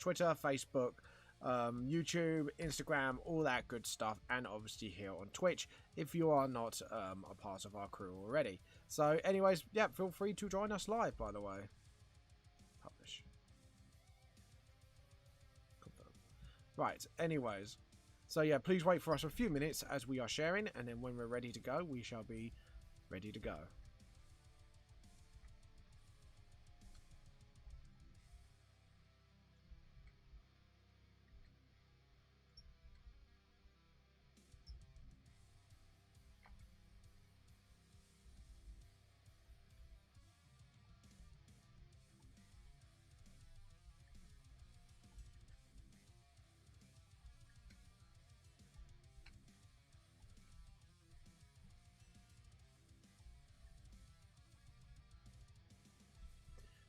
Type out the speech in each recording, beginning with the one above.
Twitter, Facebook, YouTube, Instagram, all that good stuff, and obviously here on Twitch if you are not a part of our crew already. So anyways, yeah, feel free to join us live, by the way. Publish. Confirm. Right, anyways. So yeah, please wait for us a few minutes as we are sharing, and then when we're ready to go, we shall be ready to go.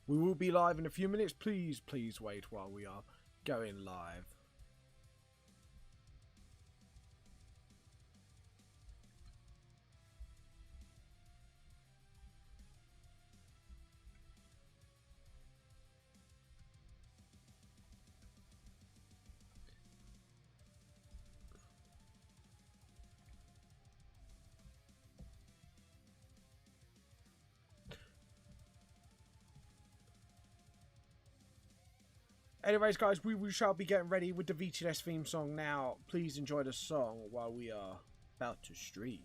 We will be live in a few minutes. Please wait while we are going live. Anyways, guys, we shall be getting ready with the VTS theme song now. Please enjoy the song while we are about to stream.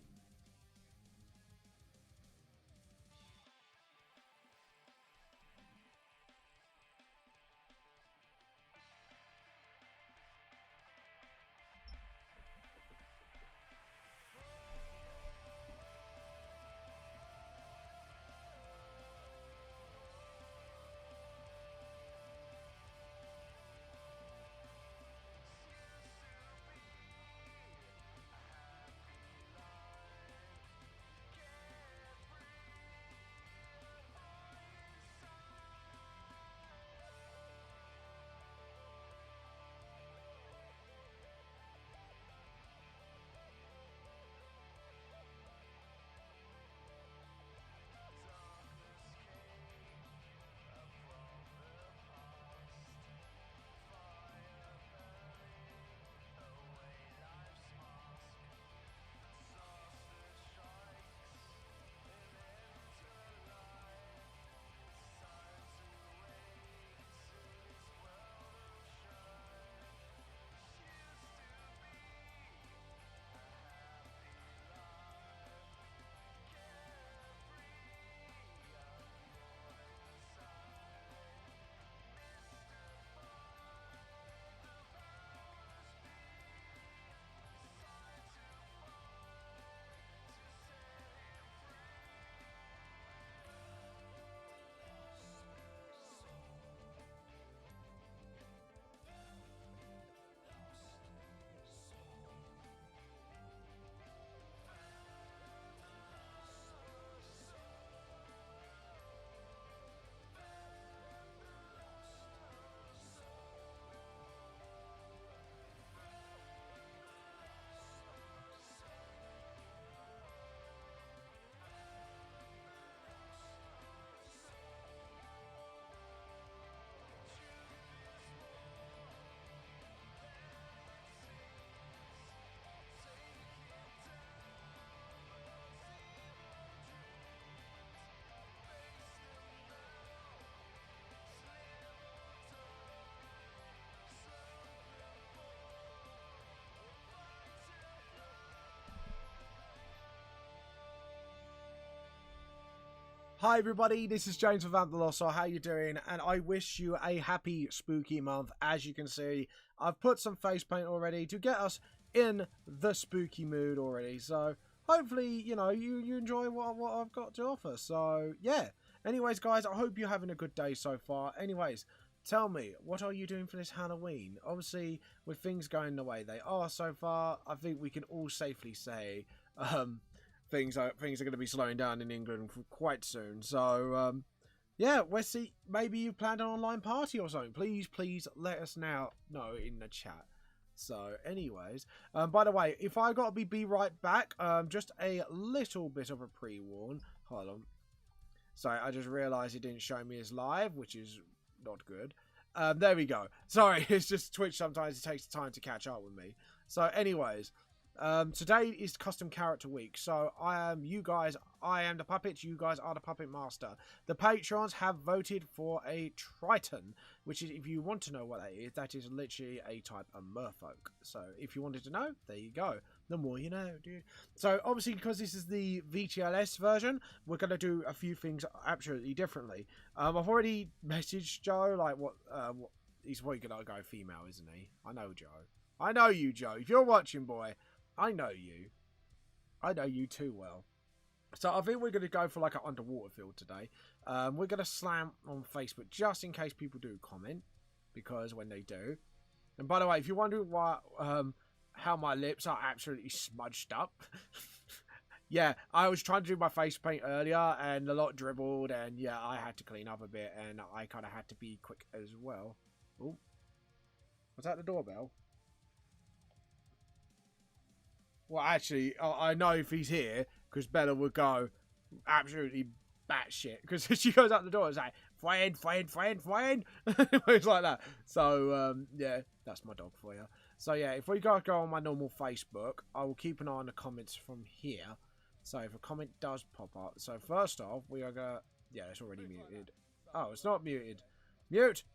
Hi everybody, this is James from Vamp. So how you doing? And I wish you a happy spooky month. As you can see, I've put some face paint already to get us in the spooky mood already. So hopefully, you know, you enjoy what I've got to offer. So yeah. Anyways, guys, I hope you're having a good day so far. Anyways, tell me, what are you doing for this Halloween? Obviously, with things going the way they are so far, I think we can all safely say, things are going to be slowing down in England quite soon. So, yeah, let's see. Maybe you've planned an online party or something. Please let us know in the chat. So, anyways, by the way, if I got to be right back, just a little bit of a pre-warn. Hold on. Sorry, I just realised it didn't show me as live, which is not good. There we go. Sorry, it's just Twitch sometimes it takes time to catch up with me. So anyways, today is custom character week. So I am the puppet, you guys are the puppet master. The patrons have voted for a Triton, which is, if you want to know what that is literally a type of merfolk. So if you wanted to know, there you go. The more you know, dude. So obviously, because this is the VTLS version, we're going to do a few things absolutely differently. I've already messaged Joe, like, he's probably going to go female, isn't he? I know Joe. I know you, Joe. If you're watching, boy, I know you. I know you too well. So I think we're going to go for like an underwater field today. We're going to slam on Facebook just in case people do comment, because when they do. And by the way, if you're wondering why, how my lips are absolutely smudged up, yeah, I was trying to do my face paint earlier and a lot dribbled, and yeah, I had to clean up a bit, and I kind of had to be quick as well. Oh, was that the doorbell? Well, actually, I know if he's here, because Bella would go absolutely batshit, because she goes out the door, it's like, friend. It's like that. So, yeah, that's my dog for you. So, yeah, if we go on my normal Facebook, I will keep an eye on the comments from here. So, if a comment does pop up. So, first off, we are going to... Yeah, it's already muted. Oh, it's not muted. Mute,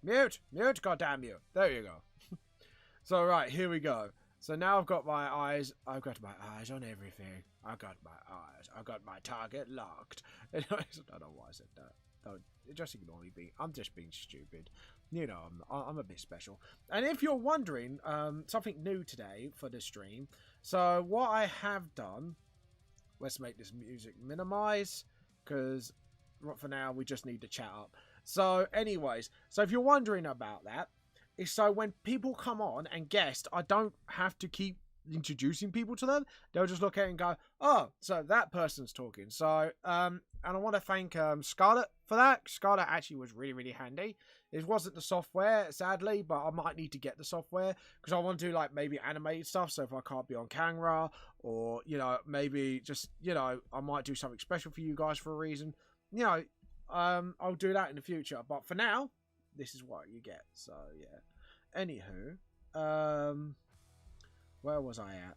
goddamn mute. There you go. So, right, here we go. So now I've got my eyes on everything. I've got my target locked. I don't know why I said that. Don't, just ignore me. I'm just being stupid. You know, I'm a bit special. And if you're wondering, something new today for this stream. So what I have done, let's make this music minimize, because for now we just need to chat up. So anyways, so if you're wondering about that, is so when people come on and guest, I don't have to keep introducing people to them. They'll just look at it and go, oh, so that person's talking. So, and I want to thank Scarlett for that. Scarlett actually was really, really handy. It wasn't the software, sadly, but I might need to get the software, because I want to do, like, maybe animated stuff. So if I can't be on camera, or, you know, maybe just, you know, I might do something special for you guys for a reason. You know, I'll do that in the future. But for now, this is what you get. So yeah. Anywho, where was I at?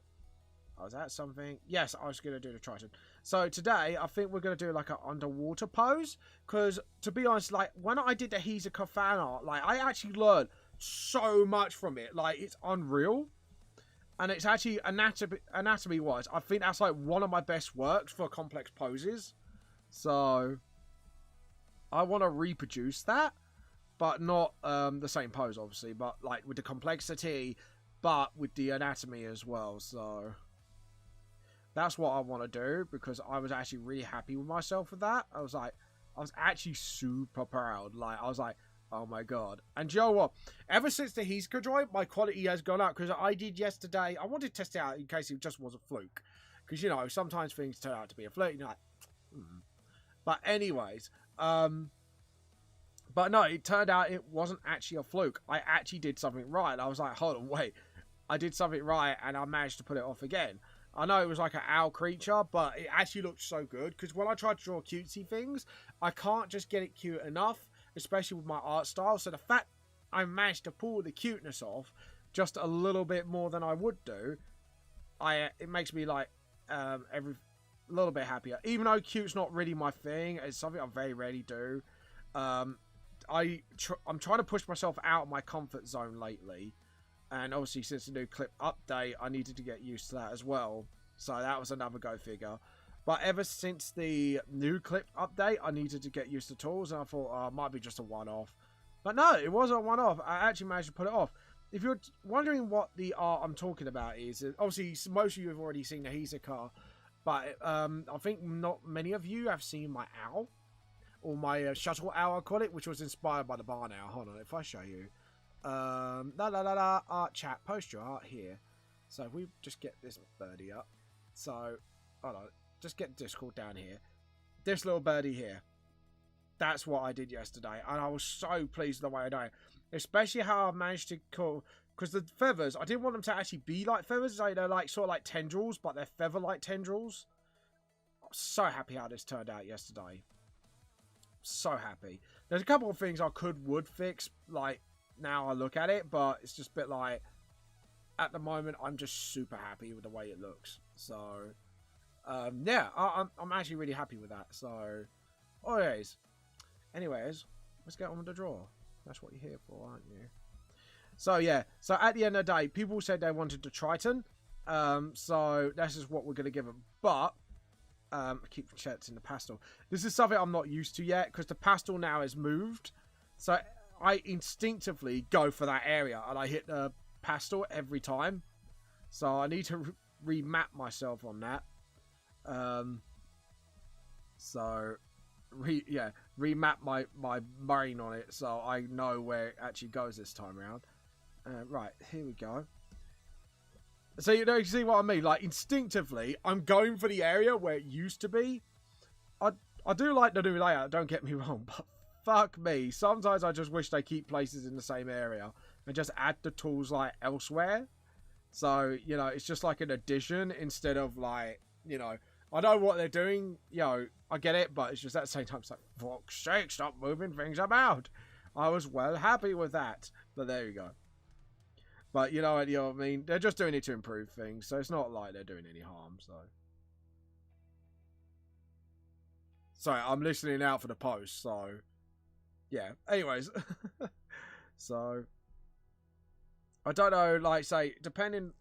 I was at something. Yes, I was gonna do the Triton. So today, I think we're gonna do like an underwater pose. Because to be honest, like when I did the Hizuka fan art, like I actually learned so much from it. Like it's unreal, and it's actually anatomy wise, I think that's like one of my best works for complex poses. So I want to reproduce that. But not the same pose, obviously. But like with the complexity, but with the anatomy as well. So that's what I want to do, because I was actually really happy with myself with that. I was actually super proud. Like I was like, oh my god. And you know what? Ever since the Hizuka droid, my quality has gone up, because I did yesterday. I wanted to test it out in case it just was a fluke, because you know sometimes things turn out to be a fluke. You're like, But anyways, But no, it turned out it wasn't actually a fluke. I actually did something right. I was like, hold on, wait. I did something right, and I managed to put it off again. I know it was like an owl creature, but it actually looked so good. Because when I try to draw cutesy things, I can't just get it cute enough, especially with my art style. So the fact I managed to pull the cuteness off just a little bit more than I would do, it makes me like a little bit happier. Even though cute's not really my thing, it's something I very rarely do. I'm trying to push myself out of my comfort zone lately, and obviously since the new clip update, I needed to get used to that as well. So that was another go figure. But ever since the new clip update, I needed to get used to tools, and I thought, oh, it might be just a one-off. But no, it wasn't a one-off. I actually managed to put it off. If you're wondering what the art I'm talking about is, obviously most of you have already seen the Hizuka, but I think not many of you have seen my owl. Or my shuttle owl, I call it, which was inspired by the barn owl. Hold on, if I show you. Art chat, post your art here. So if we just get this birdie up. So, hold on, just get Discord down here. This little birdie here. That's what I did yesterday. And I was so pleased with the way I done it. Especially how I managed to call... Because the feathers, I didn't want them to actually be like feathers. They're like sort of like tendrils, but they're feather-like tendrils. I was so happy how this turned out yesterday. So happy. There's a couple of things I would fix, like now I look at it, but it's just a bit like, at the moment, I'm just super happy with the way it looks. So, yeah, I'm actually really happy with that. So, anyways, let's get on with the draw. That's what you're here for, aren't you? So, yeah. So, at the end of the day, people said they wanted the Triton. So, this is what we're going to give them. But, I keep checking the pastel. This is something I'm not used to yet, because the pastel now has moved. So, I instinctively go for that area, and I hit the pastel every time. So, I need to remap myself on that. Remap my brain on it so I know where it actually goes this time around. Right, here we go. So you see what I mean? Like, instinctively, I'm going for the area where it used to be. I do like the new layout, don't get me wrong, but fuck me. Sometimes I just wish they keep places in the same area and just add the tools, like, elsewhere. So, you know, it's just like an addition instead of, like, you know, I know what they're doing, you know, I get it, but it's just at the same time, it's like, fuck's sake, stop moving things about. I was well happy with that. But there you go. But you know what I mean? They're just doing it to improve things, so it's not like they're doing any harm, so. Sorry, I'm listening out for the post, so. Yeah, anyways. So. I don't know, like, say, depending,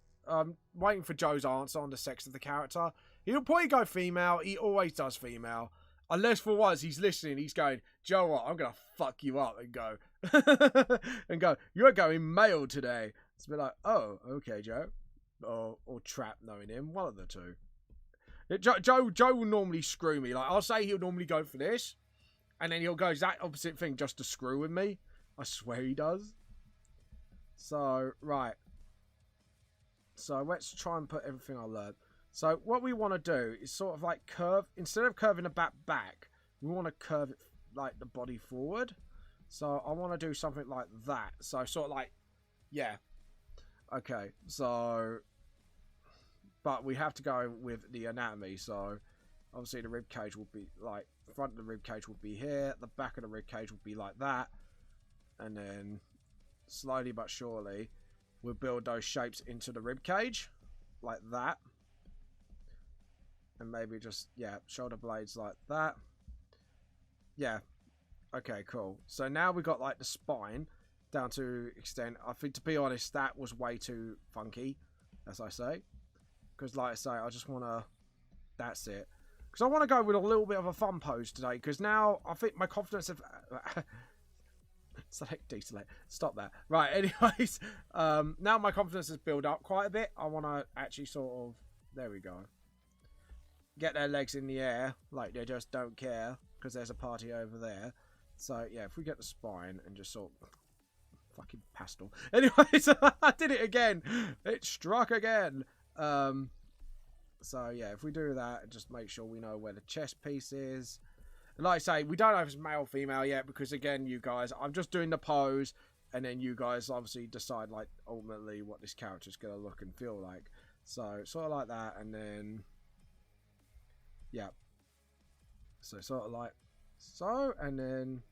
waiting for Joe's answer on the sex of the character. He'll probably go female. He always does female. Unless for once he's listening, he's going, Joe, what? I'm going to fuck you up and go. And go, you're going male today. It's a bit like, oh, okay, Joe. Or Trap, knowing him. One of the two. Joe will normally screw me. Like, I'll say he'll normally go for this. And then he'll go exact opposite thing just to screw with me. I swear he does. So, right. So, let's try and put everything I learned. So, what we want to do is sort of like curve. Instead of curving the back, we want to curve it like the body forward. So, I want to do something like that. So, sort of like, yeah. Okay, so, but we have to go with the anatomy. So, obviously the rib cage will be like, the front of the rib cage will be here. The back of the rib cage will be like that. And then, slowly but surely, we'll build those shapes into the rib cage. Like that. And maybe just, yeah, shoulder blades like that. Yeah. Okay, cool. So now we've got, like, the spine down to extent. I think, to be honest, that was way too funky, as I say. Because, like I say, I just want to... That's it. Because I want to go with a little bit of a fun pose today. Because now, I think my confidence of... Select, deselect. Stop that. Right, anyways. Now my confidence has built up quite a bit. I want to actually sort of... There we go. Get their legs in the air, like they just don't care, because there's a party over there. So, yeah, if we get the spine and just sort of... Fucking pastel. Anyways, I did it again. It struck again. So, yeah, if we do that, just make sure we know where the chest piece is. And like I say, we don't know if it's male or female yet, because, again, you guys, I'm just doing the pose, and then you guys obviously decide, like, ultimately what this character's going to look and feel like. So, sort of like that, and then... Yeah. So sort of like so, and then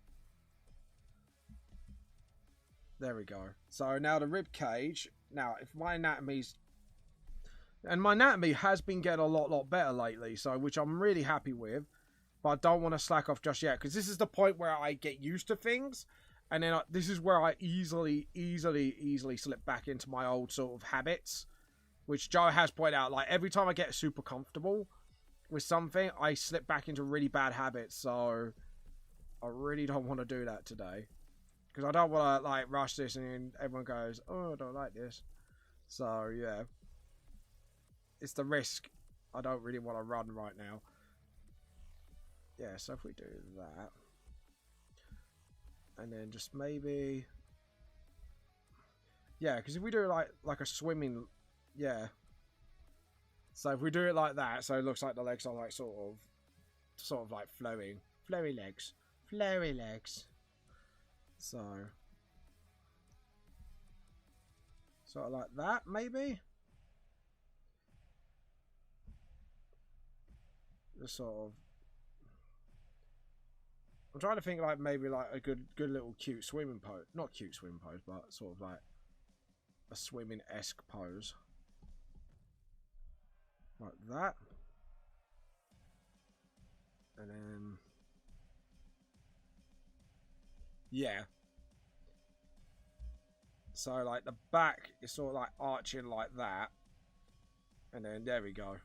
there we go. So now the rib cage. Now, if my anatomy's... And my anatomy has been getting a lot better lately, so which I'm really happy with. But I don't want to slack off just yet, because this is the point where I get used to things. And then this is where I easily slip back into my old sort of habits. Which Joe has pointed out, like, every time I get super comfortable with something, I slip back into really bad habits, so I really don't want to do that today. Because I don't want to, like, rush this and then everyone goes, oh, I don't like this. So, yeah. It's the risk I don't really want to run right now. Yeah, so if we do that. And then just maybe... Yeah, because if we do, like a swimming... Yeah. So if we do it like that, so it looks like the legs are like sort of like flowing. Flowy legs. Flowy legs. So. Sort of like that, maybe? Just sort of. I'm trying to think like maybe like a good little cute swimming pose. Not cute swimming pose, but sort of like a swimming-esque pose. Like that. And then... yeah. So like the back is sort of like arching like that. And then there we go.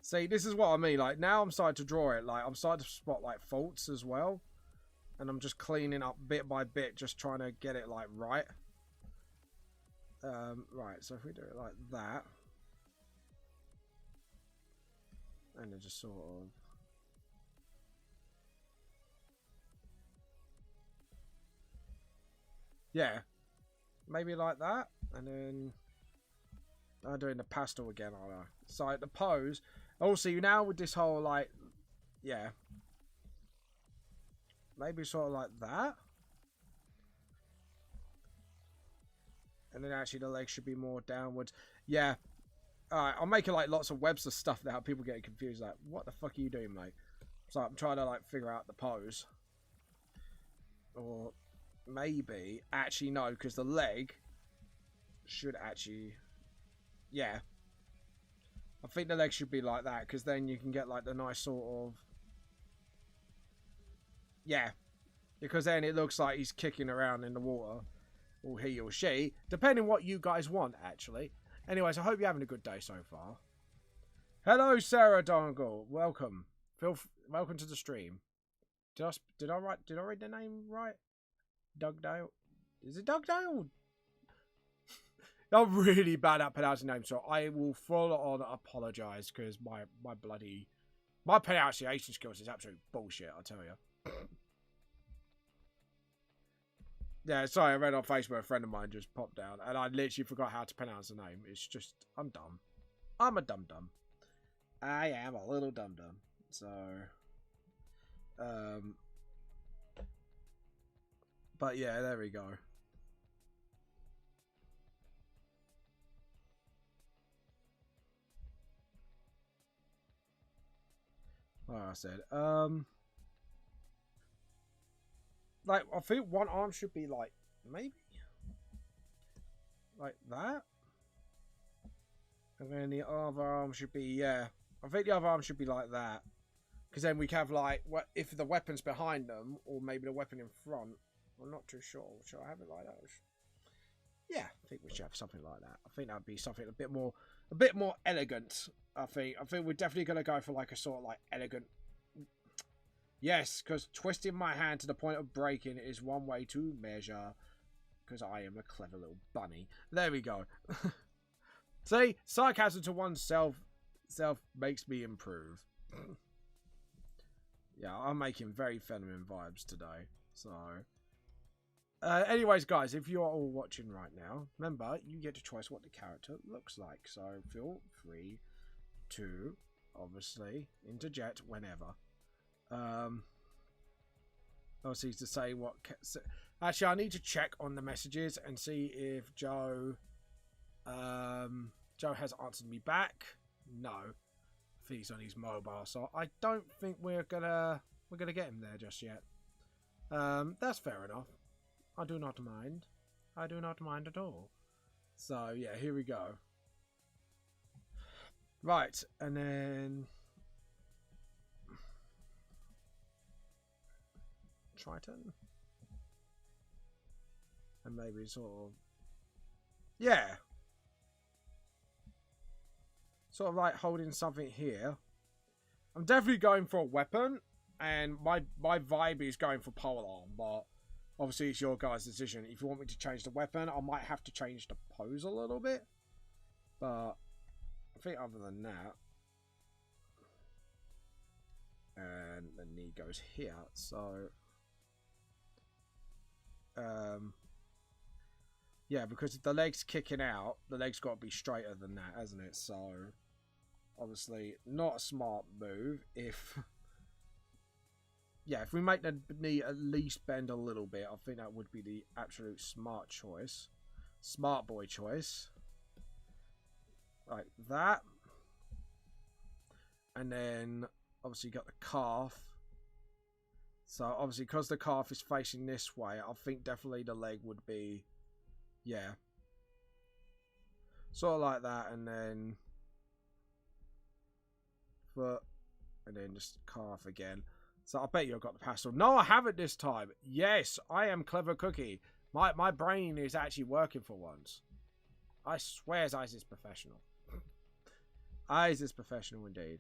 See, this is what I mean. Like, now I'm starting to draw it. Like, I'm starting to spot, like, faults as well. And I'm just cleaning up bit by bit, just trying to get it, like, right. Right, so if we do it like that. And then just sort of... yeah. Maybe like that. And then... I'm doing the pastel again, aren't I? So, like, the pose... also, now with this whole, like... yeah. Maybe sort of like that. And then actually the legs should be more downwards. Yeah. Alright, I'm making, like, lots of webs of stuff now. People getting confused, like, what the fuck are you doing, mate? So I'm trying to, like, figure out the pose. Or maybe... actually, no, because the leg should actually... yeah. I think the leg should be like that, because then you can get, like, the nice sort of... yeah. Because then it looks like he's kicking around in the water. Or he or she. Depending what you guys want, actually. Anyways, I hope you're having a good day so far. Hello, Sarah Dongle. Welcome. Welcome to the stream. Did I read the name right? Dugdale? Is it Dugdale? I'm really bad at pronouncing names, so I will full on apologise, because my pronunciation skills is absolute bullshit, I tell you. Yeah, sorry, I read on Facebook, a friend of mine just popped down, and I literally forgot how to pronounce the name. It's just, I'm dumb. I'm a dum-dum. I am a little dum-dum. So, but yeah, there we go. Like I said, like, I think one arm should be like, maybe like that. And then the other arm should be, yeah. I think the other arm should be like that. Because then we can have, like, if the weapon's behind them, or maybe the weapon in front. I'm not too sure. Should I have it like that? Yeah, I think we should have something like that. I think that'd be something a bit more elegant. I think we're definitely going to go for, like, a sort of, like, elegant... yes, because twisting my hand to the point of breaking is one way to measure. Because I am a clever little bunny. There we go. See, sarcasm to oneself makes me improve. Yeah, I'm making very feminine vibes today. So, anyways, guys, if you're all watching right now, remember, you get to choose what the character looks like. So, feel free to, obviously, interject whenever. Obviously, to say what... actually, I need to check on the messages and see if Joe has answered me back. No. I think he's on his mobile, so I don't think we're gonna get him there just yet. That's fair enough. I do not mind. I do not mind at all. So yeah, here we go. Right, and then Triton, and maybe sort of, yeah. Sort of like holding something here. I'm definitely going for a weapon, and my vibe is going for polearm, but obviously it's your guys' decision. If you want me to change the weapon, I might have to change the pose a little bit, but I think other than that, and the knee goes here, so yeah, because if the leg's kicking out, the leg's got to be straighter than that, hasn't it? So obviously not a smart move. If we make the knee at least bend a little bit, I think that would be the absolute smart choice. Smart boy choice. Like that. And then obviously you got the calf. So obviously, because the calf is facing this way, I think definitely the leg would be, yeah, sort of like that, and then foot, and then just calf again. So I bet you've got the pastel. No, I haven't this time. Yes, I am clever cookie. My brain is actually working for once. I swear Eyes is professional. Eyes is professional indeed.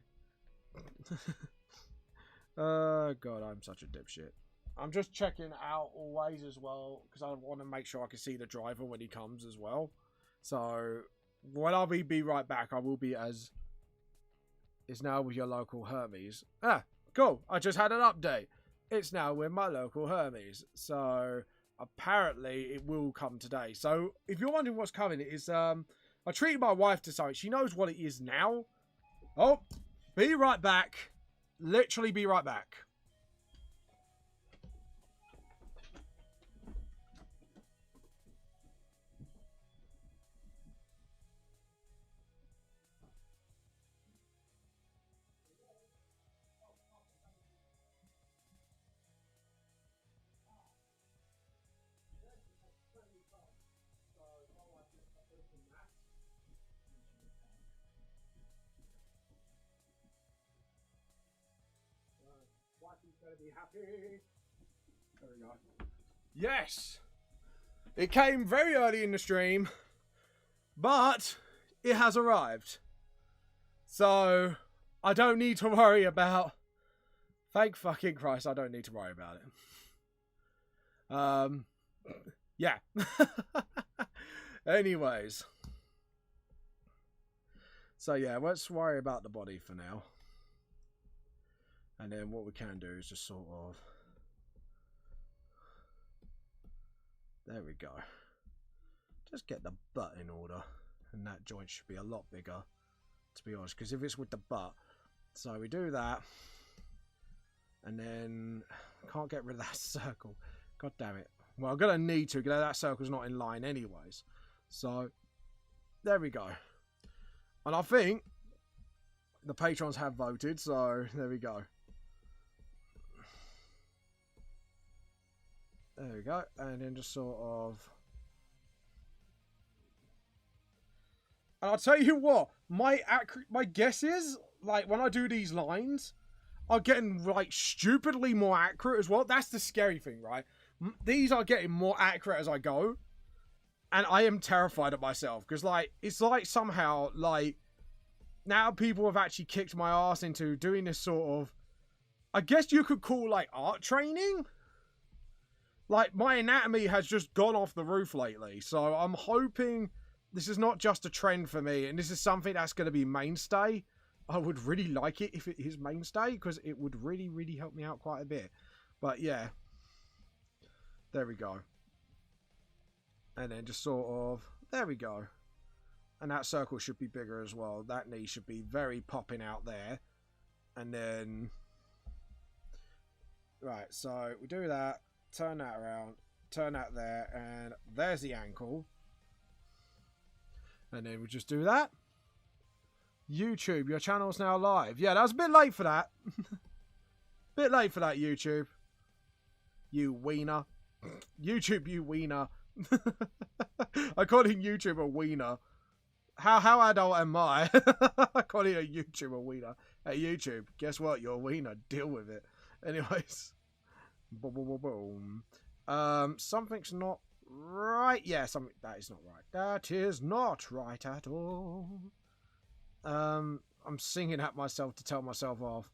Oh god, I'm such a dipshit. I'm just checking out always as well, because I want to make sure I can see the driver when he comes as well. So when I'll be right back, I will be as is now with your local Hermes. Ah, cool. I just had an update. It's now with my local Hermes. So apparently it will come today. So if you're wondering what's coming, it is I treated my wife to something. She knows what it is now. Oh, be right back. Literally be right back. Gonna be happy. There we go. Yes, it came very early in the stream, but it has arrived, so I don't need to worry about. Thank fucking Christ, I don't need to worry about it. Yeah. Anyways, so yeah, let's worry about the body for now. And then what we can do is just sort of... There we go. Just get the butt in order. And that joint should be a lot bigger, to be honest. Because if it's with the butt... So we do that. And then... Can't get rid of that circle. God damn it. Well, I'm going to need to, because that circle's not in line anyways. So, there we go. And I think... The patrons have voted, so there we go. There we go, and then just sort of... And I'll tell you what, my guesses, like, when I do these lines, are getting, like, stupidly more accurate as well. That's the scary thing, right? These are getting more accurate as I go, and I am terrified of myself, because, like, it's like somehow, like, now people have actually kicked my ass into doing this sort of, I guess you could call, like, art training? Like, my anatomy has just gone off the roof lately, so I'm hoping this is not just a trend for me, and this is something that's going to be mainstay. I would really like it if it is mainstay, because it would really, really help me out quite a bit. But, yeah. There we go. And then just sort of... There we go. And that circle should be bigger as well. That knee should be very popping out there. And then... Right, so we do that. Turn that around, turn that there, and there's the ankle. And then we just do that. YouTube, your channel's now live. Yeah, that was a bit late for that. Bit late for that, YouTube. You wiener. YouTube, you wiener. I called him YouTube a wiener. How adult am I? I called him a YouTube a wiener. Hey, YouTube, guess what? You're a wiener. Deal with it. Anyways. Boom, boom, boom, boom. Something's not right. Yeah, something that is not right. That is not right at all. I'm singing at myself to tell myself off.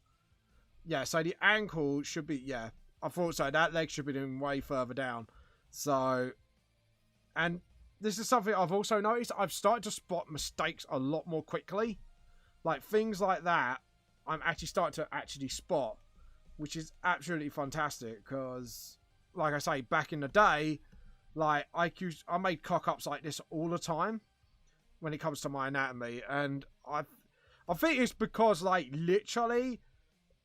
Yeah, so the ankle should be, yeah, I thought so. That leg should be doing way further down. So, and this is something I've also noticed. I've started to spot mistakes a lot more quickly. Like things like that, I'm actually starting to actually spot. Which is absolutely fantastic because, like I say, back in the day, like I made cock-ups like this all the time when it comes to my anatomy. And I think it's because, like, literally,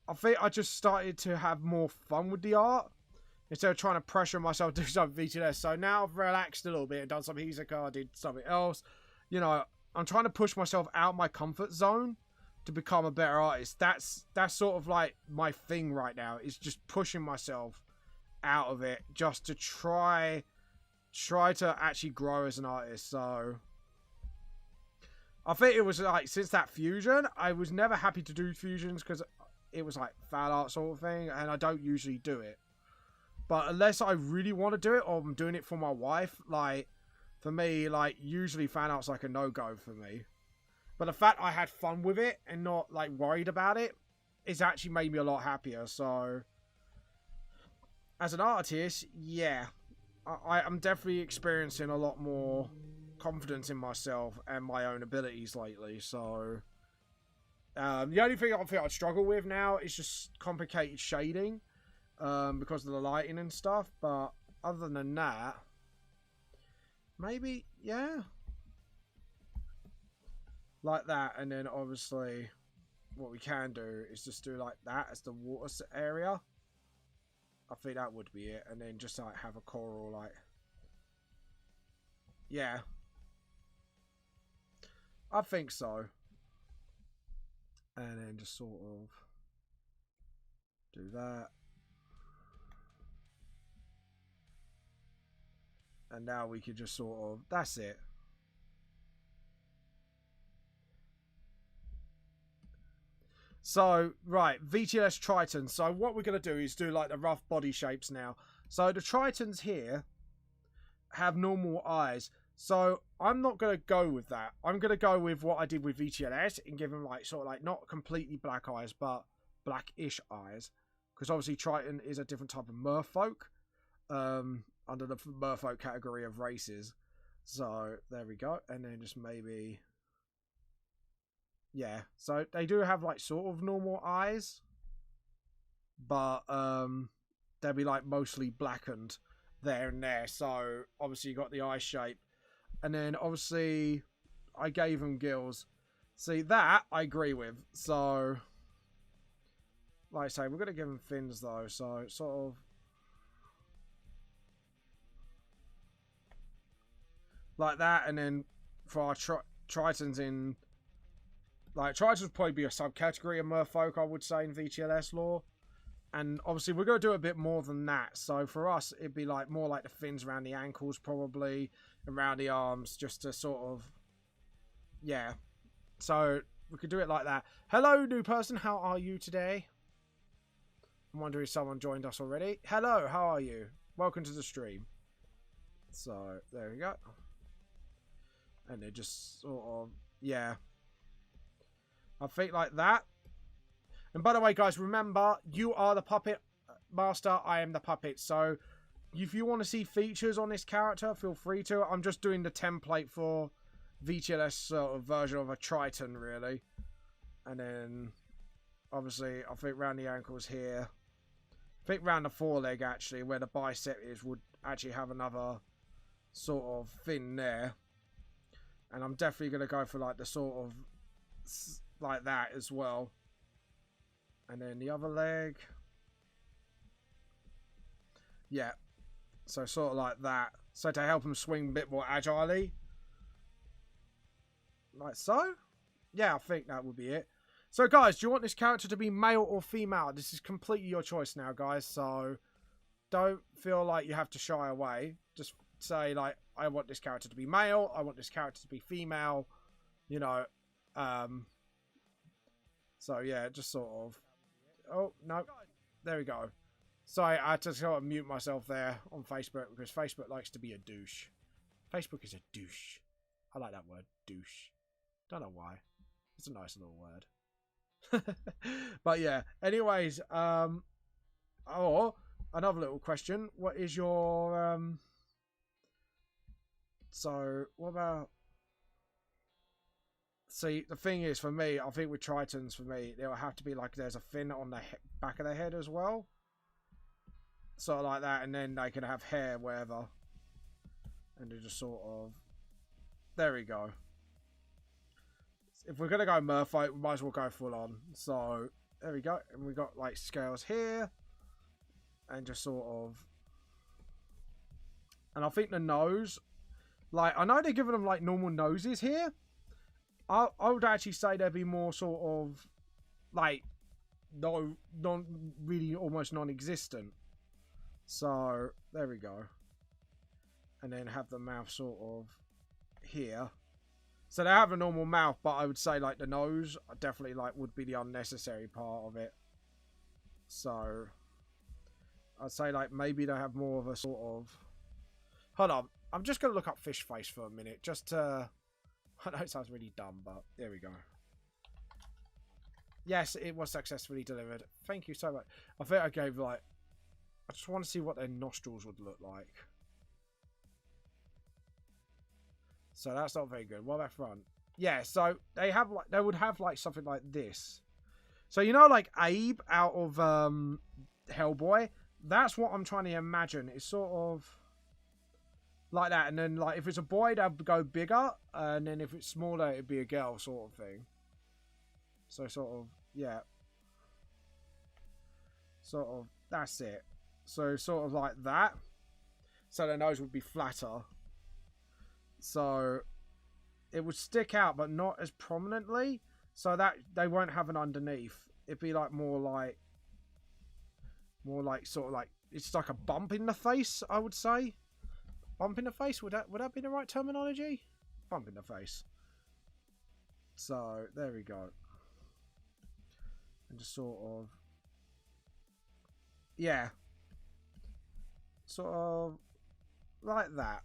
I think I just started to have more fun with the art instead of trying to pressure myself to do something VTS. So now I've relaxed a little bit and done some Hisoka, did something else. You know, I'm trying to push myself out my comfort zone to become a better artist. That's sort of like my thing right now, is just pushing myself out of it just to try to actually grow as an artist. So I think it was like, since that fusion, I was never happy to do fusions because it was like fan art sort of thing, and I don't usually do it. But unless I really want to do it, or I'm doing it for my wife, like, for me, like, usually fan art's like a no-go for me. But the fact I had fun with it and not, like, worried about it, it's actually made me a lot happier. So as an artist, yeah, I'm definitely experiencing a lot more confidence in myself and my own abilities lately. So the only thing I think I'd struggle with now is just complicated shading, because of the lighting and stuff. But other than that, maybe, yeah, like that. And then obviously what we can do is just do like that as the water area. I think that would be it. And then just like have a coral, like, yeah, I think so. And then just sort of do that. And now we could just sort of, that's it. So, right, VTLS Triton. So what we're going to do is do like the rough body shapes now. So the Tritons here have normal eyes. So I'm not going to go with that. I'm going to go with what I did with VTLS and give them like sort of like not completely black eyes, but blackish eyes. Because obviously Triton is a different type of merfolk, under the merfolk category of races. So there we go. And then just maybe, yeah, so they do have like sort of normal eyes, but they'll be like mostly blackened there and there. So obviously you got the eye shape, and then obviously I gave them gills. See, that I agree with. So like I say, we're gonna give them fins though, so sort of like that. And then for our Tritons in, like, Tritons would probably be a subcategory of merfolk, I would say, in VTLS lore. And obviously we're going to do a bit more than that. So for us, it'd be like more like the fins around the ankles probably, around the arms, just to sort of, yeah. So we could do it like that. Hello, new person. How are you today? I'm wondering if someone joined us already. Hello, how are you? Welcome to the stream. So there we go. And they just sort of, yeah, I think like that. And by the way, guys, remember, you are the puppet master. I am the puppet. So if you want to see features on this character, feel free to. I'm just doing the template for VTLS sort of version of a Triton, really. And then, obviously, I think around the ankles here. I think around the foreleg, actually, where the bicep is, would actually have another sort of fin there. And I'm definitely going to go for, like, the sort of like that as well. And then the other leg, yeah, so sort of like that, so to help him swing a bit more agilely, like so. Yeah, I think that would be it. So guys, do you want this character to be male or female? This is completely your choice now, guys, so don't feel like you have to shy away. Just say, like, I want this character to be male, I want this character to be female, you know. So yeah, just sort of, oh no, there we go. Sorry, I had to sort of mute myself there on Facebook because Facebook likes to be a douche. Facebook is a douche. I like that word, douche. Don't know why. It's a nice little word. But yeah, anyways, oh, another little question. What is your, so what about, see, the thing is, for me, I think with Tritons, for me, there will have to be like, there's a fin on the back of their head as well. Sort of like that, and then they can have hair wherever. And they just sort of, there we go. If we're going to go merfolk, we might as well go full on. So, there we go. And we got like scales here. And just sort of, and I think the nose, like, I know they're giving them like normal noses here. I would actually say there'd be more sort of like really almost non-existent. So there we go. And then have the mouth sort of here. So they have a normal mouth, but I would say like the nose definitely like would be the unnecessary part of it. So I'd say like maybe they have more of a sort of. Hold on, I'm just gonna look up fish face for a minute, just to. I know it sounds really dumb, but there we go. Yes, it was successfully delivered. Thank you so much. I think I gave like. I just want to see what their nostrils would look like. So that's not very good. What about front? Yeah, so they have like they would have like something like this. So you know, like Abe out of Hellboy. That's what I'm trying to imagine. It's sort of like that, and then like if it's a boy, they'd go bigger, and then if it's smaller, it'd be a girl sort of thing. So sort of yeah, sort of that's it. So sort of like that. So the nose would be flatter. So it would stick out, but not as prominently. So that they won't have an underneath. It'd be like more like sort of like it's like a bump in the face, I would say. Bump in the face, would that be the right terminology? Bump in the face. So there we go. And just sort of yeah. Sort of like that.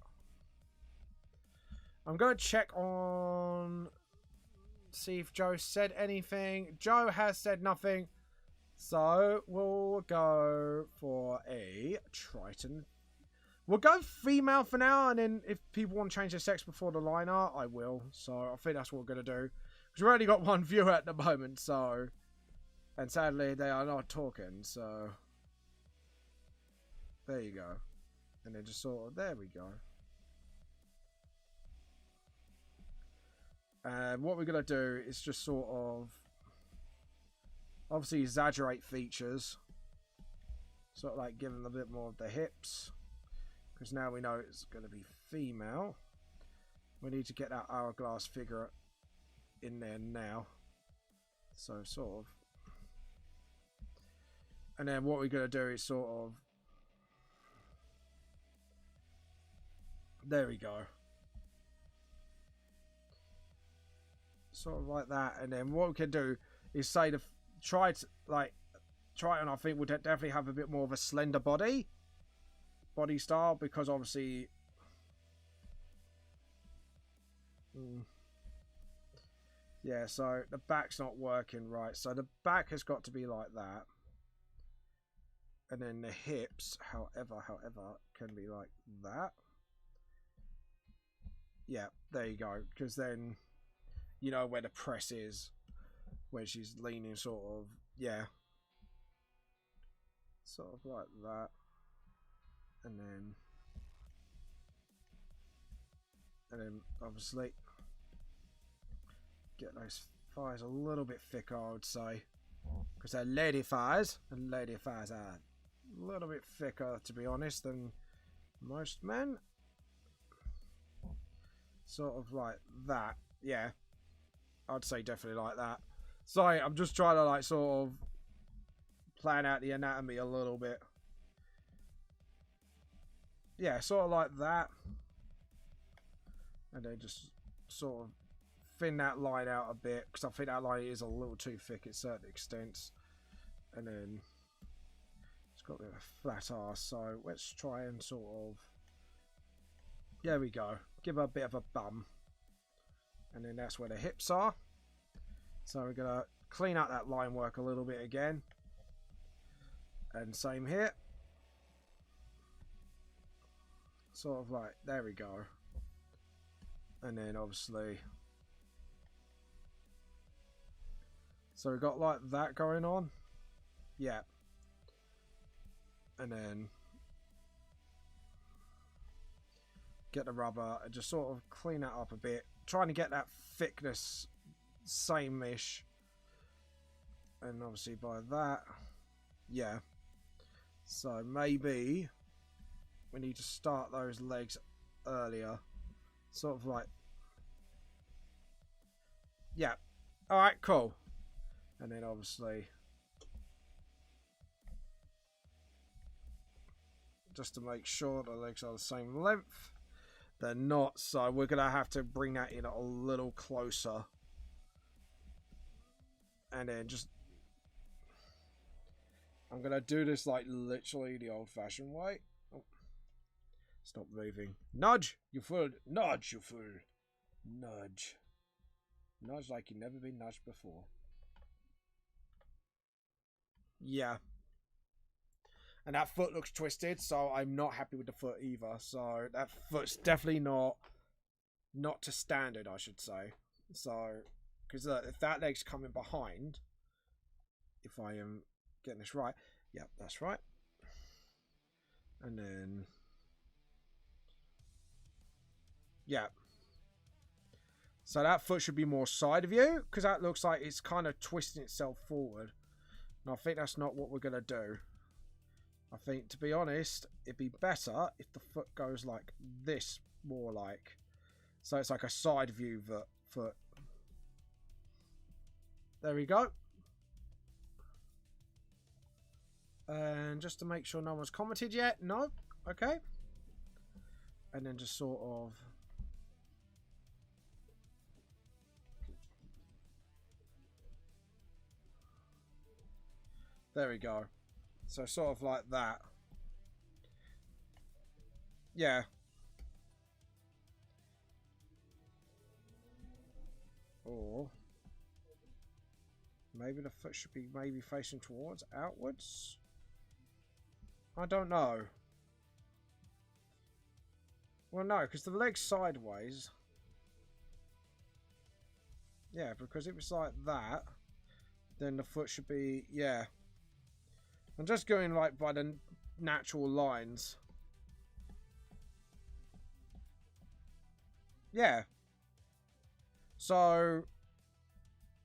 I'm going to check on... See if Joe said anything. Joe has said nothing. So, we'll go for a Triton. We'll go female for now. And then if people want to change their sex before the line art, I will. So, I think that's what we're going to do. Because we've only got one viewer at the moment. So, and sadly, they are not talking. So, there you go. And then just sort of... There we go. And what we're going to do is just sort of obviously exaggerate features. Sort of like give them a bit more of the hips. Because now we know it's going to be female. We need to get that hourglass figure in there now. So sort of. And then what we're going to do is sort of. There we go. Sort of like that, and then what we can do is say the Triton, I think would definitely have a bit more of a slender body style, because obviously yeah, so the back's not working right, so the back has got to be like that, and then the hips however can be like that. Yeah, there you go, because then you know where the press is, where she's leaning, sort of, yeah. Sort of like that. And then obviously get those thighs a little bit thicker, I would say. Because they're lady thighs, and lady thighs are a little bit thicker, to be honest, than most men. Sort of like that, yeah. I'd say definitely like that. Sorry, I'm just trying to like sort of plan out the anatomy a little bit. Yeah, sort of like that. And then just sort of thin that line out a bit, because I think that line is a little too thick at certain extents. And then it's got a bit of a flat arse, so let's try and sort of... There we go. Give her a bit of a bum. And then that's where the hips are. So we're going to clean out that line work a little bit again. And same here. Sort of like, there we go. And then obviously... So we've got like that going on. Yeah. And then... Get the rubber and just sort of clean that up a bit. Trying to get that thickness same-ish. And obviously by that, yeah. So maybe we need to start those legs earlier. Sort of like Yeah. Alright, cool. And then obviously, just to make sure the legs are the same length. They're not, so we're going to have to bring that in a little closer. And then just... I'm going to do this like literally the old-fashioned way. Oh. Stop moving. Nudge, you fool. Nudge, you fool. Nudge. Nudge like you've never been nudged before. Yeah. And that foot looks twisted, so I'm not happy with the foot either. So that foot's definitely not to standard, I should say. So, because if that leg's coming behind, if I am getting this right, yep, that's right. And then, yeah. So that foot should be more side view, because that looks like it's kind of twisting itself forward. And I think that's not what we're going to do. I think, to be honest, it'd be better if the foot goes like this, more like. So it's like a side view foot. There we go. And just to make sure no one's commented yet. No. Okay. And then just sort of... There we go. So sort of like that. Yeah. Or maybe the foot should be maybe facing towards outwards. I don't know. Well, no, because the leg's sideways. Yeah, because if it's like that, then the foot should be, yeah. I'm just going like by the natural lines. Yeah. So,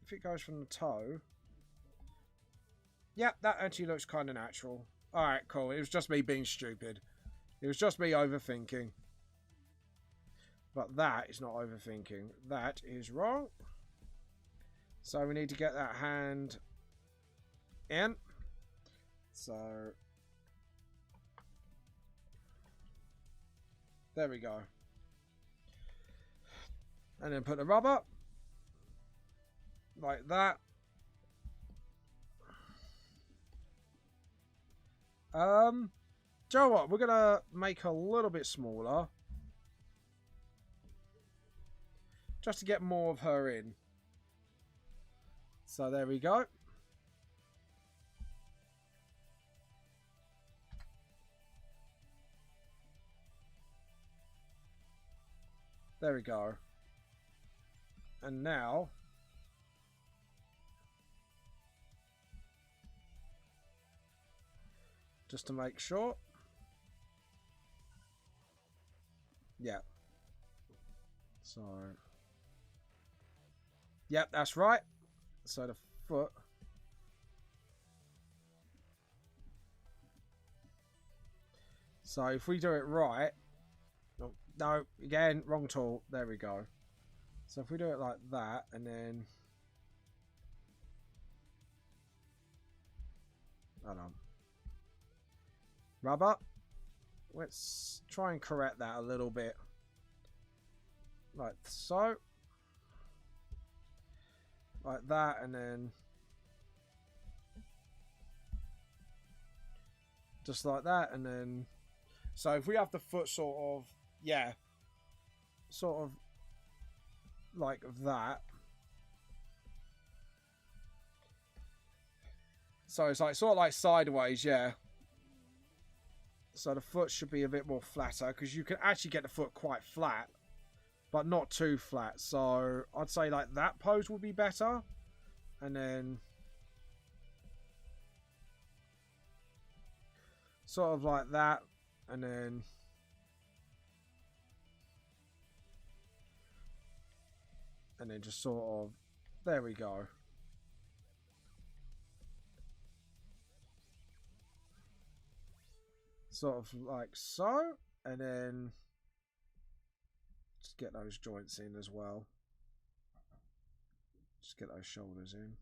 if it goes from the toe... Yep, that actually looks kind of natural. Alright, cool. It was just me being stupid. It was just me overthinking. But that is not overthinking. That is wrong. So we need to get that hand in. So, there we go. And then put the rubber like that. Do you know what? We're gonna make a little bit smaller, just to get more of her in. So there we go. There we go. And now, just to make sure. Yeah. So, yep, that's right. So the foot. So if we do it right. No, again, wrong tool. There we go. So if we do it like that, and then... Hold on. Rubber. Let's try and correct that a little bit. Like so. Like that, and then... Just like that, and then... So if we have the foot sort of... Yeah. Sort of... Like that. So it's like sort of like sideways, yeah. So the foot should be a bit more flatter, because you can actually get the foot quite flat, but not too flat. So I'd say like that pose would be better. And then sort of like that, and then just sort of, there we go. Sort of like so, and then just get those joints in as well. Just get those shoulders in.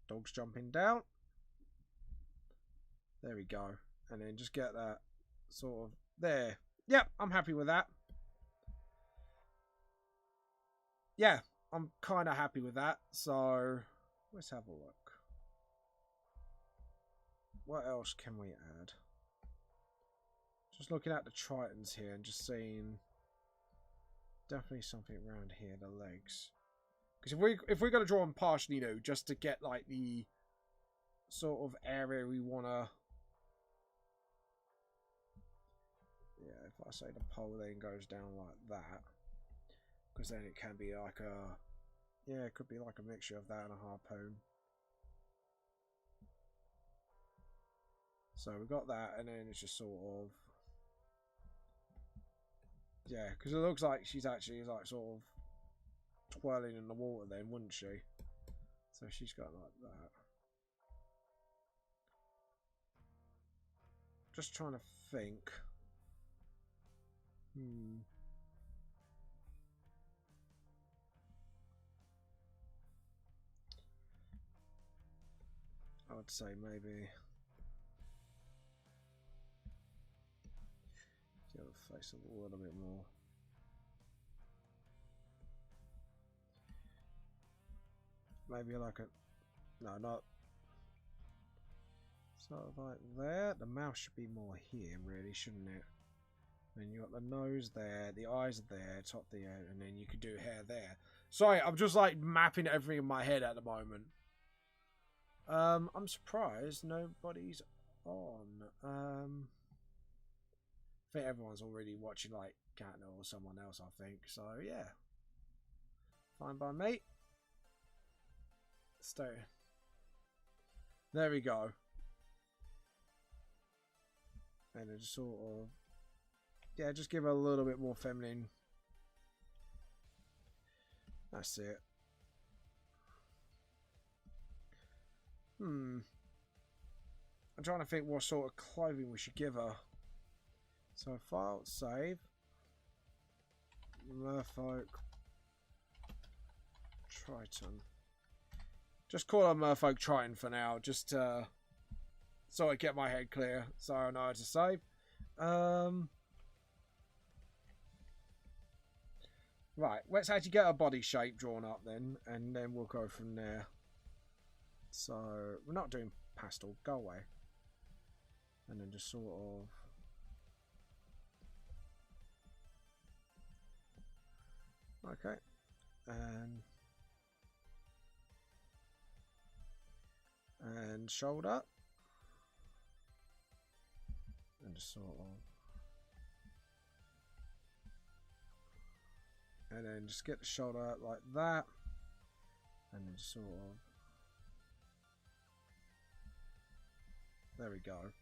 Dog's jumping down. There we go. And then just get that sort of there. Yep, I'm happy with that. Yeah, I'm kind of happy with that. So let's have a look. What else can we add? Just looking at the tritons here and just seeing definitely something around here, the legs. Because if we're going to draw them partially new, just to get like the sort of area we want to. Yeah, if I say the pole then goes down like that, because then it can be like a, yeah, it could be like a mixture of that and a harpoon. So we got that, and then it's just sort of, yeah, because it looks like she's actually like sort of twirling in the water then, wouldn't she? So she's got like that. Just trying to think. I would say maybe the other face a little bit more. Maybe like a, no, not sort of like there. The mouth should be more here, really, shouldn't it? Then you got the nose there, the eyes are there, top there, and then you could do hair there. Sorry, I'm just like mapping everything in my head at the moment. I'm surprised nobody's on. I think everyone's already watching like Carather or someone else, I think. So yeah, fine by me. Stay. There we go. And then just sort of, yeah, just give her a little bit more feminine. That's it. I'm trying to think what sort of clothing we should give her. So file, save. Merfolk. Triton. Just call her Merfolk Triton for now, just so I get my head clear, so I know how to save. Right, let's actually get her body shape drawn up then, and then we'll go from there. So, we're not doing pastel, go away. And then just sort of... Okay, and shoulder. And just sort of... And then just get the shoulder out like that. And then just sort of... There we go.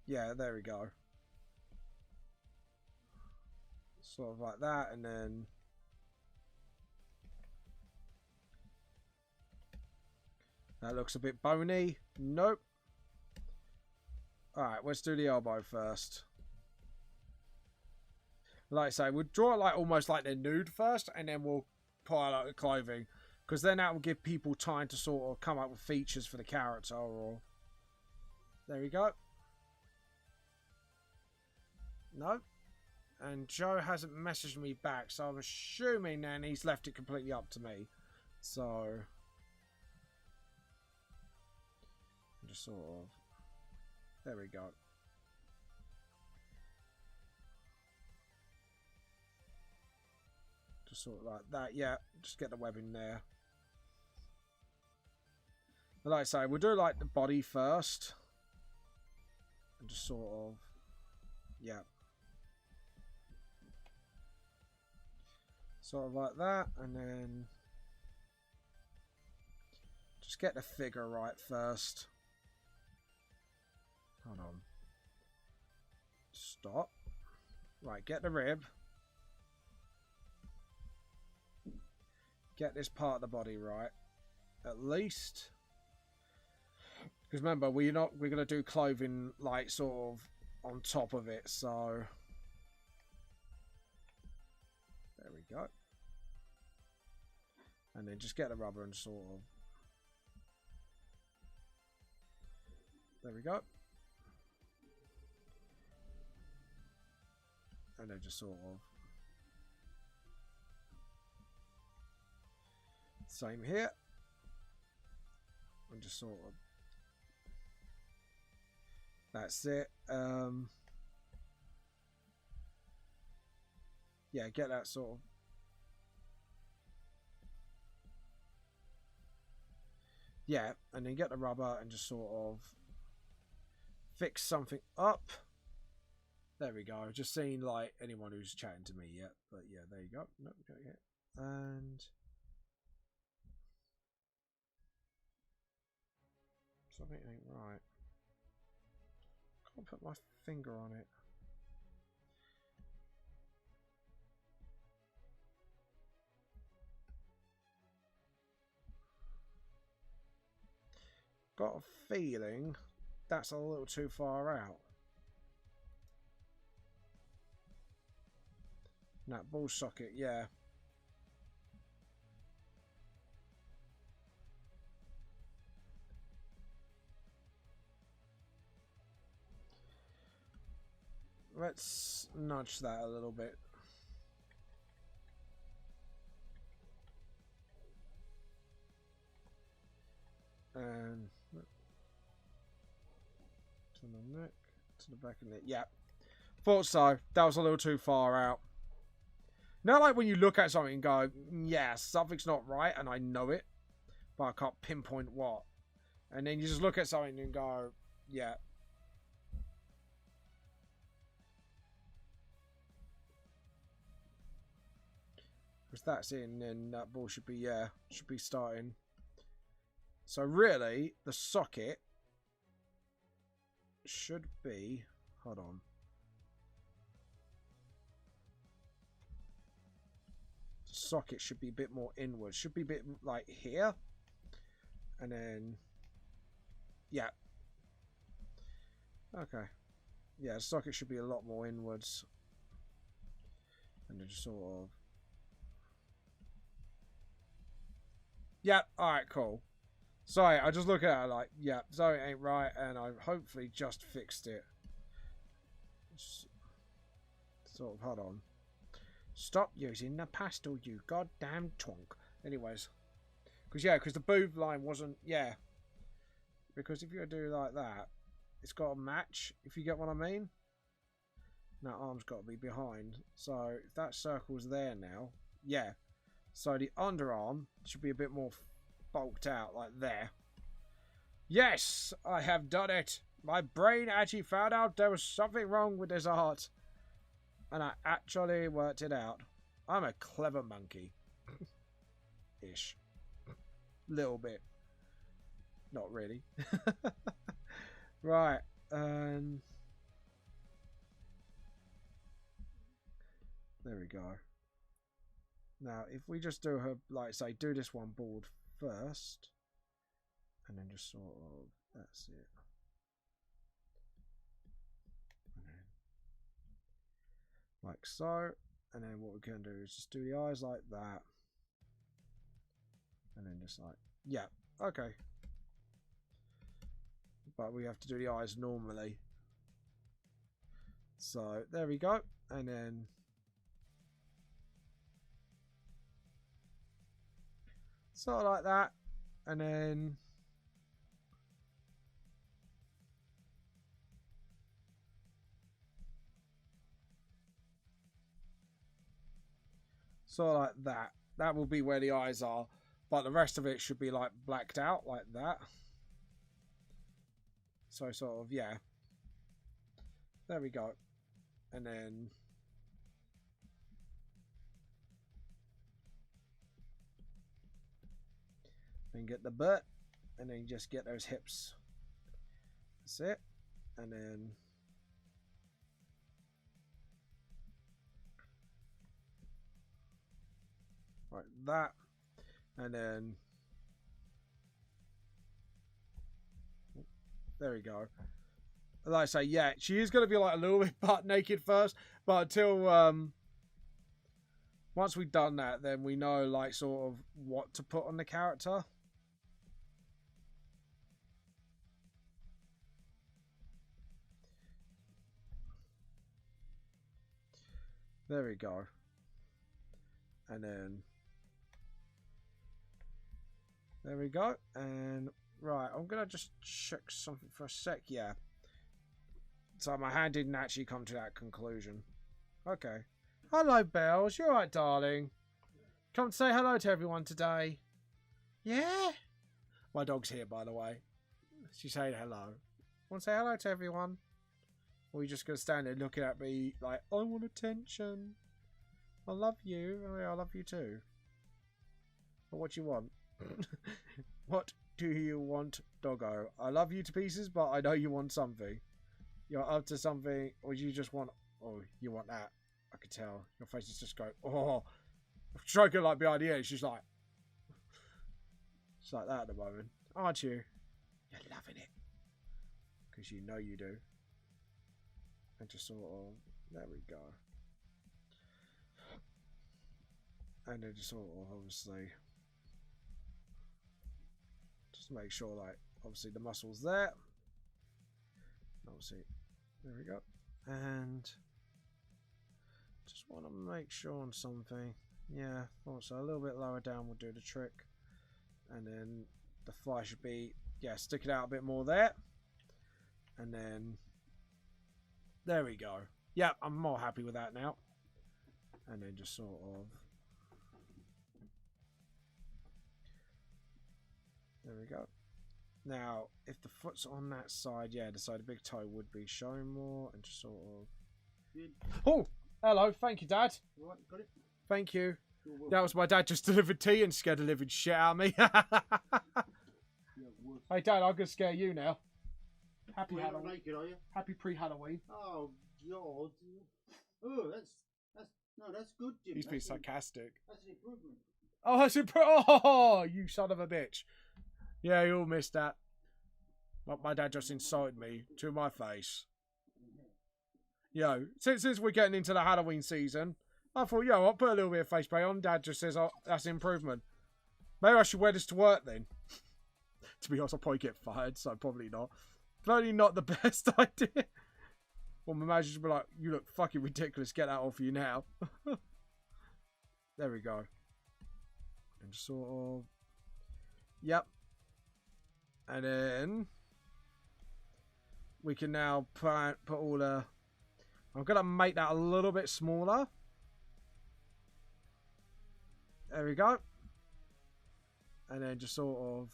Yeah, there we go. Sort of like that, and then... That looks a bit bony. Nope. Alright, let's do the elbow first. Like I say, we'll draw it like almost like they're nude first, and then we'll pile out the clothing. Because then that will give people time to sort of come up with features for the character. Or... There we go. No. And Joe hasn't messaged me back, so I'm assuming then he's left it completely up to me. So... Just sort of... There we go. Just sort of like that. Yeah, just get the web in there. But like I say, we'll do like the body first. And just sort of... Yeah. Sort of like that. And then... Just get the figure right first. Hold on. Stop. Right, get the rib. Get this part of the body right. At least. Because remember, we're gonna do clothing like sort of on top of it, so There we go. And then just get the rubber and sort of... There we go. And then just sort of... Same here. And just sort of... That's it. Yeah, get that sort of... Yeah, and then get the rubber and just sort of fix something up. There we go. Just seeing like anyone who's chatting to me yet. But yeah, there you go. Nope, not yet. And something ain't right. Can't put my finger on it. Got a feeling that's a little too far out. That ball socket, yeah. Let's nudge that a little bit. And to the neck, to the back of the neck. Yeah. Thought so. That was a little too far out. Not like when you look at something and go, yeah, something's not right, and I know it, but I can't pinpoint what. And then you just look at something and go, yeah. Because that's in, then that ball should be, yeah, should be starting. So really, the socket should be, hold on. The socket should be a bit more inward. Should be a bit like here. And then, yeah. Okay. Yeah, the socket should be a lot more inwards. And then just sort of. Yeah, alright, cool. Sorry, I just look at it like, yeah, something ain't right, and I hopefully just fixed it. Just sort of, hold on. Stop using the pastel, you goddamn twonk. Anyways. Because, yeah, because the boob line wasn't, yeah. Because if you do like that, it's got to match, if you get what I mean. That arm's got to be behind. So, if that circle's there now, yeah. So, the underarm should be a bit more bulked out, like there. Yes, I have done it. My brain actually found out there was something wrong with this art. And I actually worked it out. I'm a clever monkey. Ish. Little bit. Not really. Right. There we go. Now, if we just do her, like, say, do this one board first. And then just sort of, that's it. Like so, and then what we can do is just do the eyes like that, and then just like, yeah, okay. But we have to do the eyes normally. So there we go, and then sort of like that, and then sort of like that. That will be where the eyes are. But the rest of it should be like blacked out like that. So sort of, yeah. There we go. And then get the butt. And then just get those hips. That's it. And then like that, and then there we go. Like I say, yeah, she is going to be like a little bit butt naked first, but until Once we've done that, then we know, like, sort of what to put on the character. There we go. And then there we go. And right, I'm gonna just check something for a sec. Yeah. So my hand didn't actually come to that conclusion. Okay. Hello, Bells. You alright, darling? Come to say hello to everyone today. Yeah? My dog's here, by the way. She's saying hello. Want to say hello to everyone? Or are you just going to stand there looking at me like, I want attention. I love you. Oh, yeah, I love you too. But what do you want? What do you want, doggo? I love you to pieces, but I know you want something. You're up to something, or you just want... Oh, you want that. I could tell. Your face is just going, oh. Stroking like behind the ear. She's like... It's like that at the moment. Aren't you? You're loving it. Because you know you do. And just sort of... There we go. And then just sort of, obviously... Just make sure, like, obviously the muscle's there. Obviously, there we go. And... Just want to make sure on something. Yeah, also a little bit lower down will do the trick. And then the fly should be, yeah, stick it out a bit more there. And then, there we go. Yeah, I'm more happy with that now. And then just sort of, there we go. Now, if the foot's on that side, yeah, the big toe would be showing more. And just sort of, oh, hello, thank you, Dad. Right, got it? Thank you. That was my dad just delivered tea and scared the living shit out of me. Hey, Dad, I'm going to scare you now. Happy Halloween. Naked, are you? Happy pre-Halloween. Oh, God. Oh, that's good, Jim. He's being sarcastic. That's an improvement. Oh, that's oh, you son of a bitch. Yeah, you all missed that. But my dad just insulted me to my face. Yo, since we're getting into the Halloween season, I thought, yo, I'll put a little bit of face paint on. Dad just says, oh, that's an improvement. Maybe I should wear this to work then. To be honest, I'll probably get fired, so probably not. Probably not the best idea. Well, my manager should be like, you look fucking ridiculous. Get that off you now. There we go. And just sort of... Yep. And then... We can now put all the... I'm going to make that a little bit smaller. There we go. And then just sort of...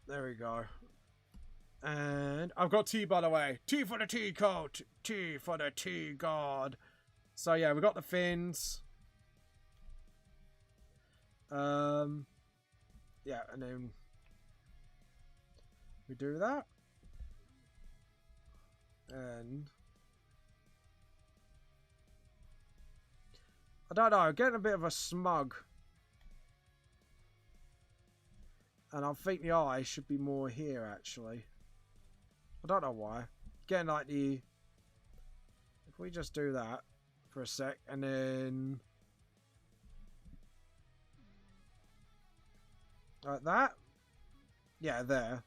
There we go. And I've got T, by the way. T for the T coat. T for the T guard. So yeah, we got the fins. Yeah, and then we do that. And I don't know, I'm getting a bit of a smug. And I think the eye should be more here, actually. I don't know why. Getting like the... If we just do that for a sec, and then... Like that? Yeah, there.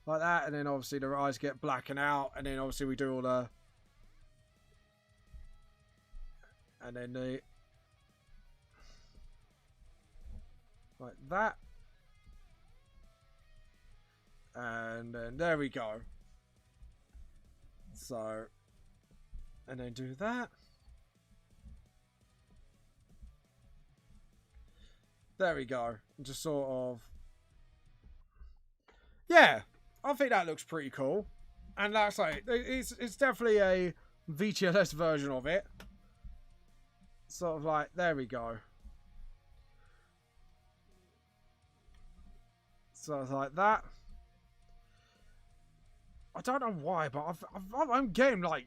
Like that, and then obviously the eyes get blackened out, and then obviously we do all the... And then the... Like that. And then there we go. So... And then do that. There we go. Just sort of... Yeah! I think that looks pretty cool. And that's like... It's definitely a VTLS version of it. Sort of like... There we go. So it's like that. I don't know why, but I'm getting like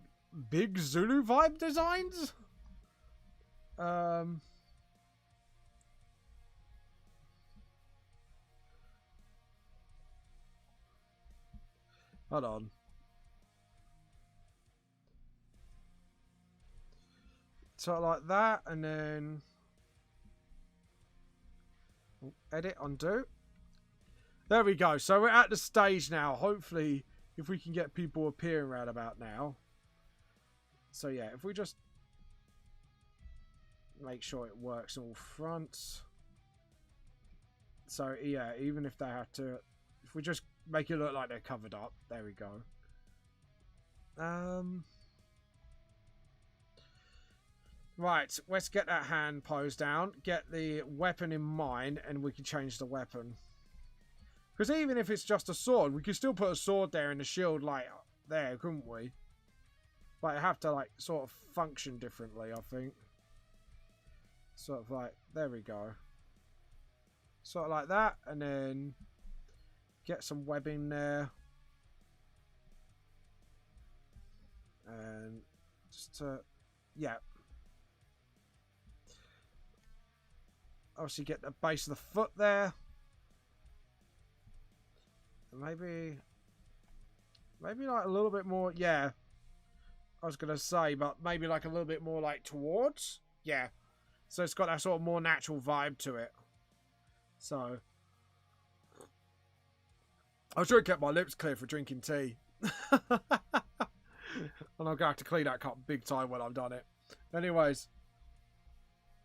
big Zulu vibe designs. Hold on. sort of like that, and then edit, undo. There we go. So we're at the stage now. Hopefully, if we can get people appearing around about now. So yeah, if we just make sure it works on all fronts. So yeah, even if they have to, if we just make it look like they're covered up, there we go. Right, let's get that hand pose down, get the weapon in mind, and we can change the weapon. Because even if it's just a sword, we could still put a sword there and the shield like there, couldn't we? But it have to like sort of function differently, I think. Sort of like, there we go. Sort of like that, and then get some webbing there. And just to, yeah. Obviously get the base of the foot there. Maybe like a little bit more, yeah. I was going to say, but maybe like a little bit more like towards. Yeah. So it's got that sort of more natural vibe to it. So. I should have kept my lips clear for drinking tea. And I'm going to have to clean that cup big time when I've done it. Anyways.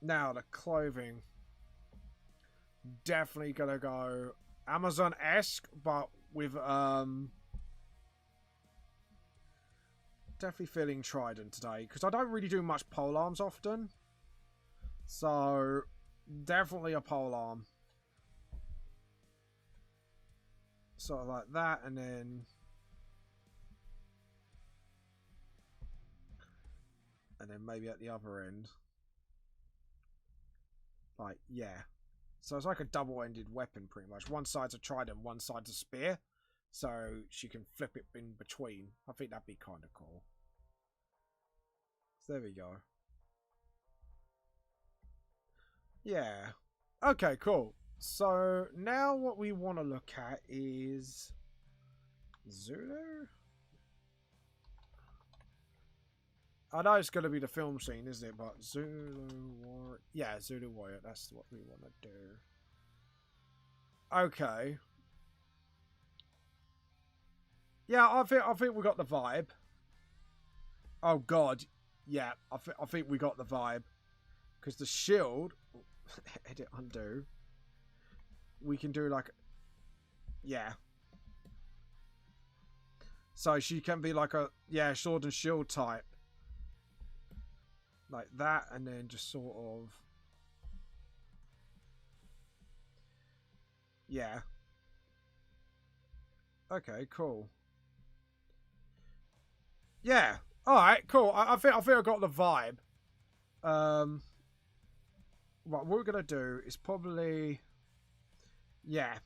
Now the clothing. Definitely going to go Amazon-esque, but with definitely feeling Trident today, because I don't really do much pole arms often, so definitely a pole arm, sort of like that, and then maybe at the other end, like, yeah. So it's like a double-ended weapon, pretty much. One side's a trident, one side's a spear. So she can flip it in between. I think that'd be kind of cool. So there we go. Yeah. Okay, cool. So now what we want to look at is Zulu? I know it's going to be the film scene, isn't it? But Zulu Warrior. Yeah, Zulu Warrior. That's what we want to do. Okay. Yeah, I think we got the vibe. Oh God, yeah, I think we got the vibe, because the shield, edit, undo. We can do like, yeah. So she can be like a, yeah, sword and shield type. Like that, and then just sort of, yeah. Okay, cool. Yeah. All right, cool. I think I got the vibe. What we're gonna do is probably, yeah,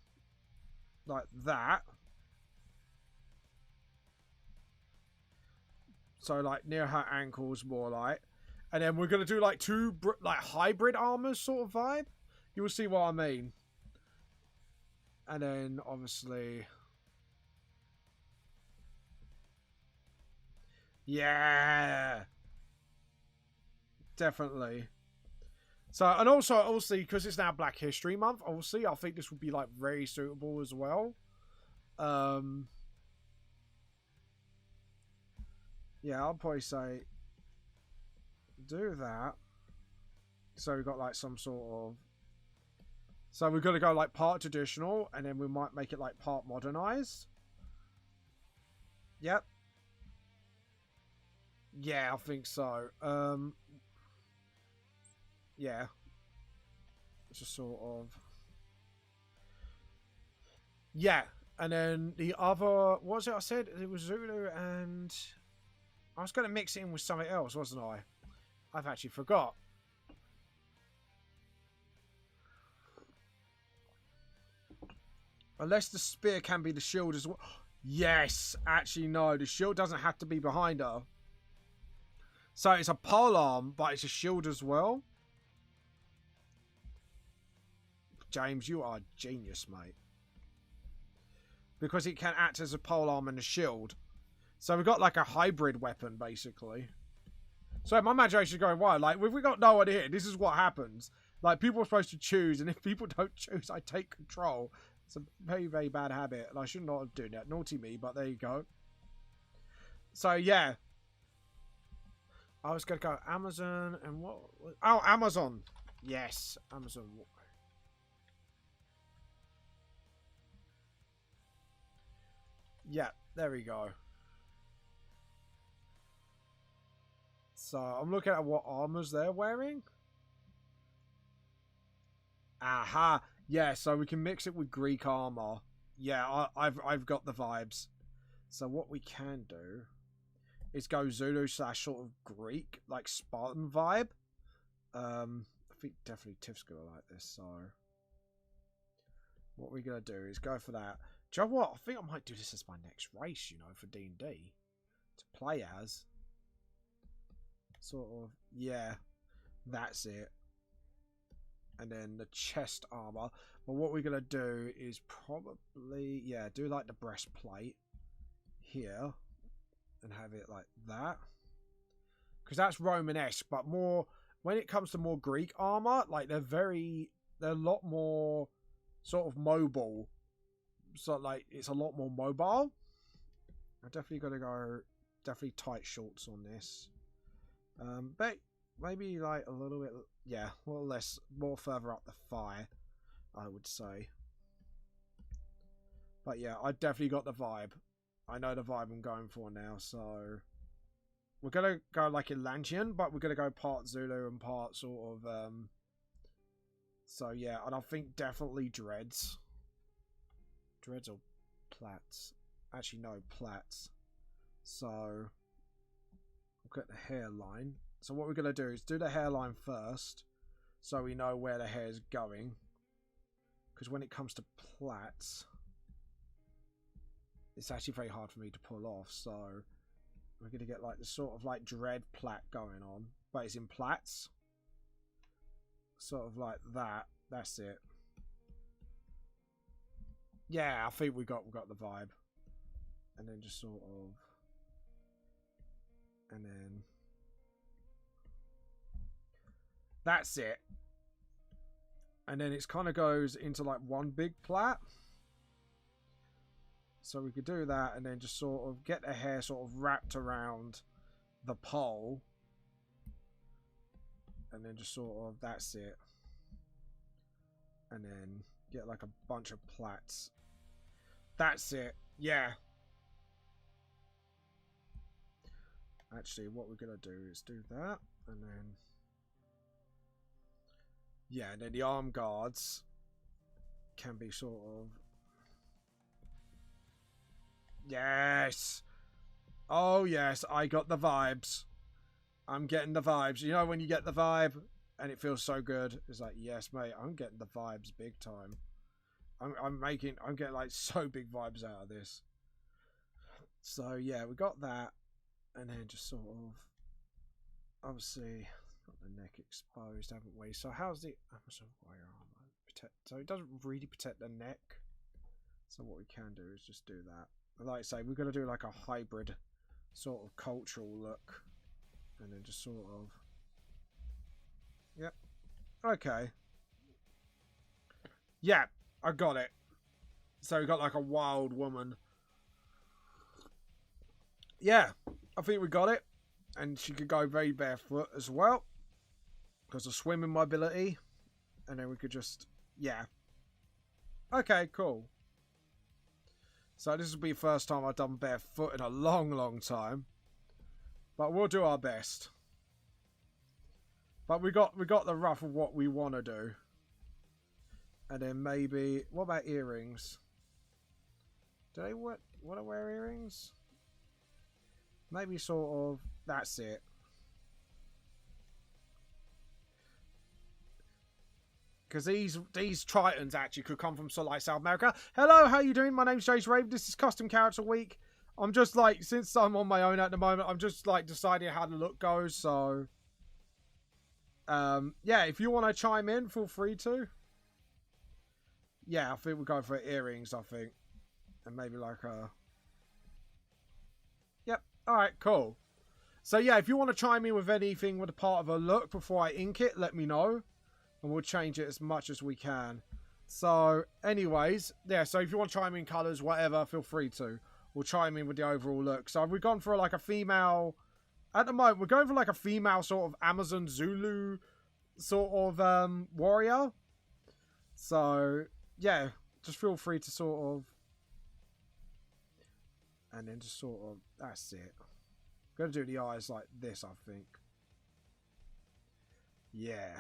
like that. So like near her ankles, more like. And then we're going to do like two like hybrid armors sort of vibe. You will see what I mean. And then obviously. Yeah. Definitely. So, and also, obviously, because it's now Black History Month, obviously, I think this would be like very suitable as well. Yeah, I'll probably say do that. So we've got like some sort of, so we're going to go like part traditional, and then we might make it like part modernized. Yep. Yeah, I think so. Yeah. Just sort of. Yeah. And then the other, what was it I said? It was Zulu, and I was going to mix it in with something else, wasn't I? I've actually forgot. Unless the spear can be the shield as well. Yes, actually no, the shield doesn't have to be behind her. So it's a polearm, but it's a shield as well. James, you are a genius, mate. Because it can act as a polearm and a shield. So we've got like a hybrid weapon, basically. So my imagination is going wild. Like, if we got no one here, this is what happens. Like, people are supposed to choose, and if people don't choose, I take control. It's a very, very bad habit, and I should not have done that. Naughty me, but there you go. So, yeah. I was going to go Amazon, and what? Oh, Amazon. Yes, Amazon. Yeah, there we go. So, I'm looking at what armors they're wearing. Aha. Yeah, so we can mix it with Greek armor. Yeah, I've got the vibes. So what we can do is go Zulu / sort of Greek, like Spartan vibe. I think definitely Tiff's gonna like this, so what we're gonna do is go for that. Do you know what? I think I might do this as my next race, you know, for D&D. To play as. Sort of, yeah. That's it. And then the chest armor. But what we're going to do is probably, yeah, do like the breastplate here. And have it like that. Because that's Romanesque. But more, when it comes to more Greek armor, like they're a lot more sort of mobile. So like, it's a lot more mobile. I definitely got to go, definitely tight shorts on this. But maybe like a little bit, yeah, a little less, more further up the thigh, I would say. But yeah, I definitely got the vibe. I know the vibe I'm going for now, so we're gonna go like Atlantean, but we're gonna go part Zulu and part sort of so yeah, and I think definitely dreads. Dreads or plaits? Actually no, plaits. So look at the hairline. So what we're going to do is do the hairline first, so we know where the hair is going. Because when it comes to plaits, it's actually very hard for me to pull off. So we're going to get like the sort of like dread plait going on, but it's in plaits. Sort of like that. That's it. Yeah, I think we got the vibe. And then just sort of, and then that's it. And then it kind of goes into like one big plait. So we could do that and then just sort of get the hair sort of wrapped around the pole. And then just sort of, that's it. And then get like a bunch of plaits. That's it. Yeah. Actually, what we're going to do is do that. And then, yeah, and then the arm guards can be sort of, yes. Oh, yes, I got the vibes. I'm getting the vibes. You know when you get the vibe and it feels so good? It's like, yes, mate, I'm getting the vibes big time. I'm getting like so big vibes out of this. So, yeah, we got that. And then just sort of, obviously, got the neck exposed, haven't we? So how's the Amazon wire armor protect? So it doesn't really protect the neck. So what we can do is just do that. But like I say, we're going to do like a hybrid sort of cultural look. And then just sort of, yep. Okay. Yeah, I got it. So we got like a wild woman. Yeah, I think we got it. And she could go very barefoot as well. Because of swimming mobility. And then we could just, yeah. Okay, cool. So this will be the first time I've done barefoot in a long, long time. But we'll do our best. But we got the rough of what we want to do. And then maybe, what about earrings? Do they want to wear earrings? Maybe sort of, that's it. Because these Tritons actually could come from sort of like South America. Hello, how you doing? My name's James Rave. This is Custom Character Week. I'm just like, since I'm on my own at the moment, I'm just like deciding how the look goes. So, yeah, if you want to chime in, feel free to. Yeah, I think we'll go for earrings, I think. And maybe like a... Yep, alright, cool. So yeah, if you want to chime in with anything with a part of a look before I ink it, let me know. And we'll change it as much as we can. So anyways, yeah, so if you want to chime in colours, whatever, feel free to. We'll chime in with the overall look. So we've gone for like a female... At the moment, we're going for like a female sort of Amazon Zulu sort of warrior. So, yeah, just feel free to sort of... And then just sort of... That's it. I'm going to do the eyes like this, I think. Yeah.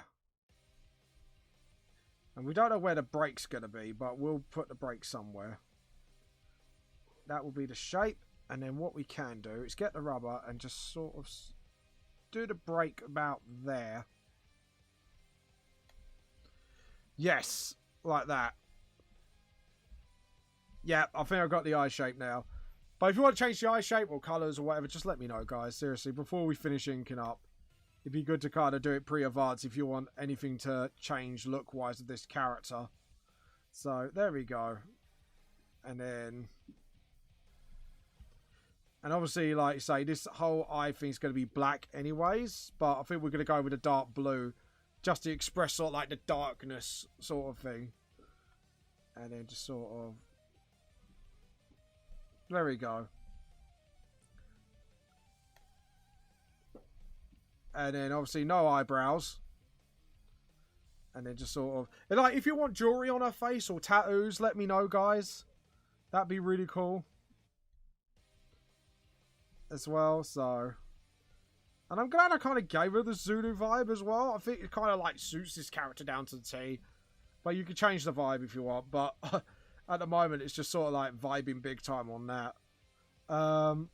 And we don't know where the break's going to be, but we'll put the break somewhere. That will be the shape. And then what we can do is get the rubber and just sort of do the break about there. Yes, like that. Yeah, I think I've got the eye shape now. But if you want to change the eye shape or colours or whatever, just let me know, guys. Seriously, before we finish inking up. It'd be good to kind of do it pre-advance if you want anything to change look-wise of this character. So, there we go. And then... And obviously, like you say, this whole eye thing is going to be black anyways. But I think we're going to go with a dark blue. Just to express sort of like the darkness sort of thing. And then just sort of... There we go. And then obviously no eyebrows. And then just sort of... And like, if you want jewelry on her face or tattoos, let me know, guys. That'd be really cool. As well, so... And I'm glad I kind of gave her the Zulu vibe as well. I think it kind of like suits this character down to the T. But you can change the vibe if you want. But at the moment, it's just sort of like vibing big time on that.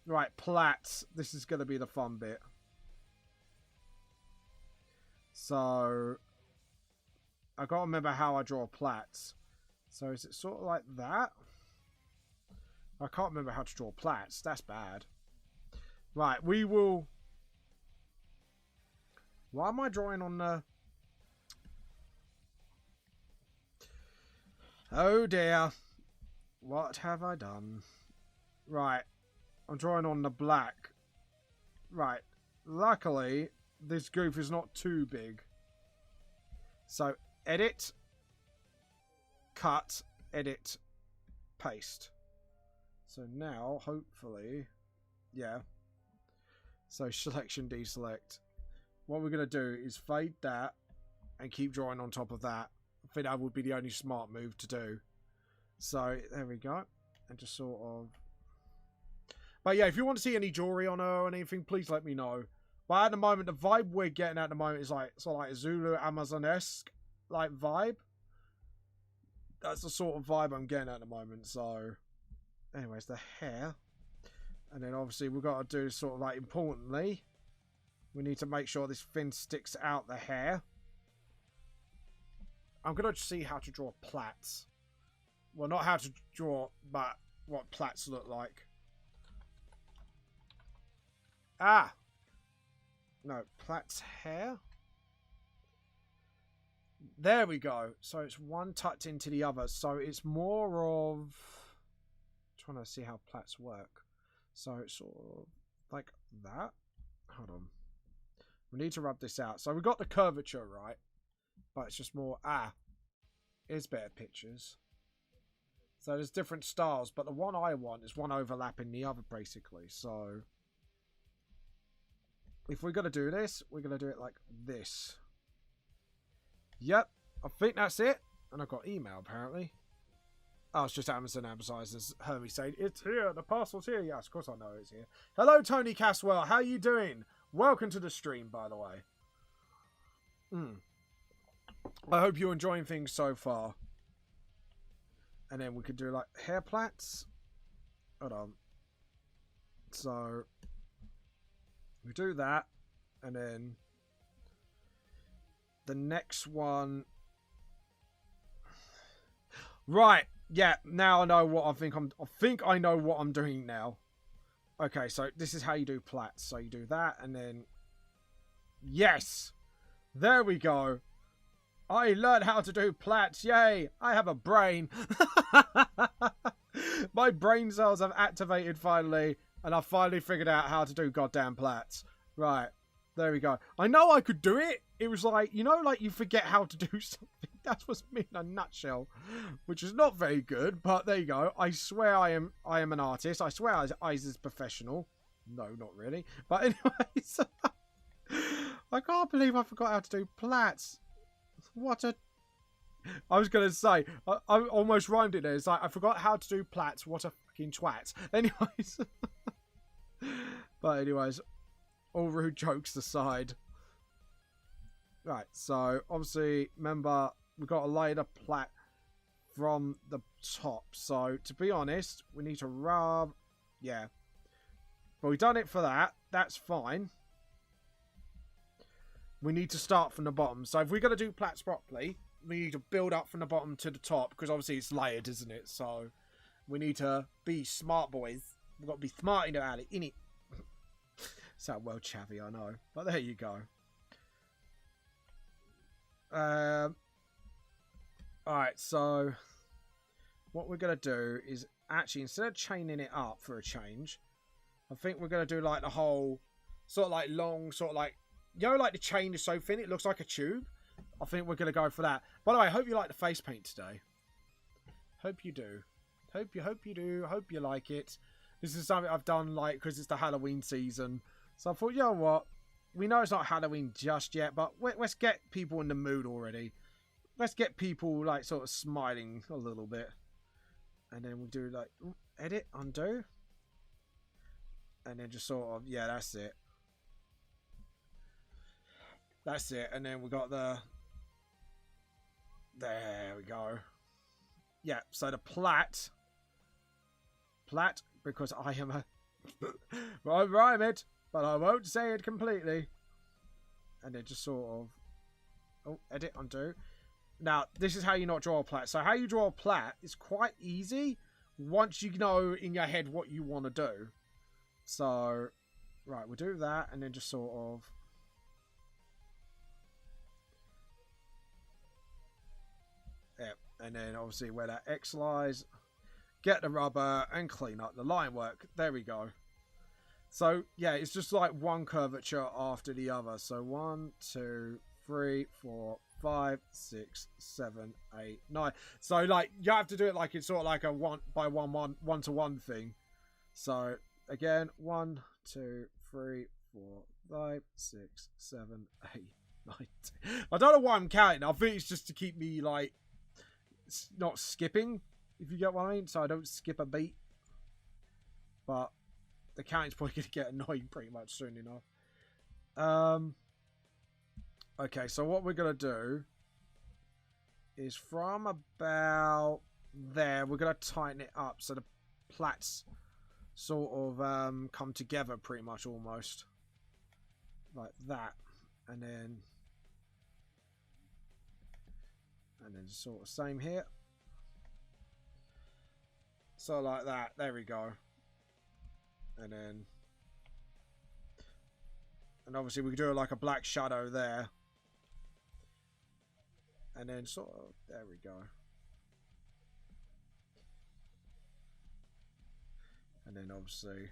Right, plaits. This is going to be the fun bit. So, I got to remember how I draw plaits. So, is it sort of like that? I can't remember how to draw plaits. That's bad. Right, we will... Why am I drawing on the... Oh dear. What have I done? Right, I'm drawing on the black. Right, luckily... This goof is not too big. So, edit, cut, edit, paste. So now, hopefully, yeah. So, selection, deselect. What we're going to do is fade that and keep drawing on top of that. I think that would be the only smart move to do. So, there we go. And just sort of... But yeah, if you want to see any jewelry on her or anything, please let me know. But at the moment, the vibe we're getting at the moment is like sort of like a Zulu Amazon-esque like vibe. That's the sort of vibe I'm getting at the moment. So, anyways, the hair, and then obviously we've got to do sort of like importantly, we need to make sure this fin sticks out the hair. I'm gonna see how to draw plaits. Well, not how to draw, but what plaits look like. Ah. No, plaits hair. There we go. So it's one tucked into the other. So it's more of... trying to see how plaits work. So it's sort of like that. Hold on. We need to rub this out. So we've got the curvature right. But it's just more... Ah. Here's better pictures. So there's different styles. But the one I want is one overlapping the other basically. So... if we're going to do this, we're going to do it like this. Yep, I think that's it. And I've got email, apparently. Oh, it's just Amazon advertisers. Hermie saying, it's here, the parcel's here. Yes, of course I know it's here. Hello, Tony Caswell. How you doing? Welcome to the stream, by the way. I hope you're enjoying things so far. And then we could do, like, hair plaits. Hold on. So... we do that, and then the next one. Right, yeah. Now I know what I think I know what I'm doing now. Okay, so this is how you do plaits. So you do that, and then yes, there we go. I learned how to do plaits. Yay! I have a brain. My brain cells have activated finally. And I finally figured out how to do goddamn plaits. Right. There we go. I know I could do it. It was like, you know, like you forget how to do something. That's what's me in a nutshell, which is not very good. But there you go. I swear I am an artist. I swear I is professional. No, not really. But anyways, I can't believe I forgot how to do plats. What a... I was going to say, I almost rhymed it there. It's like, I forgot how to do plats. What a fucking twat. Anyways. But anyways, all rude jokes aside. Right, so obviously, remember, we've got to lay the plat from the top. So, to be honest, we need to rub... Yeah. But we've done it for that. That's fine. We need to start from the bottom. So, if we're going to do plats properly, we need to build up from the bottom to the top. Because obviously, it's layered, isn't it? So, we need to be smart, boys. We've got to be smart about it, innit? Sound well chavvy, I know. But there you go. Alright, so what we're going to do is actually, instead of chaining it up for a change, I think we're going to do like the whole sort of like long, sort of like, you know, like the chain is so thin it looks like a tube. I think we're going to go for that. By the way, I hope you like the face paint today. Hope you do. Hope you do. Hope you like it. This is something I've done like because it's the Halloween season. So I thought, you know what? We know it's not Halloween just yet, but let's get people in the mood already. Let's get people like sort of smiling a little bit. And then we'll do like edit, undo. And then just sort of, yeah, that's it. That's it. And then we got the... There we go. Yeah, so the plat, because I am a... I rhyme it, but I won't say it completely. And then just sort of... Oh, edit, undo. Now, this is how you not draw a plat. So how you draw a plat is quite easy once you know in your head what you want to do. So, right, we'll do that and then just sort of... Yeah, and then obviously where that X lies, get the rubber and clean up the line work. There we go. So, yeah, it's just like one curvature after the other. So 1, 2, 3, 4, 5, 6, 7, 8, 9. So, like, you have to do it like it's sort of like a one to one thing. So, again, 1, 2, 3, 4, 5, 6, 7, 8, 9, 10. I don't know why I'm counting. I think it's just to keep me, like, not skipping, if you get what I mean. So I don't skip a beat. But the counting's probably going to get annoying pretty much soon enough. Okay, so what we're going to do is from about there, we're going to tighten it up so the plats sort of come together pretty much almost. Like that. And then sort of same here. So like that. There we go. And then... And obviously we could do like a black shadow there. And then sort of... There we go. And then obviously...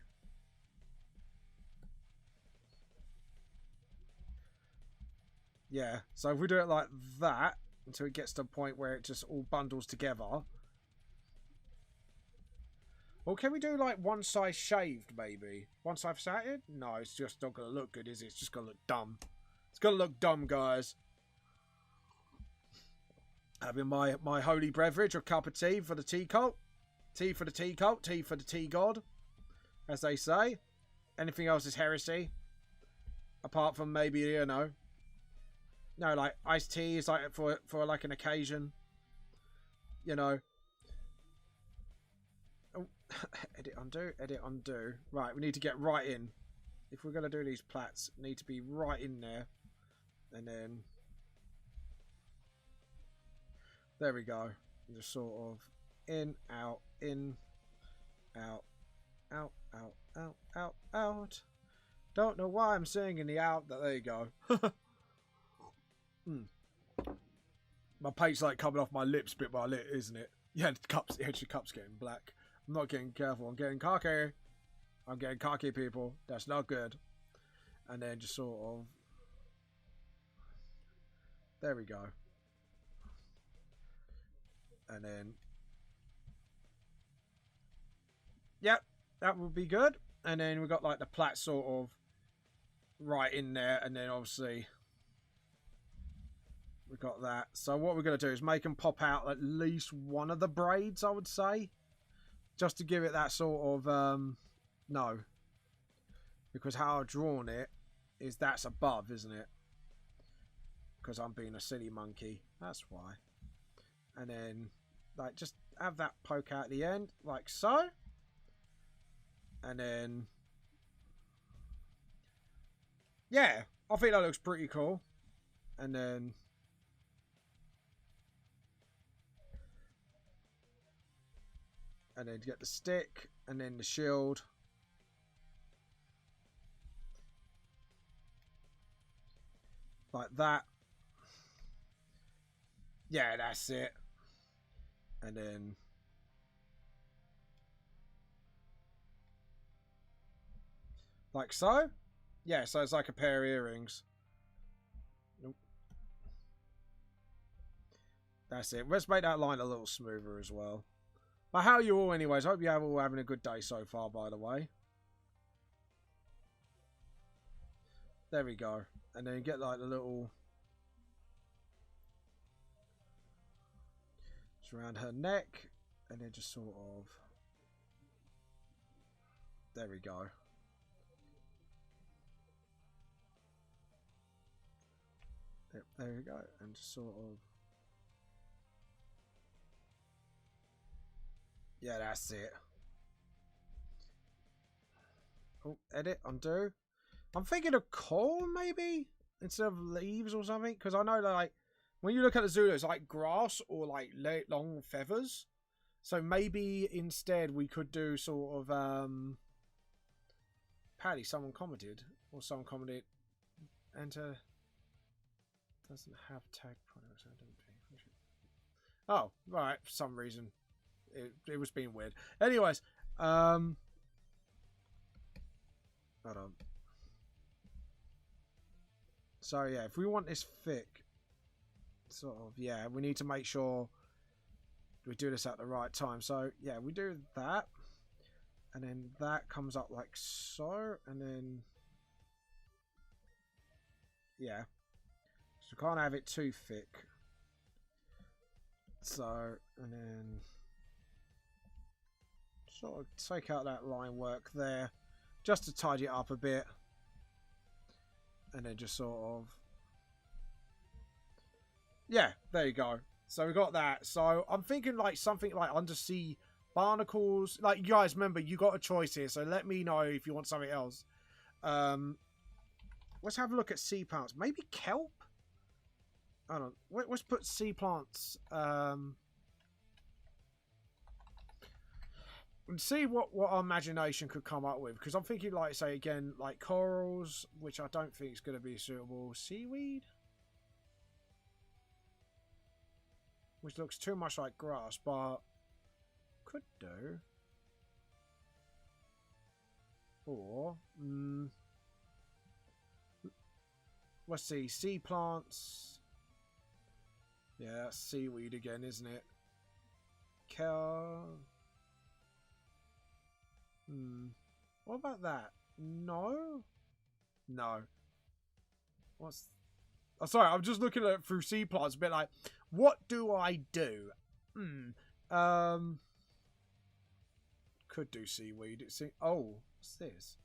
Yeah. So if we do it like that, until it gets to a point where it just all bundles together. Or can we do like one side shaved maybe? One side shattered? No, it's just not going to look good, is it? It's just going to look dumb. It's going to look dumb, guys. Having my holy beverage, a cup of tea for the tea cult. Tea for the tea cult. Tea for the tea god. As they say. Anything else is heresy. Apart from maybe, you know... No, like iced tea is like for like an occasion, you know. Oh, edit undo. Right, we need to get right in. If we're gonna do these plats, need to be right in there, and then there we go. Just sort of in, out, out, out. Don't know why I'm saying in the out. There you go. My paint's like coming off my lips bit by bit, isn't it? Yeah, the edge of the cup's getting black. I'm not getting careful. I'm getting cocky. I'm getting cocky, people. That's not good. And then just sort of... There we go. And then... Yep, that would be good. And then we've got like the plait sort of right in there. And then obviously we've got that. So what we're going to do is make them pop out at least one of the braids, I would say. Just to give it that sort of... no. Because how I've drawn it is that's above, isn't it? Because I'm being a silly monkey. That's why. And then, like, just have that poke out at the end, like so. And then, yeah, I think that looks pretty cool. And then, get the stick, and then the shield. Like that. Yeah, that's it. And then... like so? Yeah, so it's like a pair of earrings. Nope. That's it. Let's make that line a little smoother as well. But how are you all anyways? I hope you're all having a good day so far, by the way. There we go. And then get like the little... around her neck, and then just sort of... there we go. Yep, there we go. And just sort of... yeah, that's it. Oh, edit, undo. I'm thinking of coral, maybe? Instead of leaves or something? Because I know that, like, when you look at the Zulu, it's like grass or like long feathers. So maybe instead we could do sort of Paddy, someone commented. Or someone commented, enter doesn't have tag products. I don't think. Oh, right, for some reason. It was being weird. Anyways, hold on. So yeah, if we want this thick, sort of, yeah, we need to make sure we do this at the right time. So yeah, we do that, and then that comes up like so, and then yeah, so we can't have it too thick. So, and then sort of take out that line work there, just to tidy it up a bit, and then just sort of, yeah, there you go. So we got that. So I'm thinking like something like undersea barnacles. Like, you guys, remember, you got a choice here, so let me know if you want something else. Let's have a look at sea plants. Maybe kelp? Hold on. Let's put sea plants. And see what our imagination could come up with. Because I'm thinking, like, say again, like corals, which I don't think is going to be suitable. Seaweed? Which looks too much like grass, but could do. Or, let's see, sea plants. Yeah, that's seaweed again, isn't it? What about that? No? No. What's... oh, sorry, I'm just looking at through sea plants a bit like, what do I do? Could do seaweed. Oh, what's this?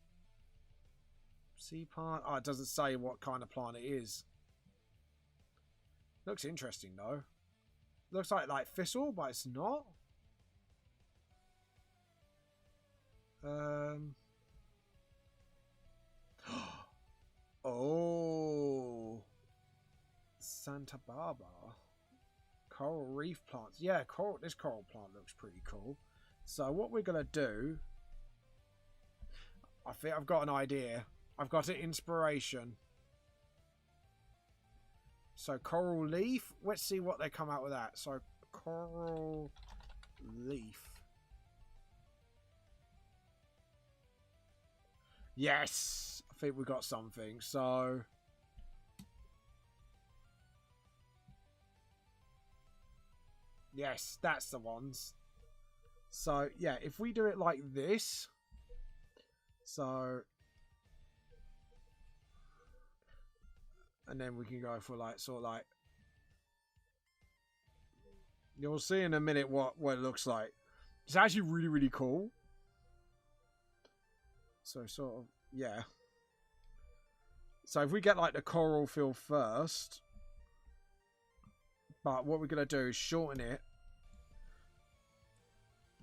Sea plant? Oh, it doesn't say what kind of plant it is. Looks interesting though. Looks like thistle, but it's not. Oh, Santa Barbara. Coral reef plants. Yeah, this coral plant looks pretty cool. So what we're going to do... I think I've got an idea. I've got an inspiration. So coral leaf. Let's see what they come out with that. So coral leaf. Yes! I think we got something. So yes, that's the ones. So yeah, if we do it like this, so and then we can go for like sort of like, you'll see in a minute what it looks like. It's actually really cool. So sort of, yeah. So if we get like the coral feel first, but what we're going to do is shorten it.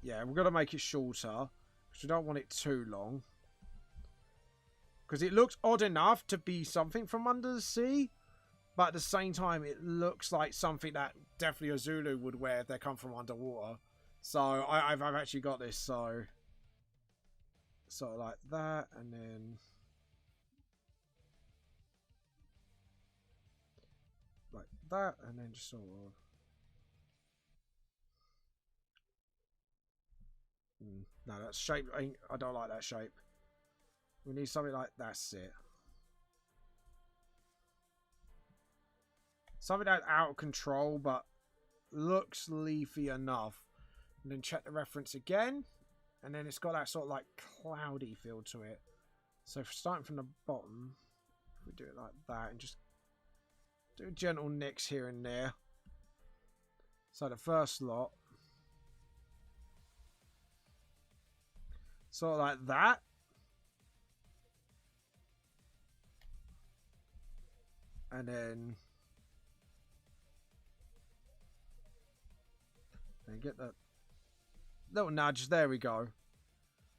Yeah, we're going to make it shorter because we don't want it too long. Because it looks odd enough to be something from under the sea, but at the same time it looks like something that definitely a Zulu would wear if they come from underwater. So I've actually got this, so sort of like that, and then like that, and then just sort of no, that shape I don't like that shape. We need something like that's it. Something that's out of control but looks leafy enough. And then check the reference again. And then it's got that sort of like cloudy feel to it. So starting from the bottom, if we do it like that and just do gentle nicks here and there. So the first lot, sort of like that. And then get that little nudge. There we go.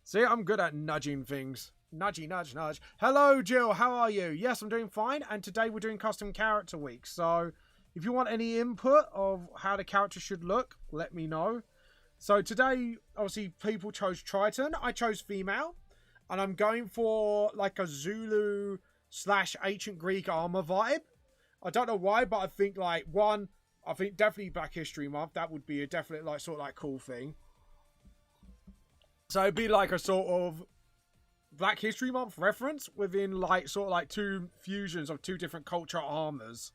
See, I'm good at nudging things. Nudgy, nudge, nudge. Hello, Jill. How are you? Yes, I'm doing fine. And today we're doing custom character week. So if you want any input of how the character should look, let me know. So today, obviously, people chose Triton. I chose female. And I'm going for like a Zulu / ancient Greek armor vibe. I don't know why, but I think like I think definitely Black History Month. That would be a definite like sort of like cool thing. So it'd be like a sort of Black History Month reference within like sort of like two fusions of two different culture armors.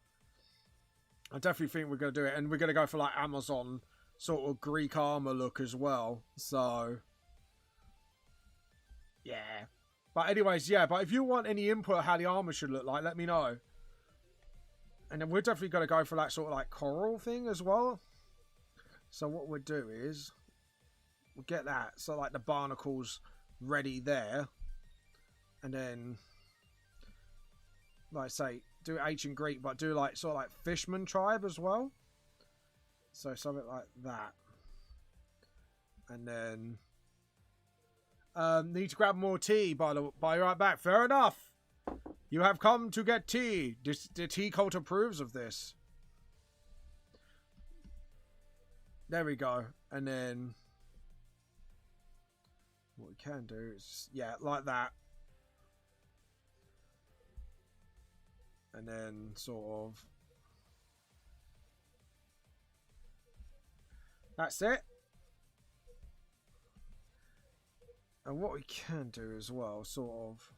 I definitely think we're going to do it. And we're going to go for like Amazon sort of Greek armor look as well. So yeah. But anyways, yeah. But if you want any input how the armor should look like, let me know. And then we're definitely going to go for that sort of like coral thing as well. So what we'll do is we'll get that. So like the barnacles ready there. And then, like say, do ancient Greek, but do like sort of like fisherman tribe as well. So something like that. And then, need to grab more tea, by the way, right back. Fair enough. You have come to get tea. The tea cult approves of this. There we go. And then what we can do is, yeah, like that. And then sort of, that's it. And what we can do as well, sort of,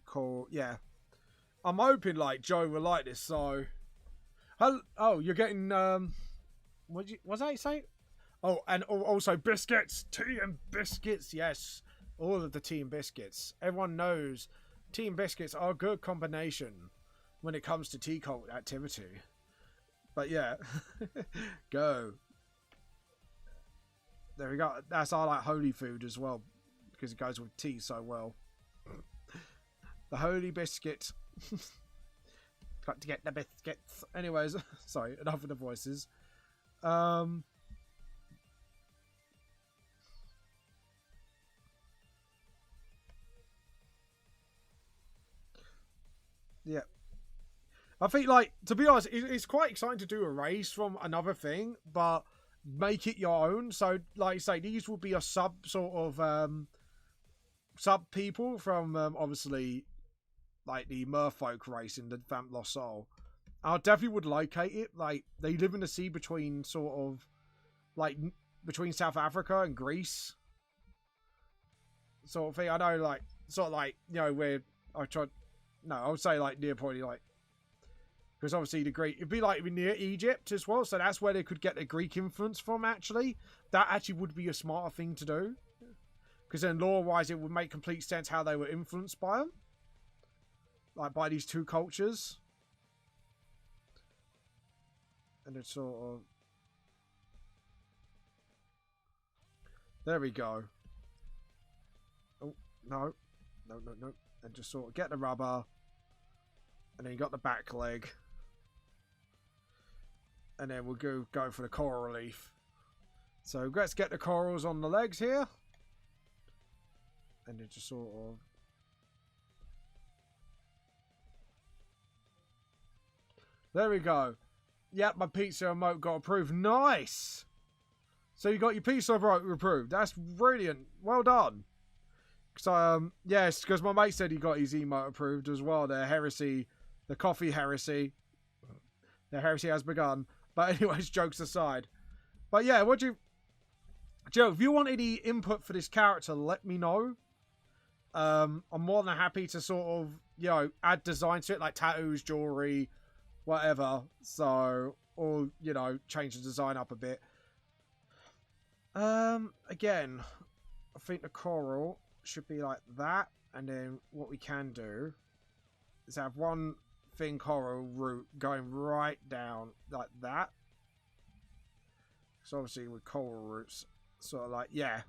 cool, yeah. I'm hoping like Joe will like this. So, oh, you're getting what's that you say? Oh, and also biscuits, tea and biscuits. Yes, all of the tea and biscuits. Everyone knows tea and biscuits are a good combination when it comes to tea cult activity. But yeah, go. There we go. That's our like holy food as well because it goes with tea so well. The holy biscuit. Got to get the biscuits. Anyways, sorry, enough of the voices. Yeah. I think, like, to be honest, it's quite exciting to do a race from another thing, but make it your own. So, like you say, these will be a sub people from, obviously, like the merfolk race in the Vamp Lost Soul. I definitely would locate it. Like, they live in the sea between sort of, like, between South Africa and Greece. sort of thing. I know, like, sort of like, you know, where I tried... No, I would say, like, near probably, like... Because obviously the Greek... It'd be, like, near Egypt as well, so that's where they could get the Greek influence from, actually. That actually would be a smarter thing to do. Because then, lore-wise, it would make complete sense how they were influenced by them. Like, by these two cultures. And it's sort of... There we go. Oh, no. No, no, no. And just sort of get the rubber. And then you got the back leg. And then we'll go for the coral relief. So let's get the corals on the legs here. And then just sort of... There we go. Yep, my pizza remote got approved. Nice! So you got your pizza remote approved. That's brilliant. Well done. So, yes, because my mate said he got his emote approved as well. The heresy, the coffee heresy. The heresy has begun. But anyways, jokes aside. But yeah, Joe, if you want any input for this character, let me know. I'm more than happy to sort of, you know, add design to it, like tattoos, jewelry, whatever. So, or, you know, change the design up a bit. Again, I think the coral should be like that. And then what we can do is have one thin coral root going right down like that. So obviously with coral roots, sort of like, yeah.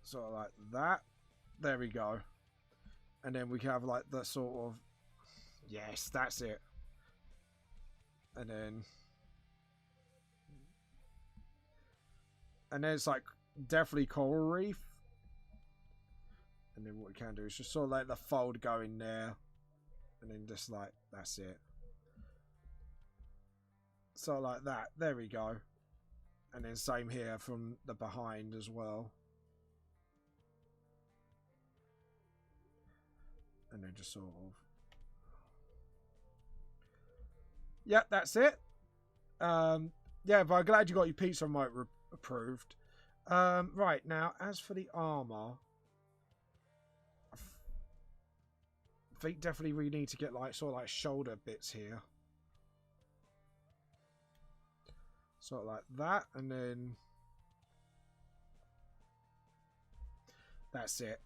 Sort of like that. There we go. And then we can have like the sort of... Yes, that's it. And then... And then it's like definitely coral reef. And then what we can do is just sort of let the fold go in there. And then just like, that's it. So like that. There we go. And then same here from the behind as well. And then just sort of... Yep, that's it. Yeah, but I'm glad you got your pizza remote approved. Right, now, as for the armor... I think definitely we need to get like sort of like shoulder bits here. Sort of like that, and then... That's it.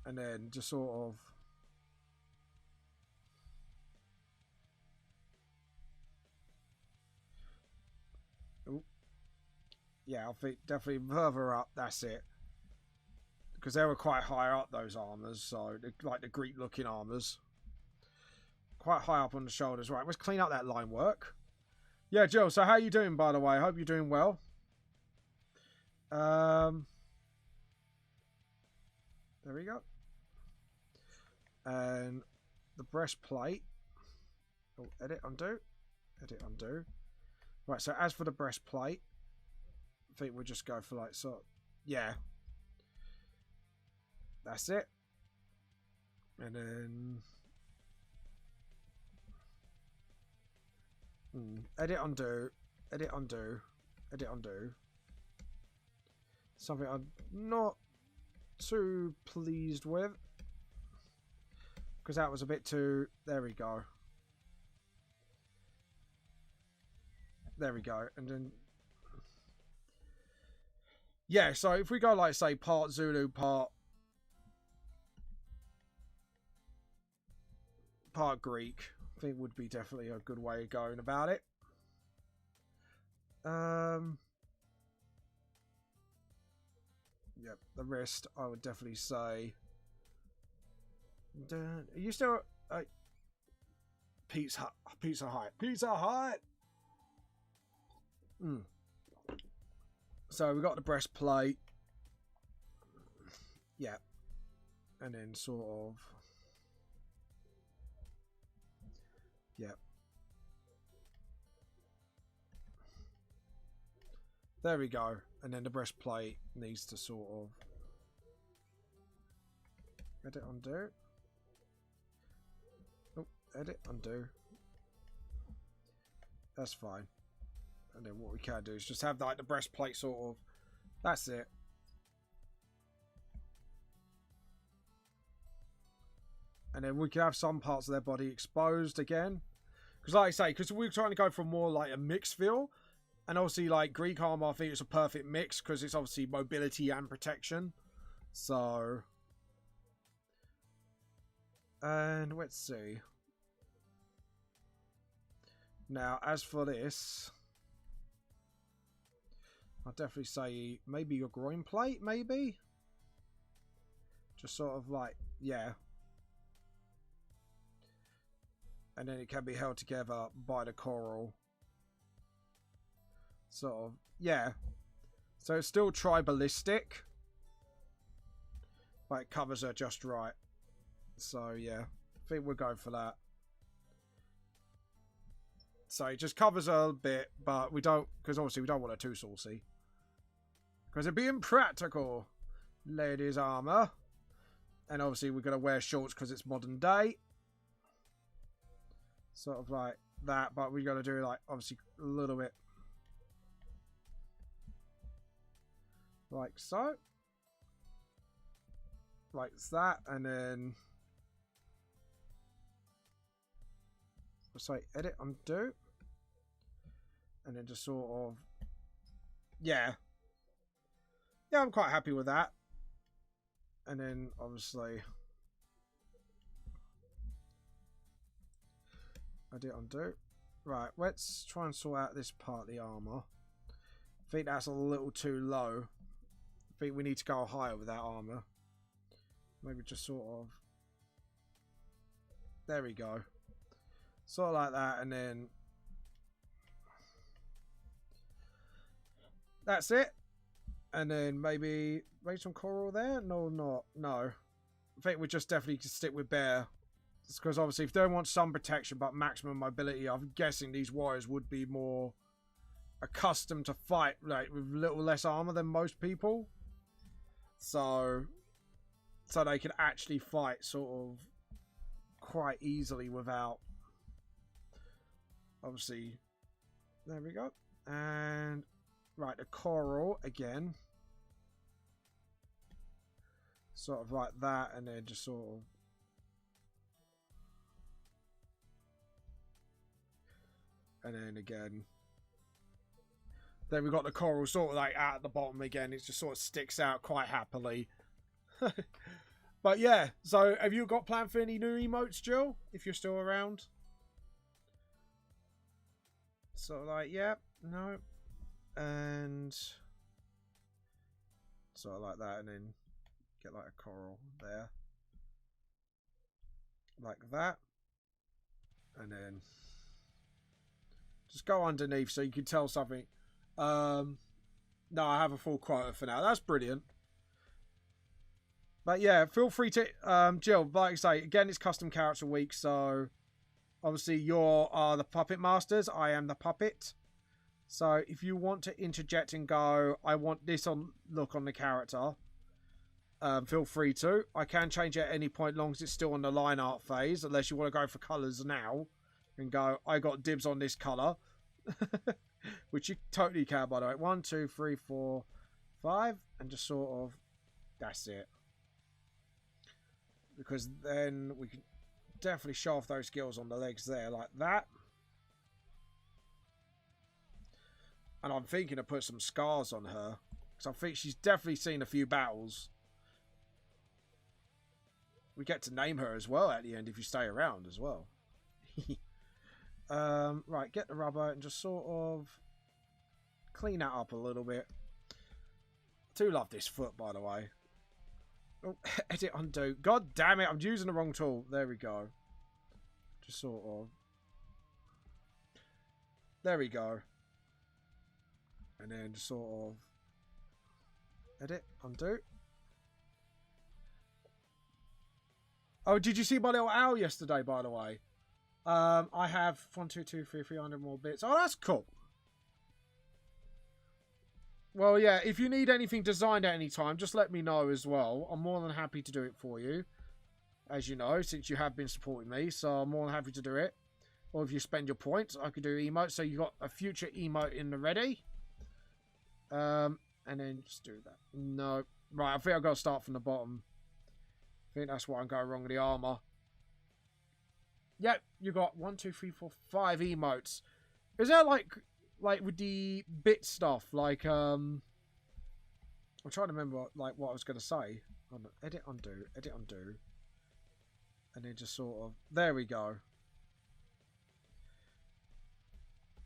And then just sort of... Ooh. Yeah, I think definitely further up, that's it. Because they were quite high up, those armours, so like the Greek looking armours. Quite high up on the shoulders. Right, let's clean up that line work. Yeah, Jill, so how you doing, by the way? I hope you're doing well. There we go. And the breastplate. Oh, edit, undo. Edit, undo. Right, so as for the breastplate, I think we'll just go for like, so, yeah. That's it. And then... edit, undo. Edit, undo. Edit, undo. Something I'm not too pleased with. Because that was a bit too... There we go. There we go. And then... Yeah, so if we go like, say, part Zulu, part Greek, I think would be definitely a good way of going about it. Yep, the wrist, I would definitely say... Are you still... Pizza Hut. Pizza Hut. Pizza Hut! So we got the breastplate. Yeah. And then sort of... Yeah. There we go. And then the breastplate needs to sort of... Edit, undo. Oh, edit, undo. That's fine. And then what we can do is just have like the breastplate sort of. That's it. And then we can have some parts of their body exposed again. Because like I say, because we're trying to go for more like a mixed feel. And obviously like Greek armor, I think it's a perfect mix. Because it's obviously mobility and protection. So. And let's see. Now, as for this. I'll definitely say maybe your groin plate, maybe? Just sort of like, yeah. And then it can be held together by the coral. Sort of, yeah. So it's still tribalistic. But it covers her just right. So, yeah. I think we'll go for that. So it just covers her a bit, but we don't, because obviously we don't want her too saucy. Because it'd be impractical. Ladies' armor. And obviously we're going to wear shorts because it's modern day. Sort of like that, but we're going to do like, obviously, a little bit. Like so. Like that, and then. So edit, undo. And then just sort of. Yeah. Yeah, I'm quite happy with that. And then, obviously, I did undo. Right, let's try and sort out this part of the armor. I think that's a little too low. I think we need to go higher with that armor. Maybe just sort of. There we go. Sort of like that, and then. That's it. And then maybe some coral there? No, not. No. I think we just definitely stick with bare. Because obviously if they want some protection but maximum mobility, I'm guessing these warriors would be more accustomed to fight like with a little less armor than most people. So they can actually fight sort of quite easily without. Obviously, there we go. And right, the coral again. Sort of like that, and then just sort of. And then again. Then we've got the coral sort of like out at the bottom again. It just sort of sticks out quite happily. But yeah, so have you got planned for any new emotes, Jill? If you're still around? Sort of like, yeah, no. And sort of like that, and then get like a coral there. Like that. And then just go underneath so you can tell something. No, I have a full quota for now. That's brilliant. But yeah, feel free to, Jill, like I say, again, it's custom character week, so obviously you're the puppet masters. I am the puppet. So if you want to interject and go, I want this look on the character, feel free to. I can change it at any point, long as it's still on the line art phase, unless you want to go for colours now and go, I got dibs on this colour. Which you totally can, by the way. 1, 2, 3, 4, 5, and just sort of, that's it. Because then we can definitely show off those skills on the legs there, like that. And I'm thinking to put some scars on her, because I think she's definitely seen a few battles. We get to name her as well at the end if you stay around as well. Right, get the rubber and just sort of clean that up a little bit. I do love this foot, by the way. Oh, edit, undo. God damn it, I'm using the wrong tool. There we go. Just sort of. There we go. And then just sort of edit, undo. Oh, did you see my little owl yesterday, by the way? I have 1, 2, 2, 3, 300 more bits. Oh, that's cool. Well, yeah, if you need anything designed at any time, just let me know as well. I'm more than happy to do it for you. As you know, since you have been supporting me. So I'm more than happy to do it. Or if you spend your points, I could do emote. So you got a future emote in the ready. And then just do that. No. Right, I think I've got to start from the bottom. I think that's why I'm going wrong with the armor. Yep, you got 1, 2, 3, 4, 5 emotes. Is there like with the bit stuff, like I'm trying to remember what I was gonna say. Edit, undo, and then just sort of there we go.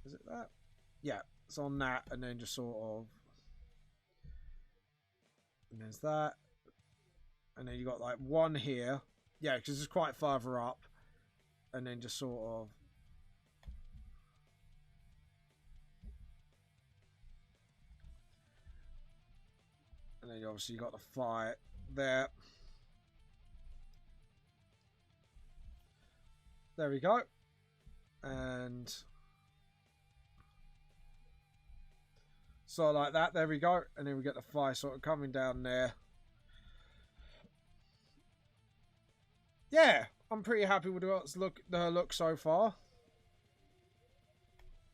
Is it that? Yeah, it's on that, and then just sort of, and there's that, and then you got like one here, yeah, because it's quite farther up, and then just sort of. And then obviously you got the fire there. There we go. And so like that, there we go. And then we get the fire sort of coming down there. Yeah, I'm pretty happy with the look so far.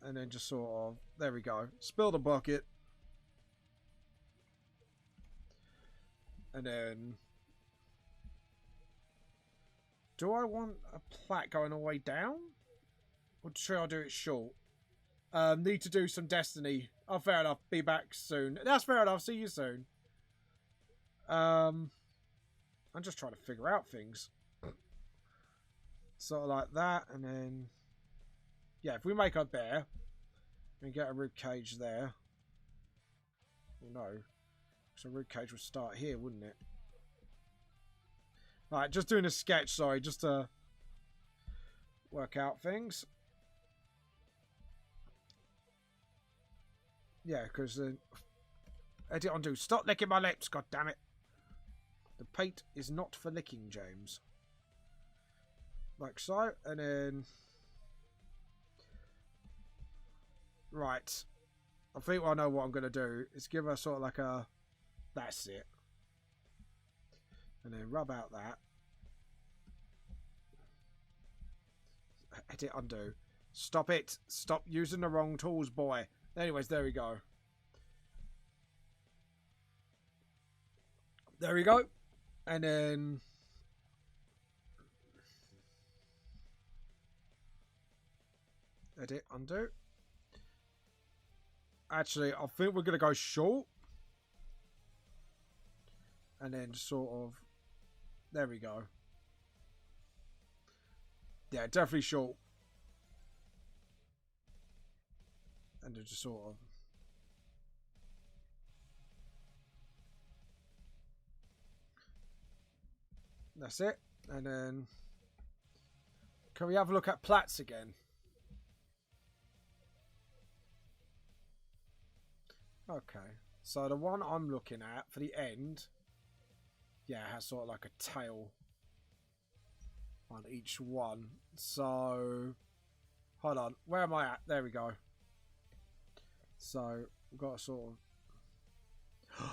And then just sort of, there we go. Spill the bucket. And then, do I want a plat going all the way down? Or should I do it short? Need to do some Destiny. Oh, fair enough. Be back soon. That's fair enough. See you soon. I'm just trying to figure out things. Sort of like that, and then, yeah, if we make a bear, and get a rib cage there. Oh, no. So rib cage would start here, wouldn't it? Alright, just doing a sketch, sorry, just to work out things. Yeah, because edit undo. Stop licking my lips, god damn it. The paint is not for licking, James. Like so, and then right. I think I know what I'm gonna do is give her sort of like a that's it. And then rub out that. Edit undo. Stop it. Stop using the wrong tools, boy. Anyways, there we go. There we go. And then edit undo. Actually, I think we're going to go short. And then just sort of there we go. Yeah, definitely short. And then just sort of that's it. And then can we have a look at plats again? Okay. So the one I'm looking at for the end, yeah, has sort of like a tail on each one. So hold on, where am I at? There we go. So we've got a sort of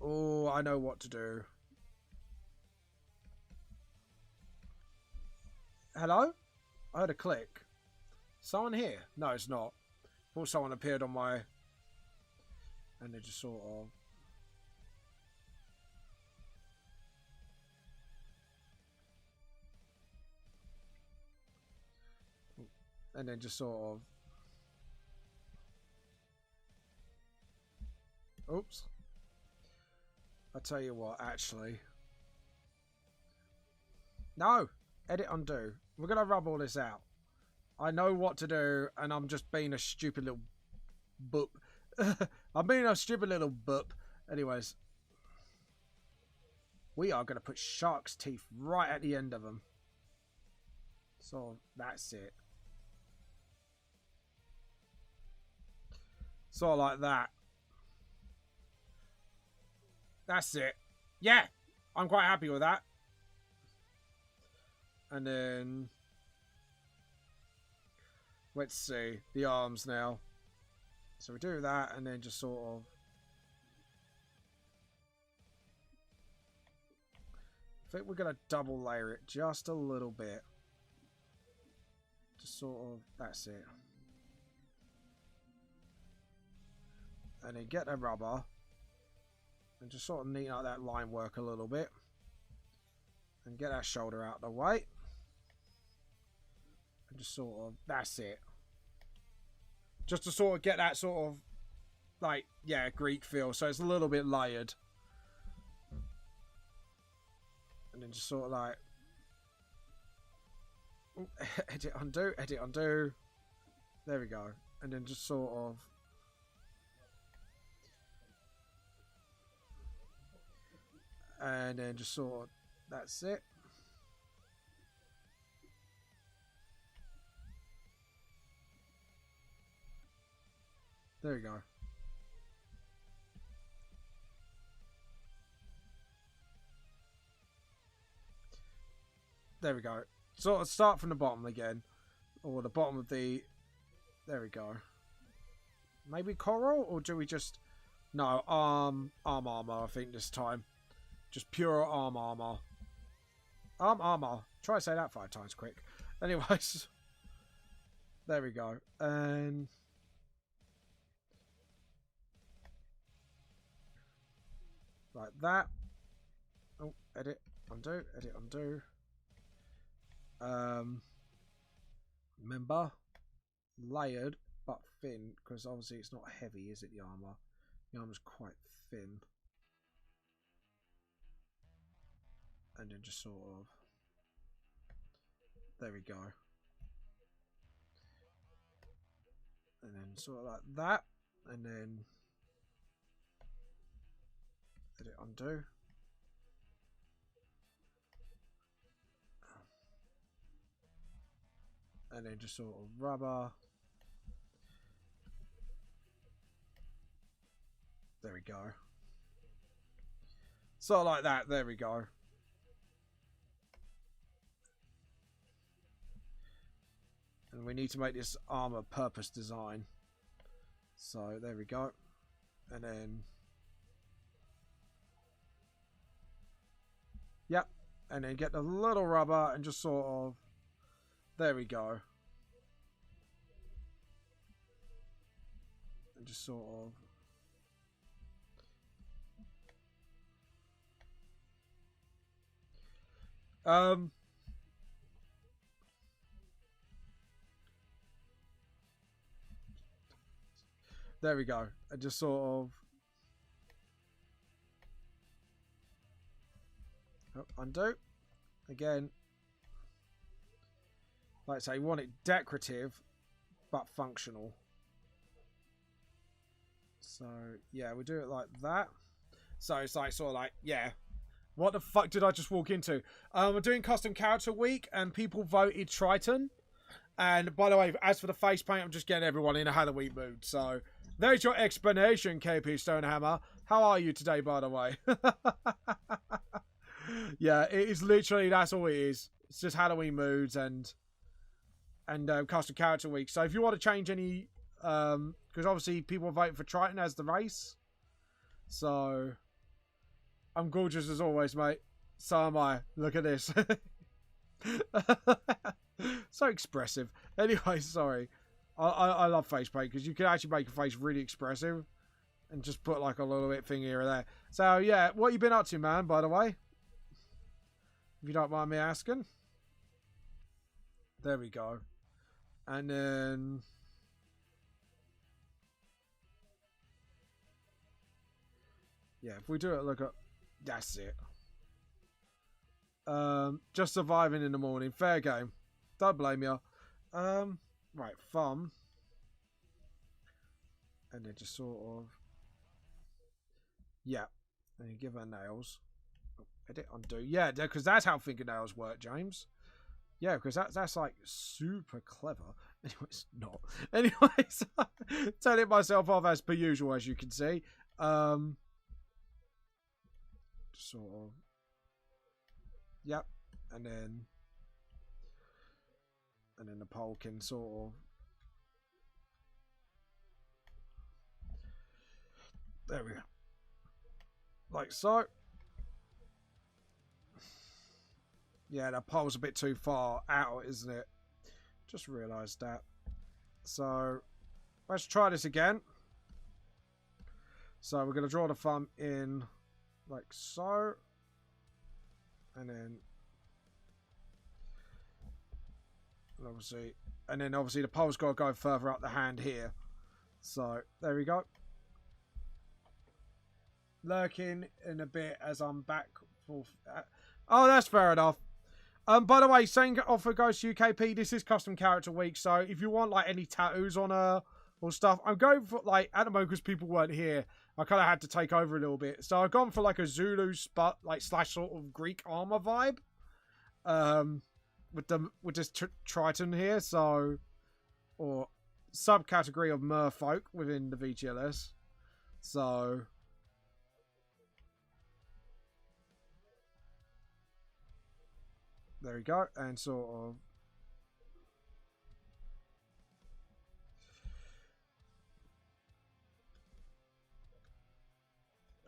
oh, I know what to do. Hello? I heard a click. Someone here? No, it's not. I thought someone appeared on my and they just sort of and then just sort of oops. I'll tell you what, actually. No! Edit undo. We're gonna rub all this out. I know what to do, and I'm just being a stupid little boop. I'm being a stupid little boop. Anyways. We are gonna put shark's teeth right at the end of them. So, that's it. Sort of like that. That's it. Yeah! I'm quite happy with that. And then let's see the arms now. So we do that and then just sort of I think we're going to double layer it just a little bit. Just sort of, that's it. And then get the rubber and just sort of neaten up that line work a little bit. And get that shoulder out of the way. And just sort of, that's it. Just to sort of get that sort of, like, yeah, Greek feel. So it's a little bit layered. And then just sort of like, edit, undo, edit, undo. There we go. And then just sort of, and then just sort of, that's it. There we go. There we go. Sort of start from the bottom again. Or the bottom of the, there we go. Maybe coral? Or do we just, no, arm armor I think this time. Just pure arm armor. Arm armor. Try to say that 5 times quick. Anyways. There we go. And like that. Oh, edit, undo, edit, undo. Remember, layered but thin, because obviously it's not heavy, is it, the armor? The armor's quite thin. And then just sort of, there we go. And then sort of like that, and then edit, undo. And then just sort of rubber. There we go. Sort of like that. There we go. And we need to make this armor purpose design. So there we go. And then, yep. And then get the little rubber and just sort of, there we go. And just sort of, there we go. And just sort of, oh, undo again. Like I say, you want it decorative, but functional. So, yeah, we'll do it like that. So, it's like, sort of like, yeah. What the fuck did I just walk into? We're doing custom character week, and people voted Triton. And, by the way, as for the face paint, I'm just getting everyone in a Halloween mood. So, there's your explanation, KP Stonehammer. How are you today, by the way? Yeah, it is literally, that's all it is. It's just Halloween moods and custom character week. So if you want to change any, because obviously people are voting for Triton as the race. So I'm gorgeous as always, mate. So am I. Look at this. So expressive. Anyway, sorry. I love face paint because you can actually make a face really expressive and just put like a little bit thing here or there. So yeah, what you been up to, man, by the way? If you don't mind me asking. There we go. And then, yeah, if we do it, look up, that's it. Just surviving in the morning. Fair game. Don't blame you. Right, thumb. And then just sort of, yeah. And you give her nails. Oh, edit, undo. Yeah, because that's how fingernails work, James. Yeah, because that's like super clever. Anyway, it's not. Anyways, turning myself off as per usual, as you can see. Sort of. Yep. And then the pole can sort of. There we go. Like so. Yeah, the pole's a bit too far out, isn't it? Just realised that. So, let's try this again. So, we're going to draw the thumb in like so. And then obviously the pole's got to go further up the hand here. So, there we go. Lurking in a bit as I'm back for... oh, that's fair enough. By the way, saying off for Ghost UKP, this is custom character week, so if you want like any tattoos on her or stuff, I'm going for like at the moment because people weren't here, I kind of had to take over a little bit. So I've gone for like a Zulu slash sort of Greek armor vibe, with this Triton here, so or subcategory of merfolk within the VGLS. So. There we go, and sort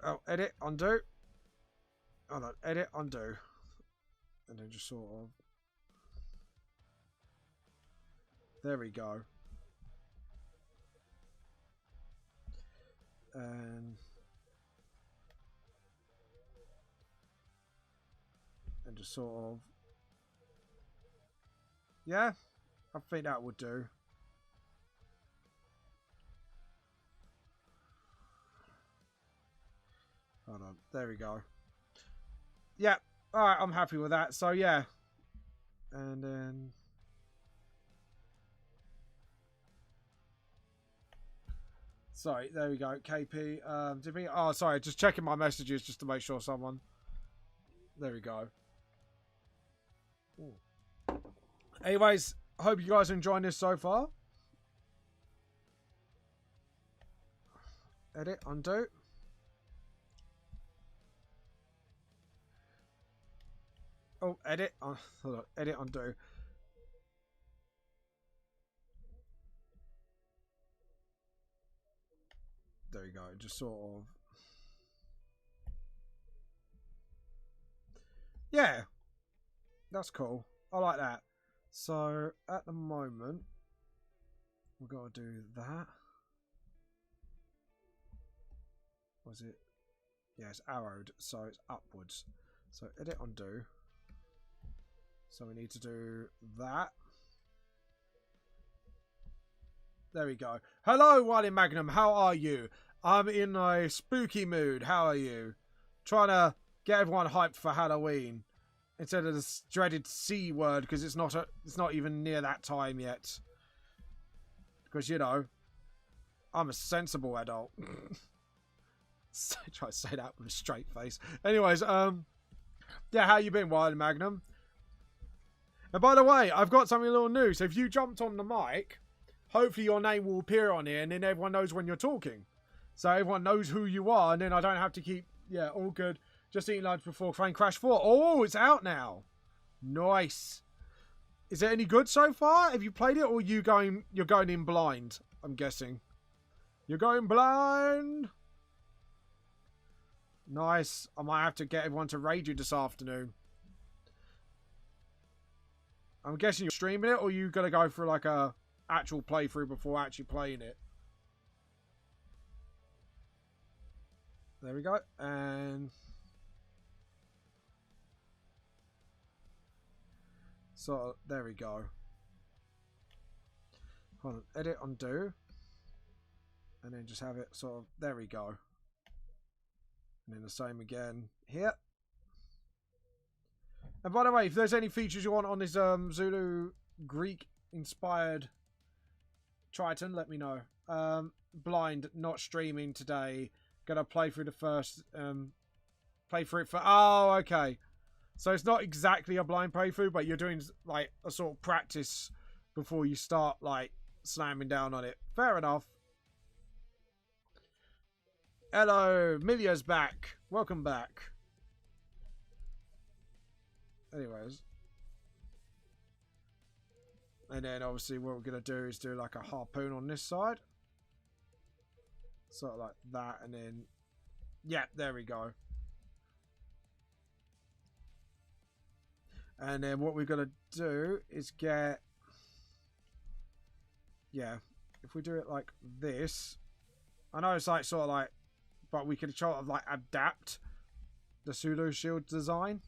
of edit, undo. Oh no, edit, undo. And then just sort of there we go. And just sort of yeah, I think that would do. Hold on, there we go. Yeah, alright, I'm happy with that. So yeah. And then sorry, there we go. KP. Did we oh sorry, just checking my messages just to make sure someone. There we go. Ooh. Anyways, I hope you guys are enjoying this so far. Edit, undo. Oh, edit. Hold on. Edit, undo. There we go. Just sort of. Yeah. That's cool. I like that. So, at the moment, we've got to do that. Was it? Yeah, it's arrowed, so it's upwards. So, edit, undo. So, we need to do that. There we go. Hello, Wily Magnum. How are you? I'm in a spooky mood. How are you? Trying to get everyone hyped for Halloween. Instead of this dreaded C word, because it's not even near that time yet. Because, you know, I'm a sensible adult. Try to say that with a straight face. Anyways, yeah, how you been, Wild Magnum? And by the way, I've got something a little new. So if you jumped on the mic, hopefully your name will appear on here, and then everyone knows when you're talking. So everyone knows who you are, and then I don't have to keep, yeah, all good. Just eating lunch before playing Crash 4. Oh, it's out now. Nice. Is it any good so far? Have you played it, or you're going in blind? I'm guessing. You're going blind. Nice. I might have to get everyone to raid you this afternoon. I'm guessing you're streaming it, or you gonna go for like a actual playthrough before actually playing it. There we go. And so there we go. Hold on, edit, undo, and then just have it sort of. There we go. And then the same again here. And by the way, if there's any features you want on this Zulu Greek inspired Triton, let me know. Blind, not streaming today. Gonna play through the first play through it for. Oh, okay. So it's not exactly a blind playthrough, but you're doing like a sort of practice before you start like slamming down on it. Fair enough. Hello, Milia's back. Welcome back. Anyways. And then obviously what we're going to do is do like a harpoon on this side. Sort of like that, and then yeah, there we go. And then what we're going to do is get yeah, if we do it like this, I know it's like sort of like, but we can sort of like adapt the pseudo shield design.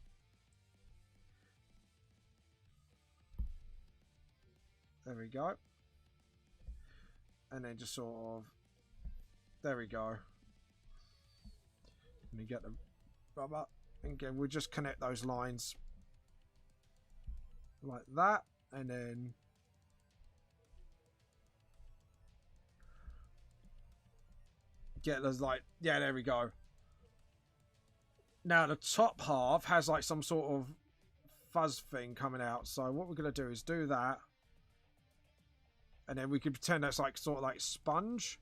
There we go. And then just sort of, there we go. And you get the rubber. And again, we'll just connect those lines like that. And then get those like, yeah, there we go. Now the top half has like some sort of fuzz thing coming out. So what we're going to do is do that. And then we can pretend that's like sort of like sponge.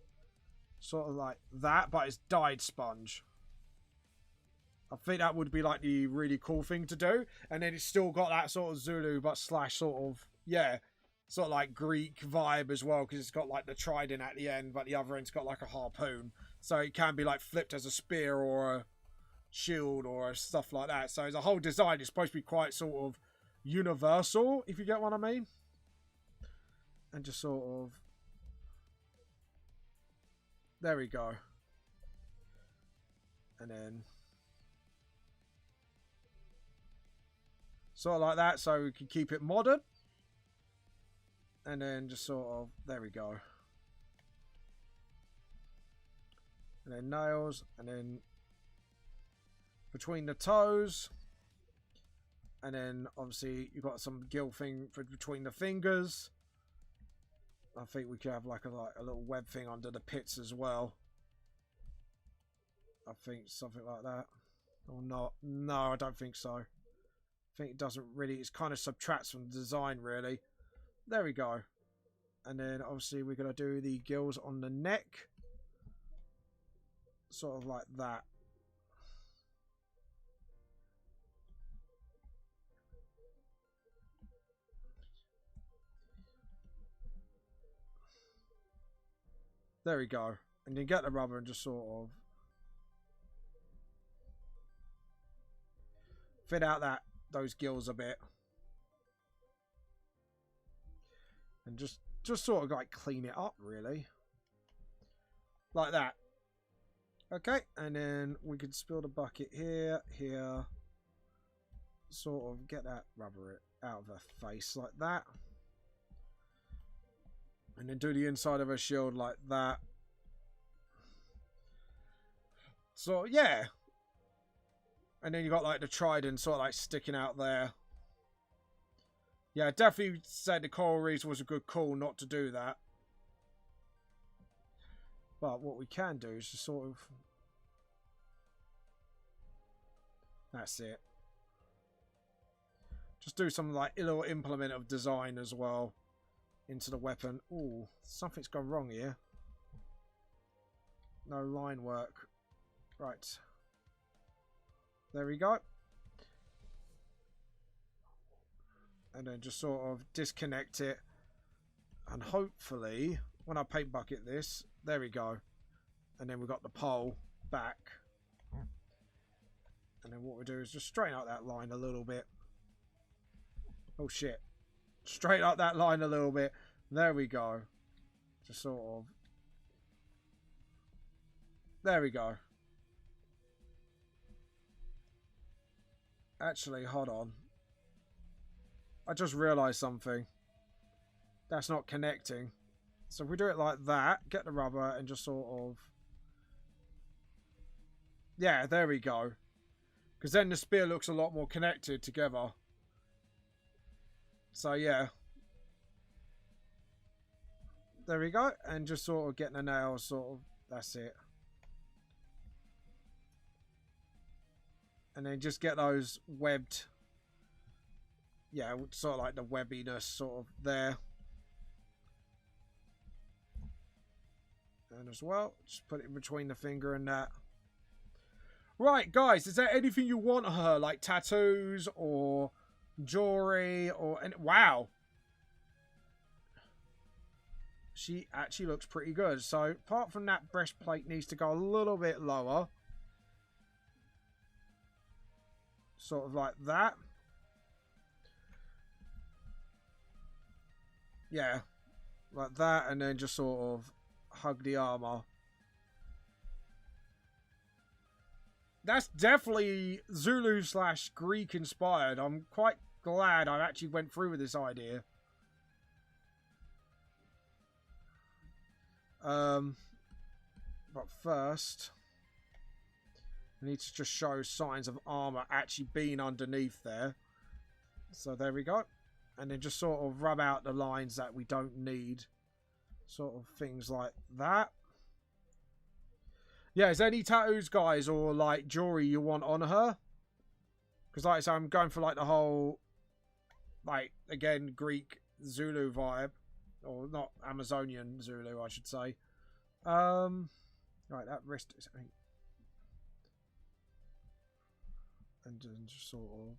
Sort of like that, but it's dyed sponge. I think that would be like the really cool thing to do. And then it's still got that sort of Zulu, but slash sort of, yeah, sort of like Greek vibe as well. Because it's got like the trident at the end, but the other end's got like a harpoon. So it can be like flipped as a spear or a shield or stuff like that. So the whole design is supposed to be quite sort of universal, if you get what I mean. And just sort of, there we go. And then sort of like that, so we can keep it modern. And then just sort of, there we go. And then nails, and then between the toes. And then obviously you've got some gill thing for between the fingers. I think we could have like a little web thing under the pits as well. I think something like that. Or not. No, I don't think so. I think it doesn't really, it kind of subtracts from the design really. There we go. And then obviously we're going to do the gills on the neck. Sort of like that. There we go. And you get the rubber and just sort of fit out those gills a bit. And just sort of like clean it up really. Like that. Okay, and then we can spill the bucket here. Sort of get that rubber out of her face like that. And then do the inside of her shield like that. So, yeah. And then you got like the trident sort of like sticking out there. Yeah, definitely said the coral reefs was a good call not to do that. But what we can do is just sort of... That's it. Just do some like little implement of design as well. Into the weapon. Ooh, something's gone wrong here. No line work. Right. There we go. And then just sort of disconnect it. And hopefully, when I paint bucket this, there we go. And then we've got the pole back. And then what we do is just straighten out that line a little bit. Oh shit. Straighten up that line a little bit. There we go. Just sort of. There we go. Actually, hold on. I just realised something. That's not connecting. So if we do it like that, get the rubber and just sort of... Yeah, there we go. Because then the spear looks a lot more connected together. So yeah. There we go. And just sort of getting the nails sort of... That's it. And then just get those webbed... Yeah, sort of like the webbiness sort of there. And as well, just put it in between the finger and that. Right, guys, is there anything you want her? Like tattoos or jewelry or... Wow. She actually looks pretty good. So, apart from that, breastplate needs to go a little bit lower. Sort of like that. Yeah. Like that, and then just sort of hug the armor. That's definitely Zulu / Greek inspired. I'm quite glad I actually went through with this idea. But first, we need to just show signs of armor actually being underneath there. So there we go. And then just sort of rub out the lines that we don't need. Sort of things like that. Yeah, is there any tattoos, guys, or like jewelry you want on her? Because like I said, I'm going for like the whole, like, again, Greek Zulu vibe. Or not Amazonian Zulu, I should say. Right, that wrist is... And then just sort of...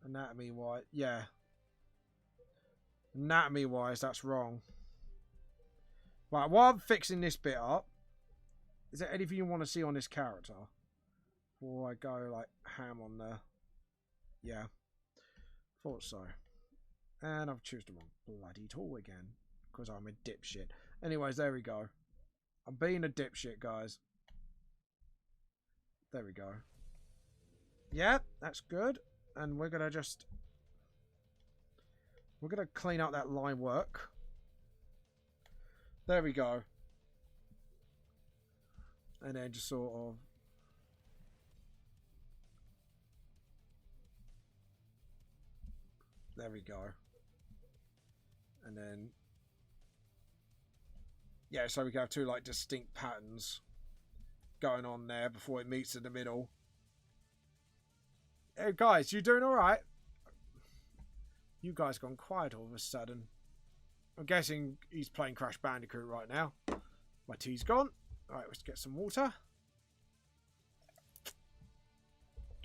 Anatomy-wise, yeah. Anatomy-wise, that's wrong. Right, while I'm fixing this bit up, is there anything you want to see on this character? Before I go, like, ham on the... Yeah. Thought so. And I've chosen the wrong bloody tool again. Because I'm a dipshit. Anyways, there we go. I'm being a dipshit, guys. There we go. Yeah, that's good. And we're going to just... We're going to clean up that line work. There we go. And then just sort of... There we go. And then... Yeah, so we can have two, like, distinct patterns going on there before it meets in the middle. Hey, guys, you doing alright? You guys gone quiet all of a sudden. I'm guessing he's playing Crash Bandicoot right now. My tea's gone. Alright, let's get some water.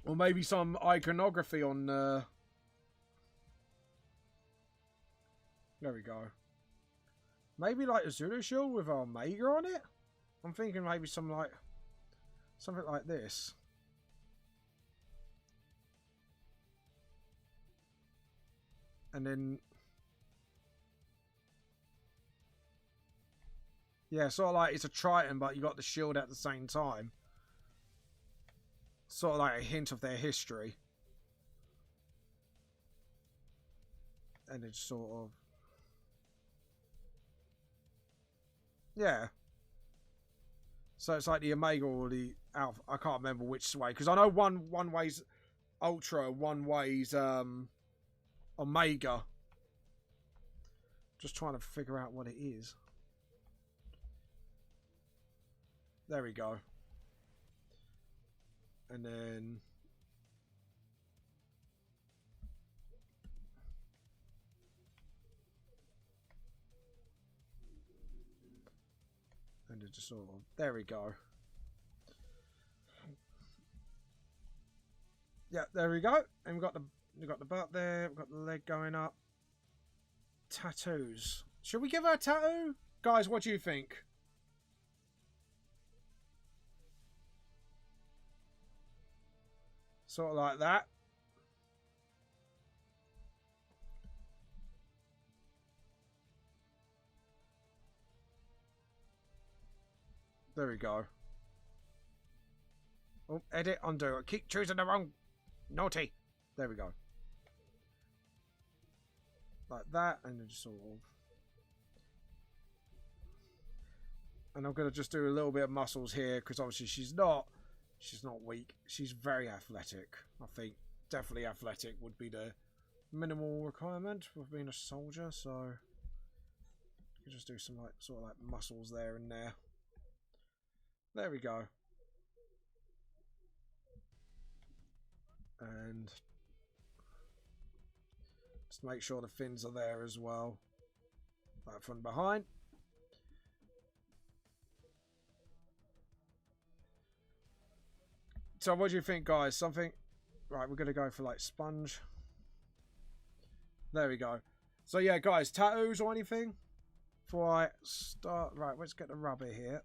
Or maybe some iconography on... There we go. Maybe like a Zulu shield with Omega on it? I'm thinking maybe some like... Something like this. And then... Yeah, sort of like it's a Triton, but you got the shield at the same time. Sort of like a hint of their history. And it's sort of... Yeah. So it's like the Omega or the Alpha. I can't remember which way. Because I know one way's Ultra, one way's Omega. Just trying to figure out what it is. There we go. And then... And it just sort of... There we go. Yeah, there we go. And we've got the butt there. We've got the leg going up. Tattoos. Should we give her a tattoo? Guys, what do you think? Sort of like that. There we go. Oh, edit, undo. I keep choosing the wrong... Naughty. There we go. Like that, and then just sort of... And I'm going to just do a little bit of muscles here, because obviously she's not weak. She's very athletic. I think definitely athletic would be the minimal requirement with being a soldier, so... You can just do some like sort of like muscles there and there. There we go. And just make sure the fins are there as well. Like from behind. So what do you think, guys? Something... Right, we're going to go for like sponge. There we go. So yeah, guys, tattoos or anything? Before I start... Right, let's get the rubber here.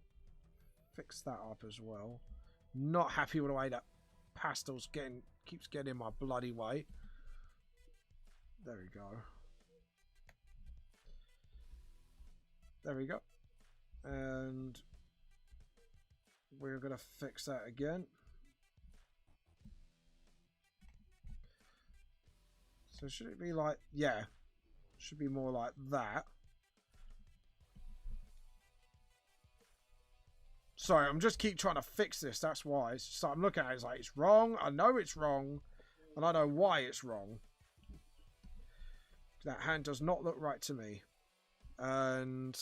Fix that up as well. Not happy with the way that pastel's keeps getting in my bloody way. There we go. There we go. And we're going to fix that again. So should it be like, yeah, should be more like that. Sorry, I'm just keep trying to fix this. That's why. It's just like I'm looking at it, it's like it's wrong. I know it's wrong, and I know why it's wrong. That hand does not look right to me. And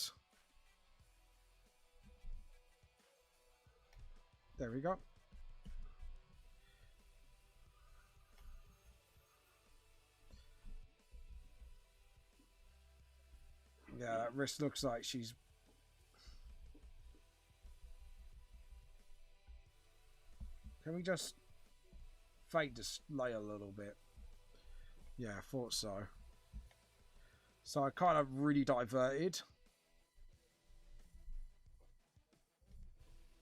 there we go. Yeah, that wrist looks like she's... Can we just fade display a little bit? Yeah, I thought so. So I kind of really diverted.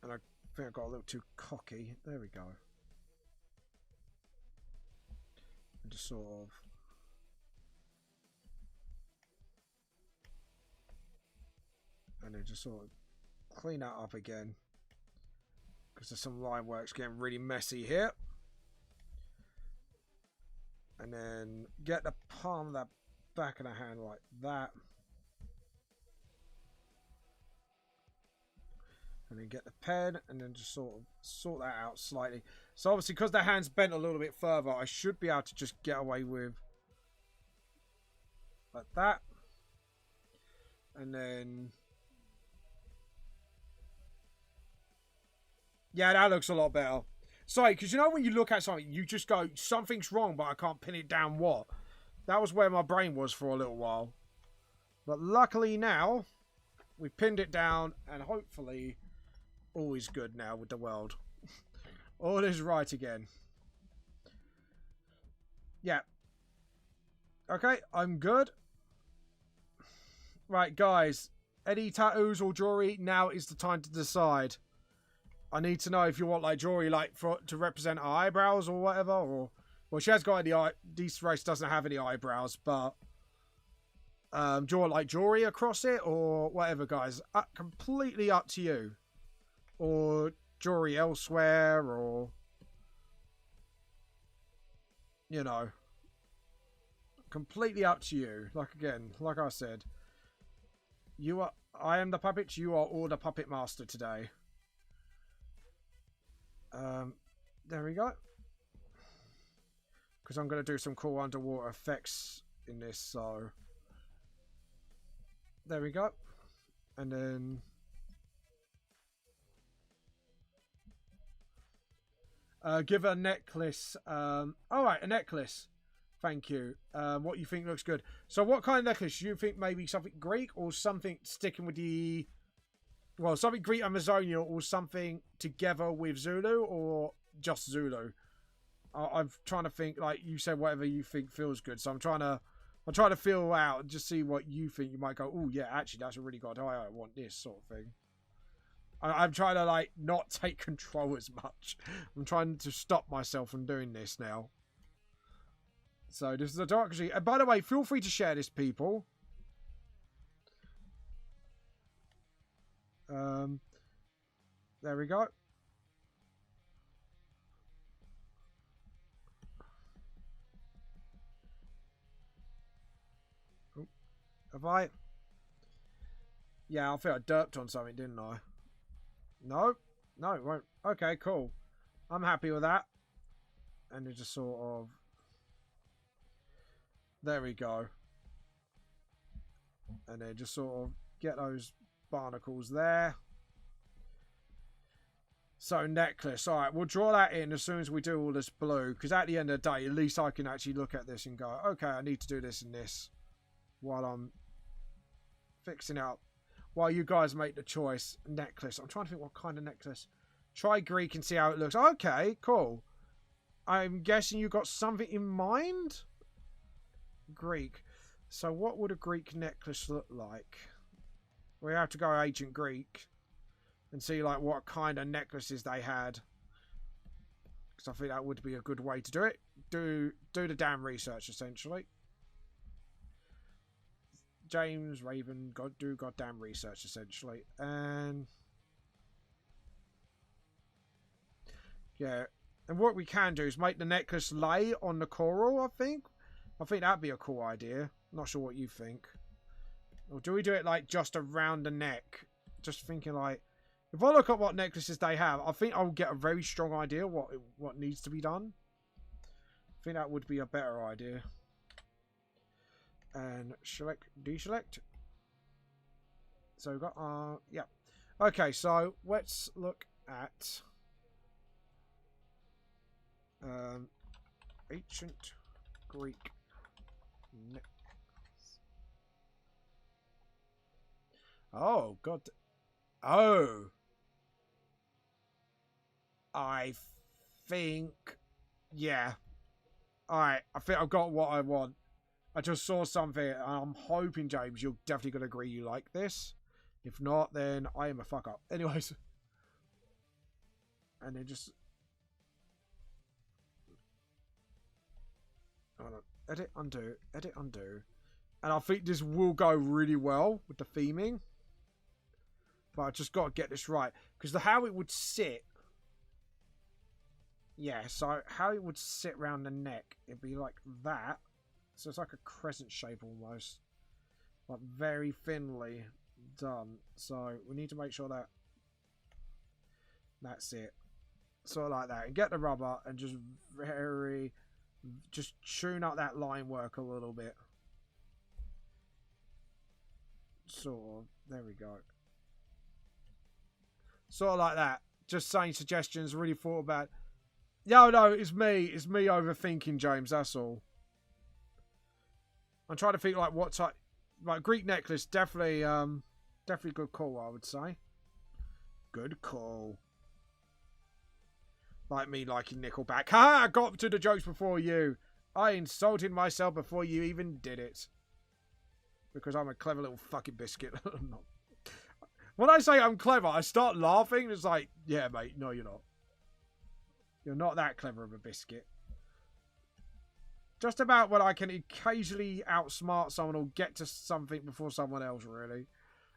And I think I got a little too cocky. There we go. And just sort of... And then just sort of clean that up again. Because there's some line work's getting really messy here. And then get the palm of that back of the hand like that. And then get the pen and then just sort of sort that out slightly. So obviously because the hand's bent a little bit further, I should be able to just get away with like that. And then... Yeah, that looks a lot better. Sorry, because you know when you look at something, you just go, something's wrong, but I can't pin it down what. That was where my brain was for a little while. But luckily now, we've pinned it down, and hopefully all is good now with the world. All is right again. Yeah. Okay, I'm good. Right, guys. Any tattoos or jewelry, now is the time to decide. I need to know if you want like jewelry like to represent her eyebrows or whatever, or well, she has got any eye. This race doesn't have any eyebrows, but do you want like jewelry across it or whatever, guys? Completely up to you. Or jewelry elsewhere, or you know, completely up to you. Like again, like I said, you are. I am the puppet. You are all the puppet master today. There we go. Because I'm going to do some cool underwater effects in this, so... There we go. And then... give a necklace. Alright, a necklace. Thank you. What you think looks good. So what kind of necklace? Do you think maybe something Greek or something sticking with the... Well, something Greek Amazonian or something together with Zulu or just Zulu? I'm trying to think, like you said, whatever you think feels good. So I'm trying to feel out and just see what you think. You might go, oh yeah, actually that's a really good idea. I want this sort of thing. I'm trying to like not take control as much. I'm trying to stop myself from doing this now. So this is a dark sheet. And by the way, feel free to share this, people. There we go. Oh, have I? Yeah, I think I derped on something, didn't I? No? No, it won't. Okay, cool. I'm happy with that. And it just sort of... There we go. And then just sort of get those barnacles there. So necklace. Alright, we'll draw that in as soon as we do all this blue. Because at the end of the day, at least I can actually look at this and go, okay, I need to do this and this. While I'm fixing up. While you guys make the choice. Necklace. I'm trying to think what kind of necklace. Try Greek and see how it looks. Okay, cool. I'm guessing you got something in mind? Greek. So what would a Greek necklace look like? We have to go ancient Greek and see like what kind of necklaces they had, because I think that would be a good way to do it. Do the damn research essentially. James Raven do goddamn research essentially, and yeah, and what we can do is make the necklace lay on the coral. I think that'd be a cool idea. Not sure what you think. Or do we do it like just around the neck? Just thinking like, if I look at what necklaces they have, I think I'll get a very strong idea what needs to be done. I think that would be a better idea. And deselect. So we've got yeah. Okay, so let's look at ancient Greek necklace. Oh god. Oh. I think, yeah. Alright, I think I've got what I want. I just saw something, and I'm hoping, James, you're definitely going to agree you like this. If not, then I am a fuck up. Anyways. And then just... Hold on. Edit, undo. Edit, undo. And I think this will go really well with the theming. But I just got to get this right. Because how it would sit... Yeah, so how it would sit around the neck, it'd be like that. So it's like a crescent shape almost. Like very thinly done. So we need to make sure that that's it. Sort of like that. And get the rubber and just just tune up that line work a little bit. Sort of. There we go. Sort of like that. Just saying suggestions, really thought about. No, it's me. It's me overthinking, James, that's all. I'm trying to think like what type, like Greek necklace, definitely good call, I would say. Good call. Like me liking Nickelback. Ha! I got to the jokes before you. I insulted myself before you even did it. Because I'm a clever little fucking biscuit. I'm not. When I say I'm clever, I start laughing. It's like, yeah, mate, no, you're not. You're not that clever of a biscuit. Just about when I can occasionally outsmart someone or get to something before someone else, really.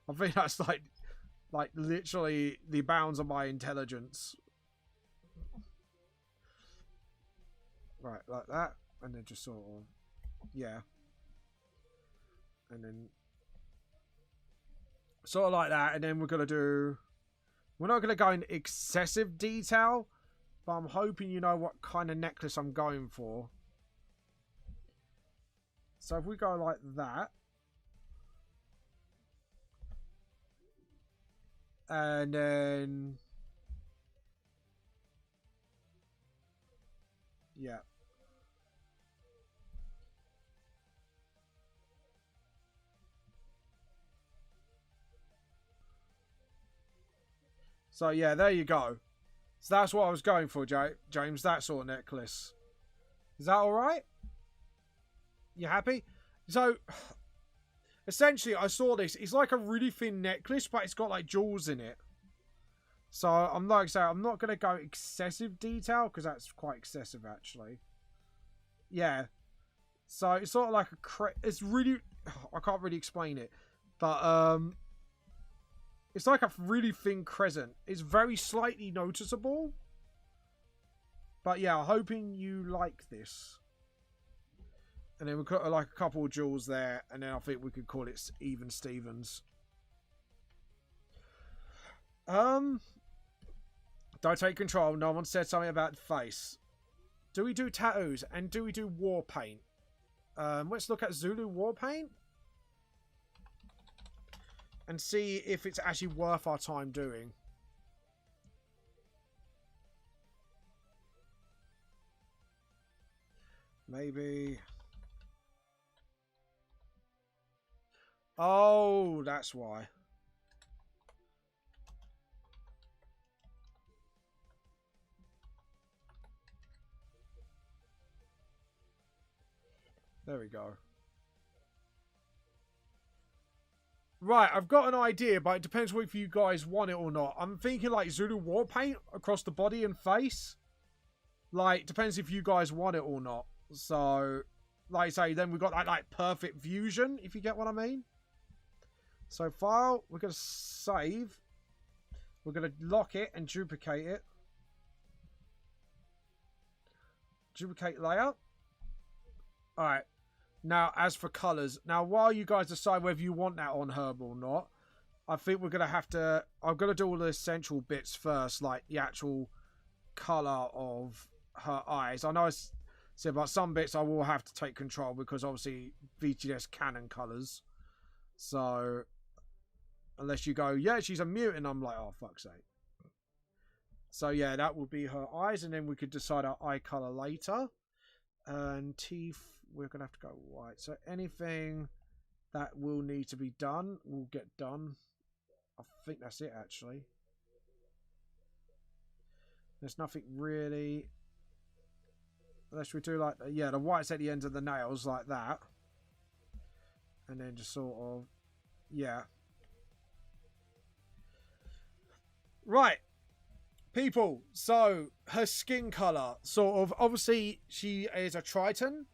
I think that's like literally the bounds of my intelligence. Right, like that. And then just sort of, yeah. And then sort of like that. And then we're not going to go in excessive detail. But I'm hoping you know what kind of necklace I'm going for. So if we go like that. And then... yeah. So yeah, there you go. So that's what I was going for, James. That sort of necklace. Is that alright? You happy? So, essentially, I saw this. It's like a really thin necklace, but it's got like jewels in it. So, I'm not going to go excessive detail, because that's quite excessive, actually. Yeah. So, it's sort of like it's really... I can't really explain it. But, it's like a really thin crescent. It's very slightly noticeable. But yeah, I'm hoping you like this. And then we've got like a couple of jewels there. And then I think we could call it Even Stevens. Don't take control. No one said something about the face. Do we do tattoos? And do we do war paint? Let's look at Zulu war paint. And see if it's actually worth our time doing. Maybe. Oh, that's why. There we go. Right, I've got an idea, but it depends if you guys want it or not. I'm thinking like Zulu war paint across the body and face. Like, depends if you guys want it or not. So, like I say, then we've got that like perfect fusion, if you get what I mean. So file, we're going to save. We're going to lock it and duplicate it. Duplicate layer. Alright. Now, as for colours. Now, while you guys decide whether you want that on her or not, I think we're going to have to... I'm going to do all the essential bits first, like the actual colour of her eyes. I know it's... So, but some bits I will have to take control because obviously VGS canon colours. So, unless you go, yeah, she's a mutant, I'm like, oh, fuck's sake. So, yeah, that will be her eyes, and then we could decide our eye colour later. And teeth, we're going to have to go white. So, anything that will need to be done will get done. I think that's it, actually. There's nothing really... Unless we do like, yeah, the whites at the ends of the nails like that. And then just sort of, yeah. Right. People, so her skin colour, sort of, obviously she is a Triton.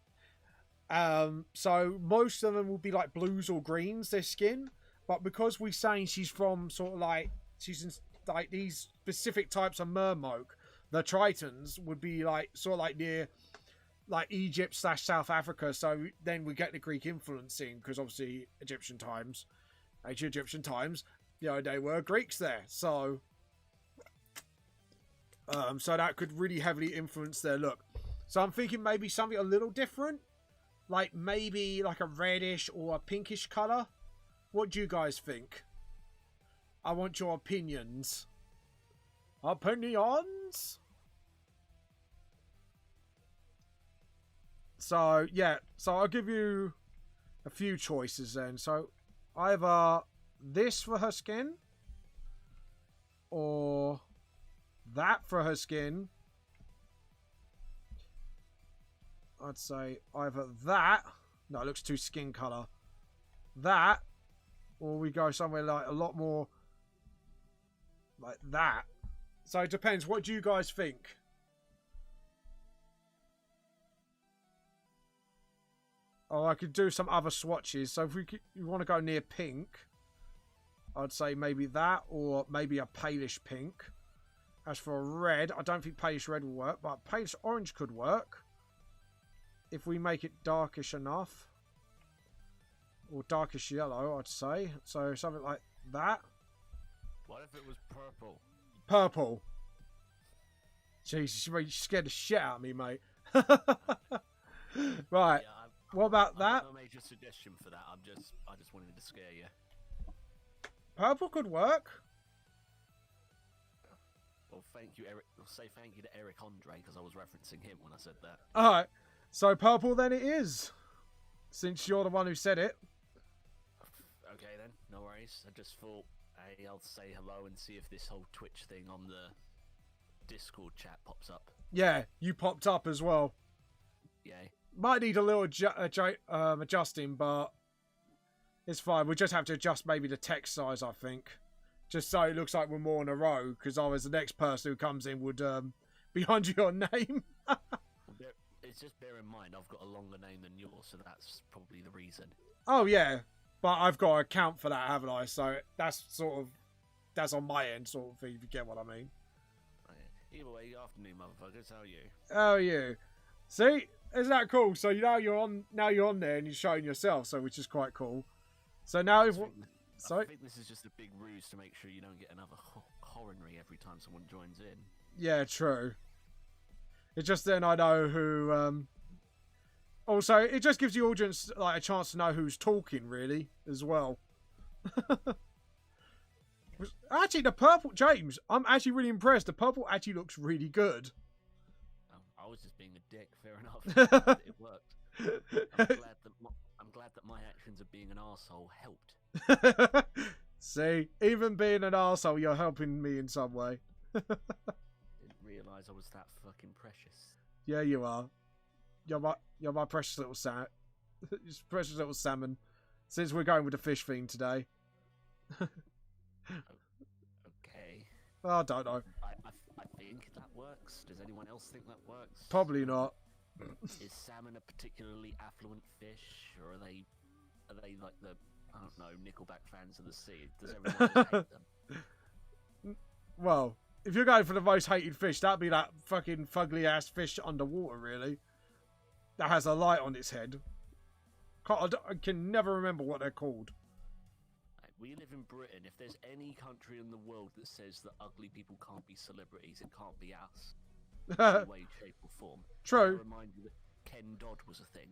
So most of them will be like blues or greens, their skin. But because we're saying she's from sort of like, she's in like these specific types of merfolk, the Tritons would be like, sort of like near... like Egypt / South Africa, so then we get the Greek influence in, because obviously Egyptian times, you know, they were Greeks there, so so that could really heavily influence their look. So I'm thinking maybe something a little different, like maybe like a reddish or a pinkish colour. What do you guys think? I want your opinions. Opinions? So, yeah. So, I'll give you a few choices then. So, either this for her skin. Or that for her skin. I'd say either that. No, it looks too skin colour. That. Or we go somewhere like a lot more like that. So, it depends. What do you guys think? Oh, I could do some other swatches. So if you want to go near pink, I'd say maybe that, or maybe a palish pink. As for red, I don't think palish red will work, but palish orange could work. If we make it darkish enough. Or darkish yellow, I'd say. So something like that. What if it was purple? Purple. Jesus, you scared the shit out of me, mate. Right. Yeah, What about that? I made a suggestion for that. I just wanted to scare you. Purple could work. Well, thank you, Eric. I'll say thank you to Eric Andre because I was referencing him when I said that. All right. So purple then it is. Since you're the one who said it. Okay then, no worries. I just thought, hey, I'll say hello and see if this whole Twitch thing on the Discord chat pops up. Yeah, you popped up as well. Yay. Might need a little adjusting, but it's fine. We'll just have to adjust maybe the text size, I think. Just so it looks like we're more in a row, because otherwise the next person who comes in would be under your name. It's just bear in mind, I've got a longer name than yours, so that's probably the reason. Oh, yeah. But I've got to account for that, haven't I? So that's that's on my end, sort of thing, if you get what I mean. Either way, afternoon, motherfuckers. How are you? How are you? See? Isn't that cool? So now you're on there and you're showing yourself, so which is quite cool. So now if I think this is just a big ruse to make sure you don't get another coronary every time someone joins in. Yeah, true. It's just then I know who. Also, it just gives the audience like a chance to know who's talking, really, as well. Actually, the purple, James, I'm actually really impressed. The purple actually looks really good. I was just being a dick. Fair enough. It worked. I'm glad that my actions of being an arsehole helped. See, even being an arsehole, you're helping me in some way. Didn't realise I was that fucking precious. Yeah, you are. You're my precious little precious little salmon. Since we're going with the fish theme today. Okay. I don't know. I think that works. Does anyone else think that works? Probably not. Is salmon a particularly affluent fish, or are they like the I don't know, Nickelback fans of the sea? Does everyone just hate them? Well, if you're going for the most hated fish, that'd be that fucking fugly ass fish underwater, really. That has a light on its head. I can never remember what they're called. We live in Britain. If there's any country in the world that says that ugly people can't be celebrities, it can't be us. In any way, shape, or form. True. I remind you that Ken Dodd was a thing.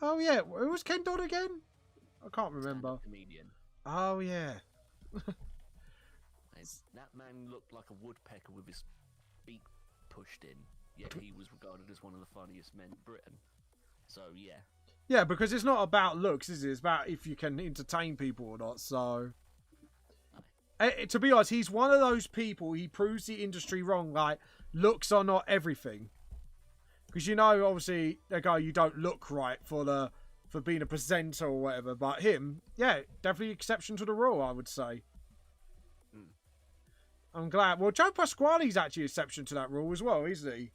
Oh yeah, who was Ken Dodd again? I can't remember. Stand-up comedian. Oh yeah. That man looked like a woodpecker with his beak pushed in, yet he was regarded as one of the funniest men in Britain. So yeah. Yeah, because it's not about looks, is it? It's about if you can entertain people or not. So, to be honest, he's one of those people. He proves the industry wrong. Like, looks are not everything. Because obviously they go, you don't look right for being a presenter or whatever. But him, yeah, definitely exception to the rule, I would say. I'm glad. Well, Joe Pasquale's actually exception to that rule as well, isn't he?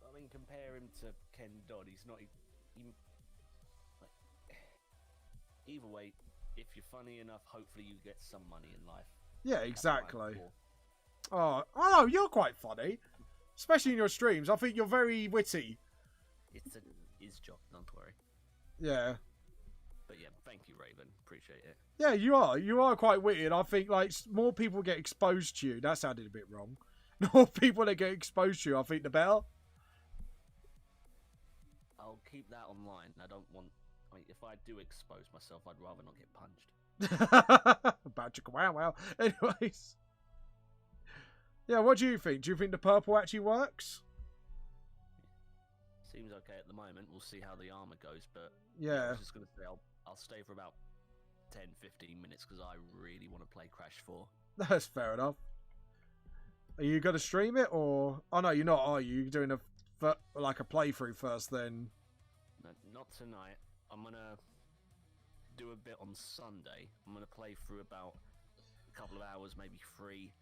I mean, compare him to Ken Dodd. He's not. Either way, if you're funny enough, hopefully you get some money in life. Yeah, exactly. Oh, no, you're quite funny, especially in your streams. I think you're very witty. It's his job, don't worry. Yeah. But yeah, thank you, Raven. Appreciate it. Yeah, you are. You are quite witty, and I think like more people get exposed to you. That sounded a bit wrong. The more people that get exposed to you, I think the better. I'll keep that online. I don't want. I mean, if I do expose myself, I'd rather not get punched. About your wow. Anyways. Yeah, what do you think? Do you think the purple actually works? Seems okay at the moment. We'll see how the armor goes, but yeah. I was just going to say I'll stay for about 10-15 minutes because I really want to play Crash 4. That's fair enough. Are you going to stream it or... Oh, no, you're not, are you? You're doing a playthrough first then? No, not tonight. I'm going to do a bit on Sunday. I'm going to play through about a couple of hours, maybe 3,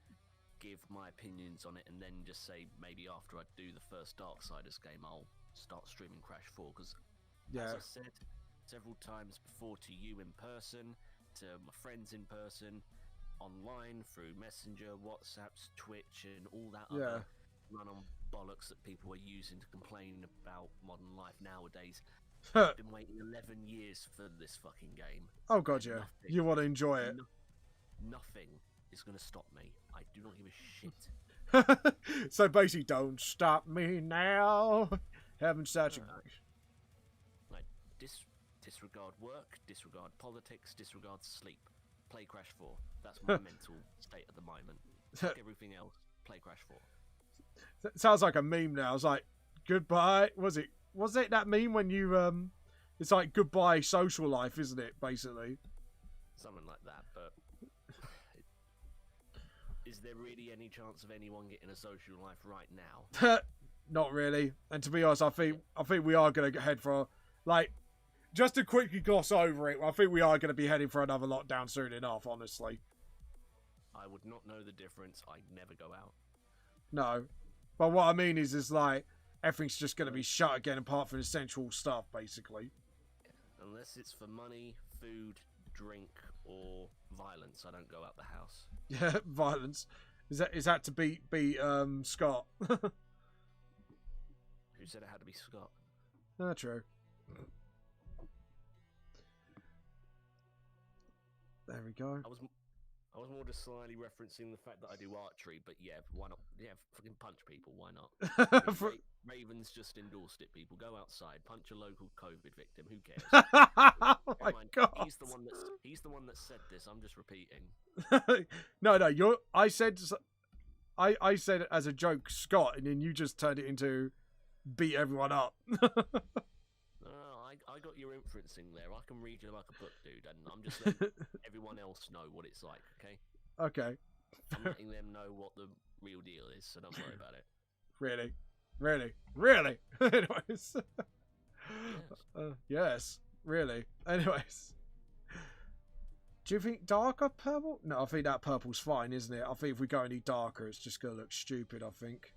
give my opinions on it, and then just say maybe after I do the first Darksiders game, I'll start streaming Crash 4, because as I said several times before to you in person, to my friends in person, online, through Messenger, WhatsApps, Twitch, and all that other run-on bollocks that people are using to complain about modern life nowadays. I've been waiting 11 years for this fucking game. Oh god, yeah. You want to enjoy it. Nothing is going to stop me. I do not give a shit. So basically, don't stop me now. Having such like disregard work, disregard politics, disregard sleep. Play Crash 4. That's my mental state at the moment. Fuck everything else. Play Crash 4. That sounds like a meme now. It's like goodbye. Was it that meme when you it's like goodbye social life, isn't it? Basically. Something like that, but is there really any chance of anyone getting a social life right now? Not really. And to be honest, I think we are going to head for just to quickly gloss over it. I think we are going to be heading for another lockdown soon enough. Honestly, I would not know the difference. I'd never go out. No, but what I mean is like everything's just going to be shut again, apart from essential stuff, basically. Unless it's for money, food, drink, or violence, I don't go out the house. Yeah, violence. Is that to beat Scott? Who said it had to be Scott? True. There we go. I was more just slightly referencing the fact that I do archery, but yeah, why not? Yeah, fucking punch people, why not? Raven's just endorsed it, people. Go outside, punch a local COVID victim, who cares? Oh my god. He's the one that said this, I'm just repeating. No, I said it as a joke, Scott, and then you just turned it into beat everyone up. I got your inferencing there. I can read you like a book, dude, and I'm just letting everyone else know what it's like, okay? Okay. I'm letting them know what the real deal is, so don't worry about it. Really? Anyways. Yes. Yes, really. Anyways. Do you think darker purple? No, I think that purple's fine, isn't it? I think if we go any darker, it's just going to look stupid, I think.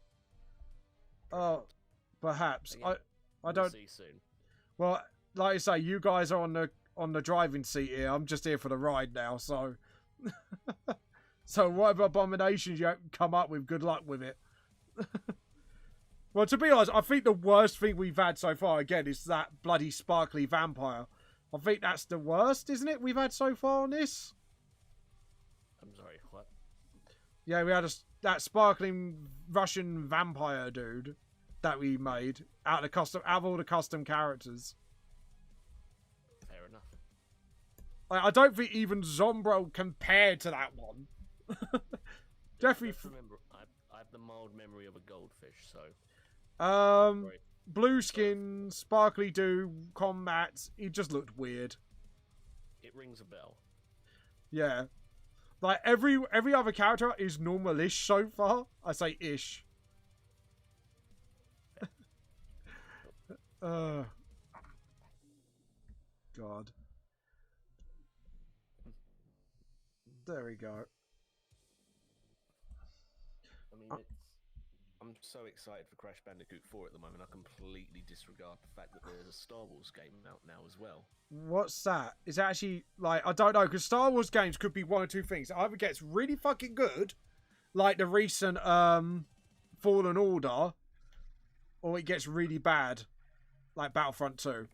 Oh, perhaps. Again, I don't... see soon. Well, like I say, you guys are on the driving seat here. I'm just here for the ride now, so... So whatever abominations you come up with, good luck with it. Well, to be honest, I think the worst thing we've had so far, again, is that bloody sparkly vampire. I think that's the worst, isn't it, we've had so far on this? I'm sorry, what? Yeah, we had that sparkling Russian vampire dude that we made out of all the custom characters. Fair enough. I don't think even Zombro compared to that one. Definitely. Remember, I have the mild memory of a goldfish, so. Right. Blue skin, sparkly dude, combat. He just looked weird. It rings a bell. Yeah. Like, every other character is normal-ish so far. I say ish. God. There we go. I mean, I'm so excited for Crash Bandicoot 4 at the moment, I completely disregard the fact that there's a Star Wars game out now as well. What's that? Is it actually, like, I don't know, because Star Wars games could be one or two things. It either gets really fucking good, like the recent Fallen Order, or it gets really bad, like Battlefront 2.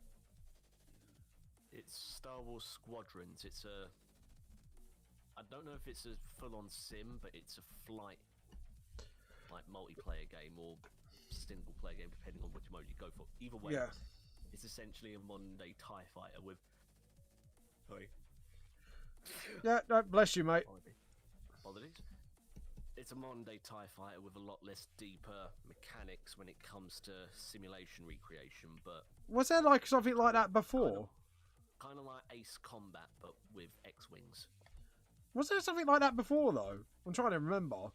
It's Star Wars Squadrons. It's a... I don't know if it's a full-on sim, but it's a flight, like, multiplayer game or single-player game, depending on which mode you go for. Either way, Yeah. It's essentially a modern-day TIE fighter with... Sorry. Yeah, no, bless you, mate. Apologies. It's a modern-day TIE fighter with a lot less deeper mechanics when it comes to simulation recreation, but... Was there, like, something like that before? Kind of like Ace Combat, but with X-Wings. Was there something like that before, though? I'm trying to remember.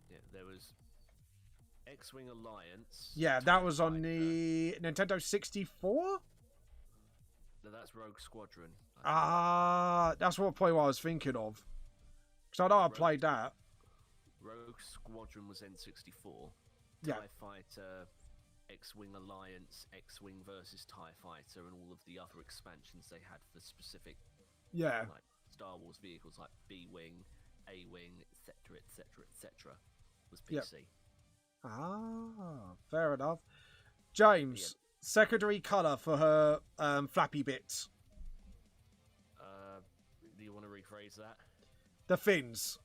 Yeah, there was X-Wing Alliance. Yeah, that was on the Nintendo 64? No, that's Rogue Squadron. That's what I was thinking of. Because I know I played that. Rogue Squadron was N64. Yeah. TIE Fighter, X-Wing Alliance, X-Wing versus TIE Fighter, and all of the other expansions they had for specific, Yeah. like Star Wars vehicles like B-Wing, A-Wing, etc., etc., etc. was PC. Yep. Fair enough. James, secondary colour for her flappy bits. Do you want to rephrase that? The fins.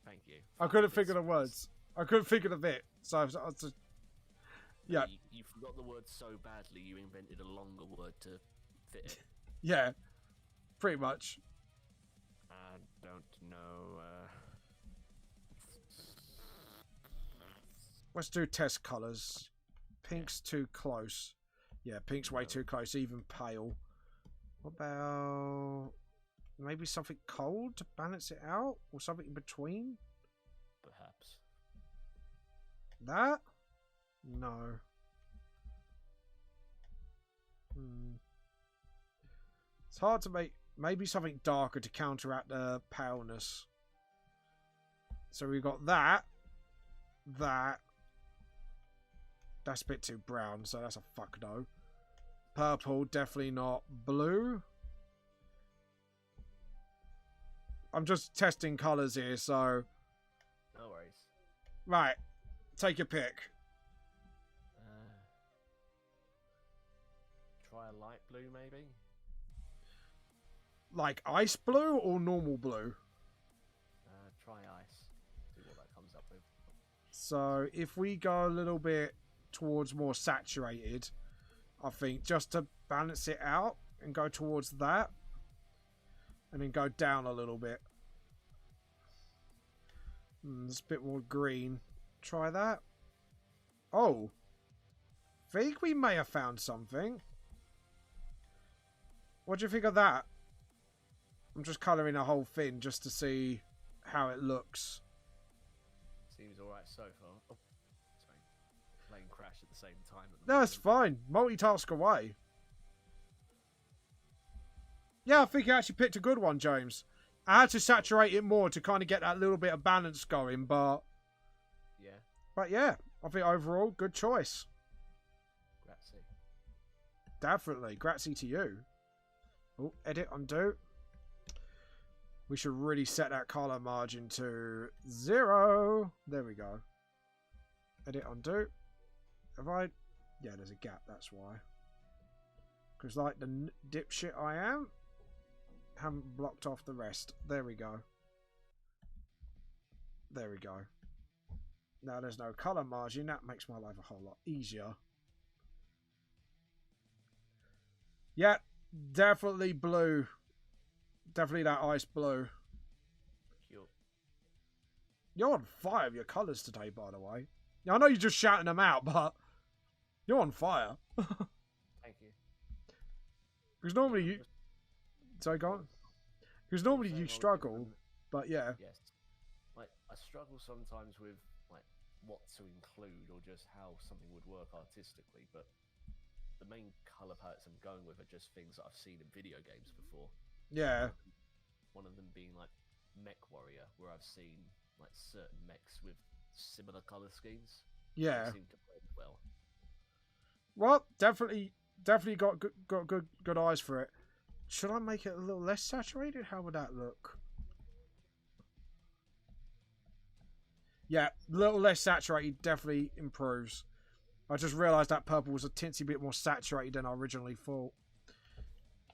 Thank you. I couldn't figure the words. I couldn't figure the bit. So I was just... Yeah. You forgot the word so badly, you invented a longer word to fit it. Yeah. Pretty much. I don't know. Let's do test colours. Pink's too close. Yeah, pink's way too close, even pale. What about maybe something cold to balance it out? Or something in between? Perhaps. That? No. It's hard to make. Maybe something darker to counteract the paleness. So we've got that. That. That's a bit too brown, so that's a fuck no. Purple, definitely not. Blue. I'm just testing colours here, so... No worries. Right. Take your pick. Try a light blue, maybe? Like ice blue or normal blue? Try ice. See what that comes up with. So if we go a little bit towards more saturated, I think, just to balance it out and go towards that, and then go down a little bit. There's a bit more green. Try that. Oh, think we may have found something. What do you think of that? I'm just colouring a whole thing just to see how it looks. Seems alright so far. Oh, sorry. Playing Crash at the same time. No, it's fine. Multitask away. Yeah, I think you actually picked a good one, James. I had to saturate it more to kind of get that little bit of balance going, but... Yeah. But yeah, I think overall, good choice. Grazie. definitely. Grazie to you. Oh, edit, undo. We should really set that color margin to 0. There we go. Edit, undo. Have I? Yeah, there's a gap, that's why. Because like the dipshit I am, haven't blocked off the rest. There we go. There we go. Now there's no color margin. That makes my life a whole lot easier. Yeah, definitely blue. Definitely that ice blue. Cute. You're on fire with your colours today, by the way. I know you're just shouting them out, but you're on fire. Thank you. Because normally you... So go on. Because normally you struggle, but yeah. Yes. Like, I struggle sometimes with, like, what to include or just how something would work artistically, but the main colour palettes I'm going with are just things that I've seen in video games before. Yeah. One of them being, like, Mech Warrior, where I've seen, like, certain mechs with similar colour schemes. Yeah. They seem to blend well. Well, definitely got good eyes for it. Should I make it a little less saturated? How would that look? Yeah, a little less saturated definitely improves. I just realised that purple was a tinsy bit more saturated than I originally thought.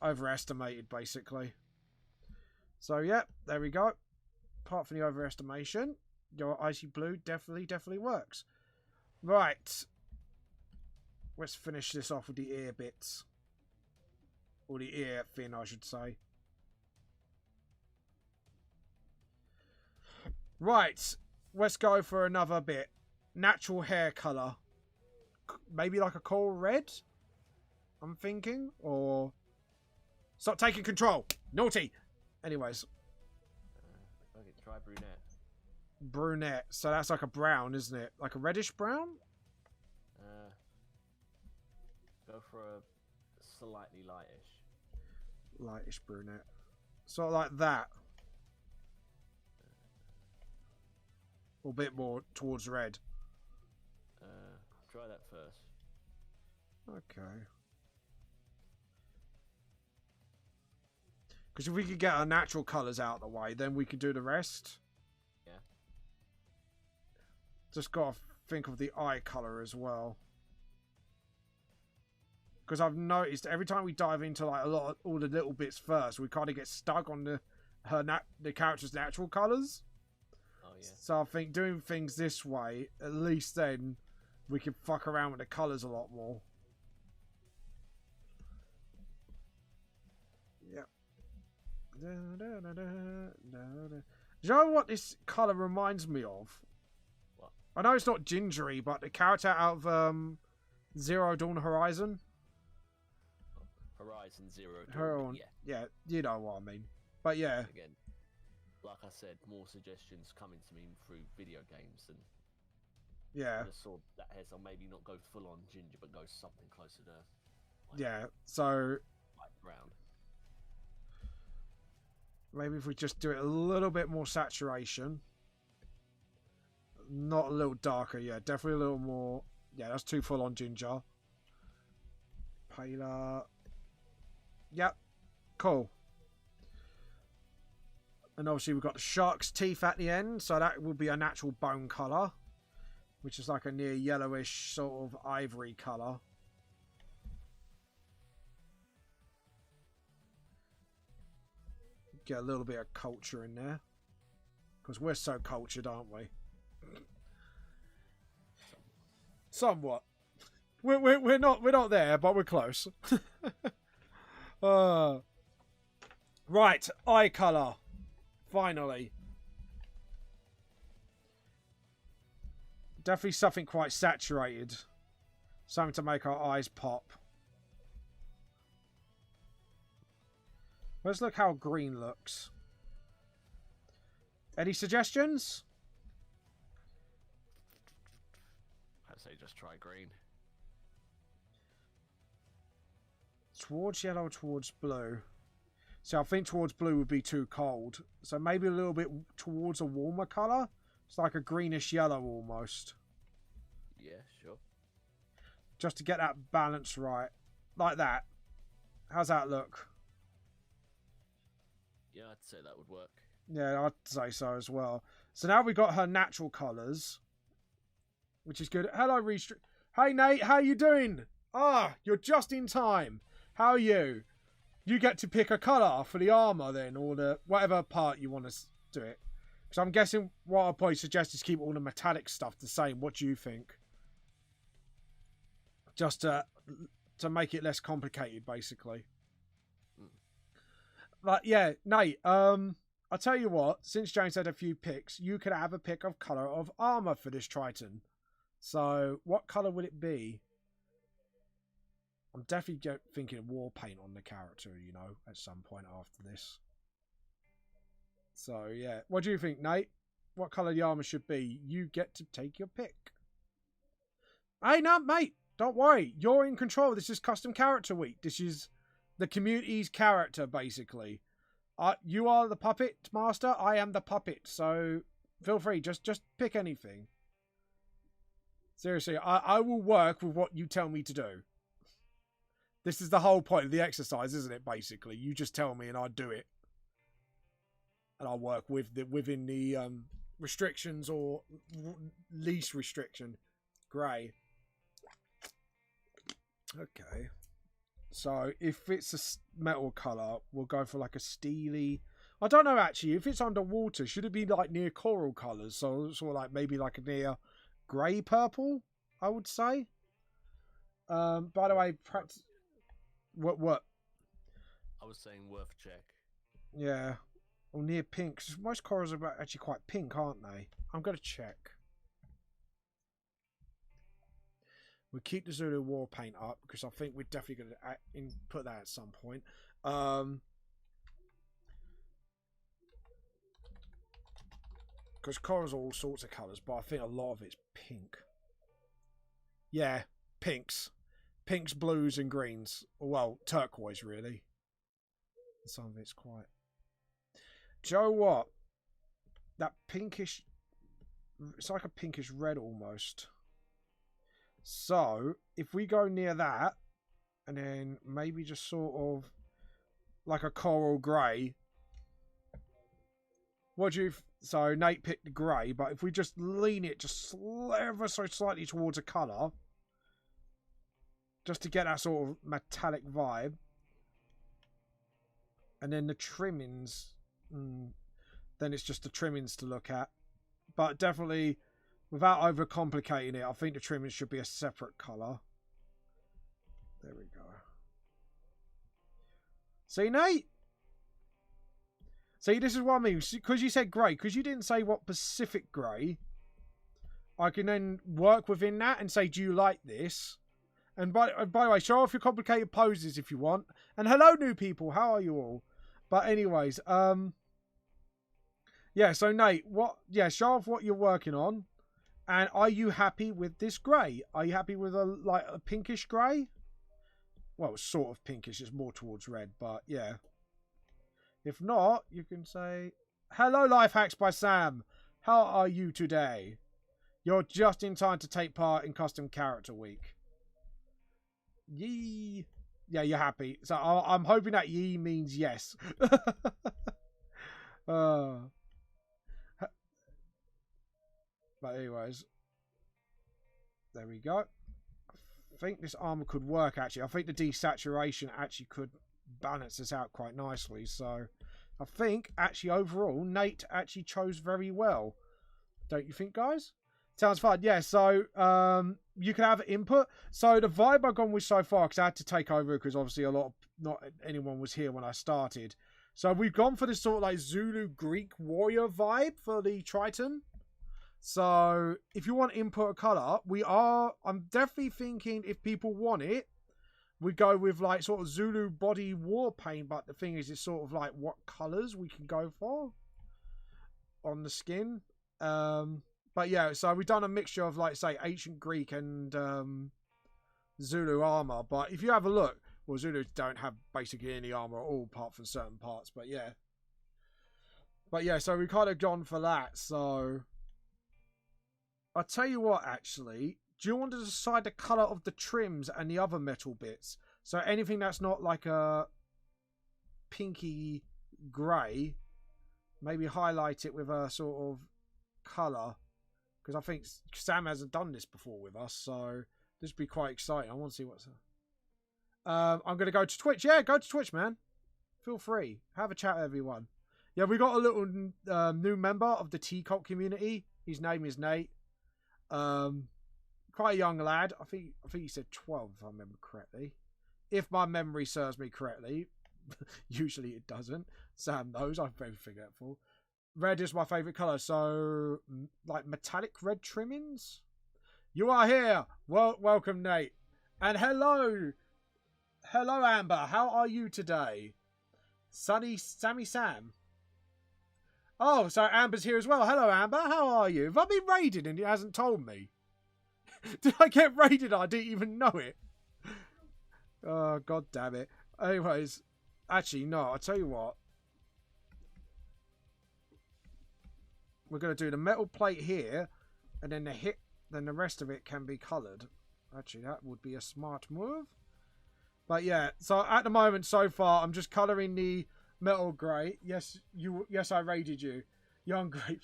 Overestimated, basically. So, yeah, there we go. Apart from the overestimation, your icy blue definitely works. Right. Let's finish this off with the ear bits. Or the ear fin, I should say. Right. Let's go for another bit. Natural hair colour. Maybe like a coral red? I'm thinking. Or... Stop taking control! Naughty! Anyways. Okay, try brunette. Brunette. So that's like a brown, isn't it? Like a reddish brown? Go for a slightly lightish. Lightish brunette. Sort of like that. Or a bit more towards red. Try that first. Okay. Because if we could get our natural colours out of the way, then we could do the rest. Yeah. Just got to think of the eye colour as well. Because I've noticed every time we dive into like all the little bits first, we kind of get stuck on the character's natural colours. Oh yeah. So I think doing things this way, at least then we can fuck around with the colours a lot more. Yep. Do you know what this colour reminds me of? What? I know it's not gingery, but the character out of Zero Dawn Horizon. Horizon Zero Dawn. Yeah, you know what I mean. But yeah. Again, like I said, more suggestions coming to me through video games, and Yeah. I just saw that hairstyle maybe not go full on ginger, but go something closer to like, Yeah, so light brown. maybe if we just do it a little bit more saturation. Not a little darker, yeah. Definitely a little more... Yeah, that's too full on ginger. Paler. Yep. Cool. And obviously we've got the shark's teeth at the end, so that will be a natural bone colour. Which is like a near yellowish sort of ivory colour. Get a little bit of culture in there. Because we're so cultured, aren't we? Somewhat. We're not there, but we're close. Right, eye colour. Finally. Definitely something quite saturated. Something to make our eyes pop. Let's look how green looks. Any suggestions? I'd say just try green. Towards yellow, towards blue. So I think towards blue would be too cold. So maybe a little bit towards a warmer colour. It's like a greenish yellow almost. Yeah, sure. Just to get that balance right. like that. How's that look? Yeah, I'd say that would work. Yeah, I'd say so as well. So now we got her natural colours, which is good. Hello, Restrict. Hey, Nate, how you doing? Ah, you're just in time. How are you? You get to pick a colour for the armour then, or the whatever part you want to do it. Because I'm guessing what I'll probably suggest is keep all the metallic stuff the same. What do you think? Just to make it less complicated, basically. But yeah, Nate, I'll tell you what, since James had a few picks, you could have a pick of colour of armour for this Triton. So, what colour would it be? I'm definitely thinking of war paint on the character, you know, at some point after this. So, yeah. What do you think, Nate? What colour the armour should be? You get to take your pick. Hey, no, mate, don't worry. You're in control. This is Custom Character Week. This is the community's character, basically. You are the puppet master. I am the puppet. So, feel free. Just pick anything. Seriously, I will work with what you tell me to do. This is the whole point of the exercise, isn't it, basically? You just tell me and I do it. And I'll work within the restrictions or least restriction. Grey. Okay. So, if it's a metal colour, we'll go for like a steely... I don't know, actually. If it's underwater, should it be like near coral colours? So, sort of like maybe like a near grey purple, I would say. By the way, What? I was saying worth a check. Yeah. Or near pink. 'Cause most corals are actually quite pink, aren't they? I'm going to check. We'll keep the Zulu war paint up because I think we're definitely going to input that at some point. Because corals are all sorts of colours, but I think a lot of it's pink. Yeah, pinks. Pinks, blues and greens. Well, turquoise, really. Some of it's quite... Do you know what? That pinkish... It's like a pinkish red almost. So, if we go near that, and then maybe just sort of like a coral grey. What do you... So, Nate picked the grey, but if we just lean it just ever so slightly towards a colour, just to get that sort of metallic vibe. And then the trimmings, then it's just the trimmings to look at. But definitely, without overcomplicating it, I think the trimmings should be a separate colour. There we go. See, Nate? See, this is what I mean. Because you said grey, because you didn't say what Pacific grey, I can then work within that and say, do you like this? And by the way, show off your complicated poses if you want. And hello, new people. How are you all? But anyways, yeah, so Nate, show off what you're working on. And are you happy with this grey? Are you happy with a pinkish grey? Well, it's sort of pinkish. It's more towards red, but yeah. If not, you can say, hello, Life Hacks by Sam. How are you today? You're just in time to take part in Custom Character Week. Yee. Yeah, you're happy. So I'm hoping that yee means yes. But anyways. There we go. I think this armor could work, actually. I think the desaturation actually could balance this out quite nicely. So I think, actually, overall, Nate actually chose very well. Don't you think, guys? Sounds fun. Yeah, so you can have input. So the vibe I've gone with so far, because I had to take over because obviously not anyone was here when I started. So we've gone for this sort of like Zulu Greek warrior vibe for the Triton. So if you want input a colour, I'm definitely thinking if people want it, we go with like sort of Zulu body war paint. But the thing is, it's sort of like what colours we can go for on the skin. But yeah, so we've done a mixture of like, say, ancient Greek and Zulu armour. But if you have a look, well, Zulus don't have basically any armour at all apart from certain parts. But yeah, so we kind of gone for that. So I'll tell you what, actually. Do you want to decide the colour of the trims and the other metal bits? So anything that's not like a pinky grey, maybe highlight it with a sort of colour. Because I think Sam hasn't done this before with us, so this would be quite exciting. I want to see what's... I'm going to go to Twitch. Yeah, go to Twitch, man. Feel free. Have a chat with everyone. Yeah, we got a little new member of the T-Cult community. His name is Nate. Quite a young lad. I think he said 12, if I remember correctly. If my memory serves me correctly. Usually it doesn't. Sam knows. I'm very forgetful. Red is my favourite colour. So, like metallic red trimmings? You are here. Well, welcome, Nate. And hello. Hello, Amber. How are you today? Sammy Sam. Oh, so Amber's here as well. Hello, Amber. How are you? Have I been raided and he hasn't told me? Did I get raided? I didn't even know it. Oh, god damn it. Anyways, actually, no. I'll tell you what. We're going to do the metal plate here, and then then the rest of it can be coloured. Actually, that would be a smart move. But yeah, so at the moment, so far, I'm just colouring the metal grey. Yes, I raided you. Young grape.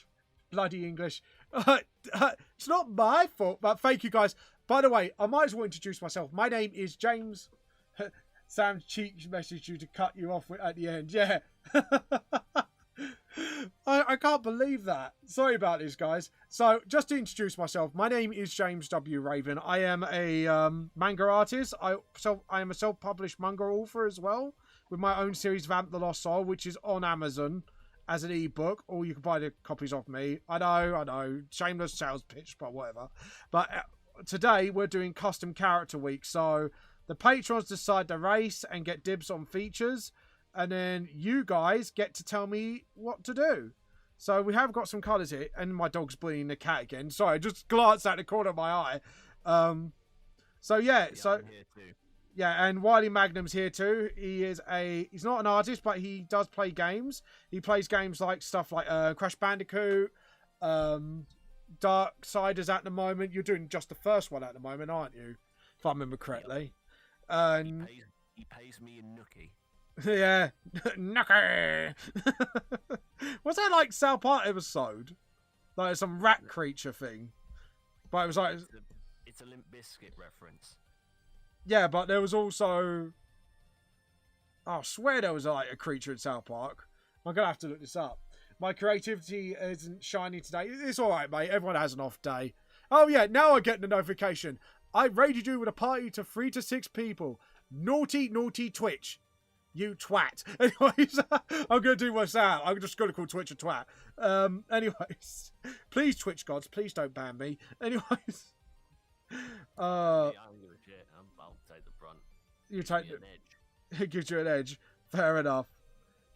Bloody English. It's not my fault, but thank you guys. By the way, I might as well introduce myself. My name is James. Sam Cheeks messaged you to cut you off at the end. Yeah. I can't believe that. Sorry about this, guys. So, just to introduce myself, my name is James W. Raven. I am a manga artist. I am a self-published manga author as well, with my own series, Vamp the Lost Soul, which is on Amazon as an ebook, or you can buy the copies off me. I know. Shameless sales pitch, but whatever. But today, we're doing Custom Character Week. So, the patrons decide the race and get dibs on features. And then you guys get to tell me what to do. So we have got some colours here. And my dog's bleeding the cat again. Sorry, I just glanced at the corner of my eye. So yeah, I'm here too. Yeah, and Wiley Magnum's here too. He's not an artist, but he does play games. He plays games like stuff like Crash Bandicoot, Darksiders at the moment. You're doing just the first one at the moment, aren't you? If I remember correctly. He pays me in Nookie. Yeah, Nookie. Was that like South Park episode? Like some rat creature thing, but it was like it's a Limp Bizkit reference. Yeah, but there was also I swear there was like a creature in South Park. I'm gonna have to look this up. My creativity isn't shining today. It's all right, mate. Everyone has an off day. Oh yeah, now I get the notification. I raided you with a party to 3 to 6 people. Naughty Twitch. You twat. Anyways, I'm going to do what's out. I'm just going to call Twitch a twat. Anyways, please, Twitch gods, please don't ban me. Anyways. Yeah, I'm going to shit. I'll take the brunt. You take an edge. It gives you an edge. Fair enough.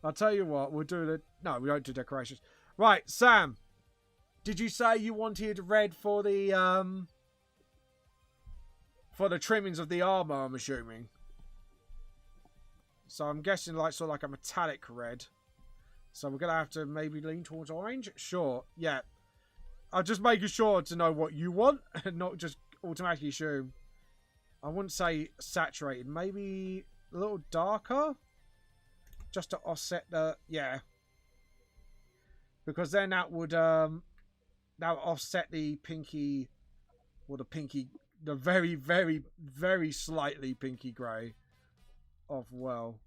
I'll tell you what, we'll do the... No, we don't do decorations. Right, Sam. Did you say you wanted red for the trimmings of the armor, I'm assuming? So I'm guessing like sort of like a metallic red. So we're going to have to maybe lean towards orange. Sure. Yeah. I'm just making sure to know what you want and not just automatically assume. I wouldn't say saturated. Maybe a little darker. Just to offset the... Yeah. Because then that would offset the pinky... Or the pinky... The very, very, very slightly pinky grey. Of well,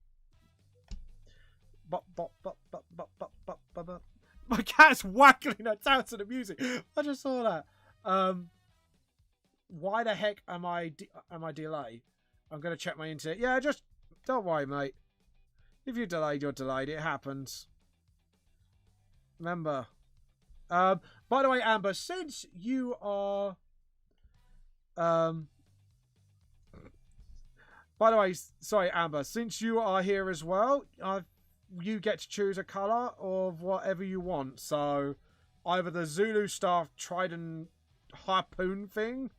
my cat's waggling her tail to the music. I just saw that. Why the heck am I delayed? I'm gonna check my internet. Yeah, just don't worry, mate. If you're delayed, you're delayed. It happens. Remember. By the way, Amber, since you are By the way, sorry, Amber, since you are here as well, you get to choose a colour of whatever you want. So, either the Zulu Star Trident Harpoon thing.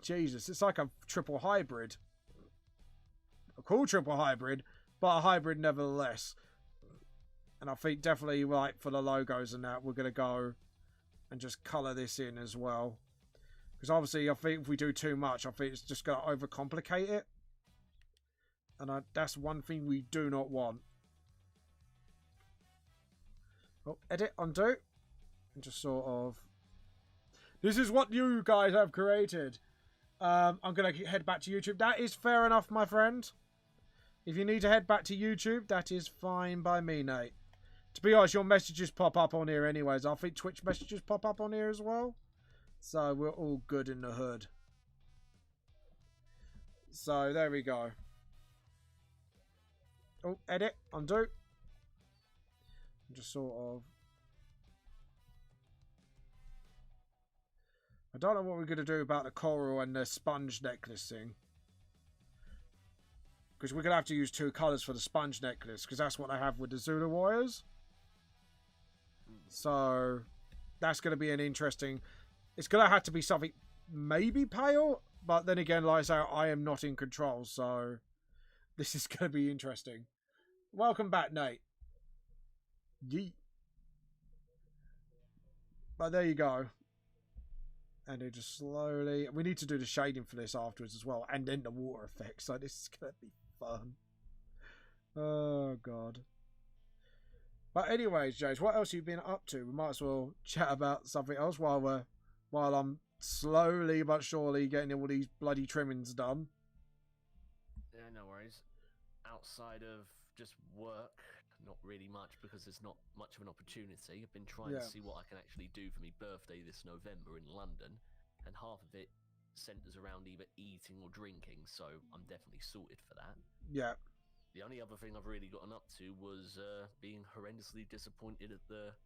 Jesus, it's like a triple hybrid. A cool triple hybrid, but a hybrid nevertheless. And I think definitely, like, for the logos and that, we're going to go and just colour this in as well. Because obviously, I think if we do too much, I think it's just going to overcomplicate it. And that's one thing we do not want. Oh, edit, undo. And just sort of... This is what you guys have created. I'm going to head back to YouTube. That is fair enough, my friend. If you need to head back to YouTube, that is fine by me, Nate. To be honest, your messages pop up on here anyways. I think Twitch messages pop up on here as well. So we're all good in the hood. So there we go. Oh, edit, undo. Just sort of... I don't know what we're going to do about the coral and the sponge necklace thing. Because we're going to have to use 2 colours for the sponge necklace. Because that's what I have with the Zulu Warriors. So, that's going to be an interesting... It's going to have to be something maybe pale. But then again, like I say, I am not in control. So, this is going to be interesting. Welcome back, Nate. Yeet. But there you go. And it just slowly... We need to do the shading for this afterwards as well. And then the water effects. So this is going to be fun. Oh, God. But anyways, James, what else have you been up to? We might as well chat about something else while I'm slowly but surely getting all these bloody trimmings done. Yeah, no worries. Outside of just work, not really much because there's not much of an opportunity. I've been trying to see what I can actually do for my birthday this November in London, and half of it centres around either eating or drinking, so I'm definitely sorted for that. Yeah. The only other thing I've really gotten up to was being horrendously disappointed at the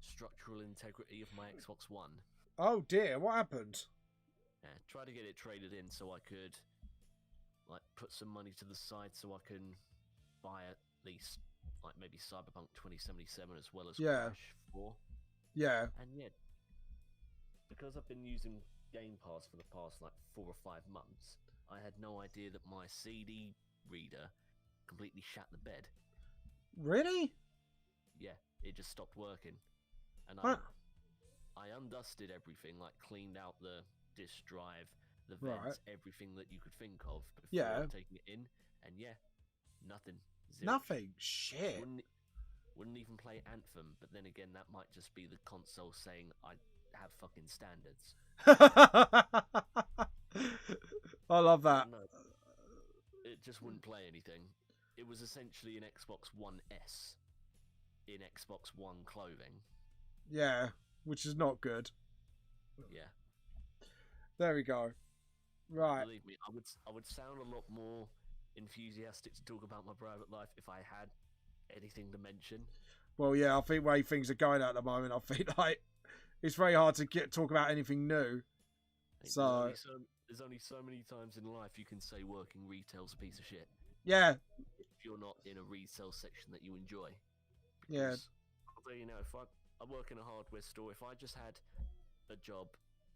structural integrity of my Xbox One. Oh dear, what happened? Yeah, try to get it traded in so I could like put some money to the side so I can buy at least like maybe Cyberpunk 2077 as well as Crash 4. Yeah. And yeah, because I've been using Game Pass for the past like 4 or 5 months, I had no idea that my CD reader completely shat the bed. Really? Yeah, it just stopped working. And I undusted everything, like cleaned out the disk drive, the vents, everything that you could think of before taking it in. And yeah, nothing. Zero. Nothing. Shit. Wouldn't even play Anthem, but then again, that might just be the console saying I have fucking standards. I love that. No, it just wouldn't play anything. It was essentially an Xbox One S in Xbox One clothing. Yeah, which is not good. Yeah. There we go. Right. Believe me, I would sound a lot more enthusiastic to talk about my private life if I had anything to mention. Well, yeah, I think the way things are going at the moment, I think like it's very hard to talk about anything new. So there's only so many times in life you can say working retail's a piece of shit. Yeah. If you're not in a retail section that you enjoy. Because, I'll tell you now, if I work in a hardware store, if I just had a job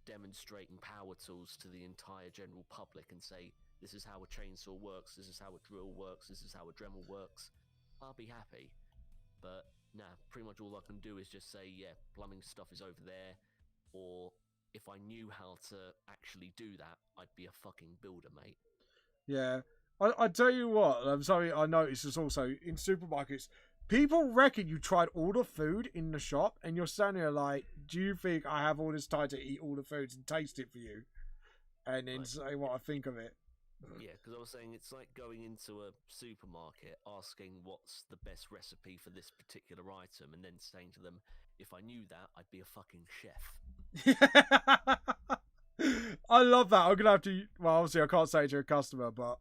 demonstrating power tools to the entire general public and say, this is how a chainsaw works, this is how a drill works, this is how a Dremel works, I'll be happy. But nah, pretty much all I can do is just say, yeah, plumbing stuff is over there, or if I knew how to actually do that, I'd be a fucking builder, mate. Yeah. I tell you what, I'm sorry, I noticed this also in supermarkets. People reckon you tried all the food in the shop and you're standing there like, do you think I have all this time to eat all the foods and taste it for you? And then say what I think of it. Yeah, because I was saying it's like going into a supermarket asking what's the best recipe for this particular item and then saying to them, if I knew that, I'd be a fucking chef. I love that. I'm going to have to, well, obviously I can't say it to a customer, but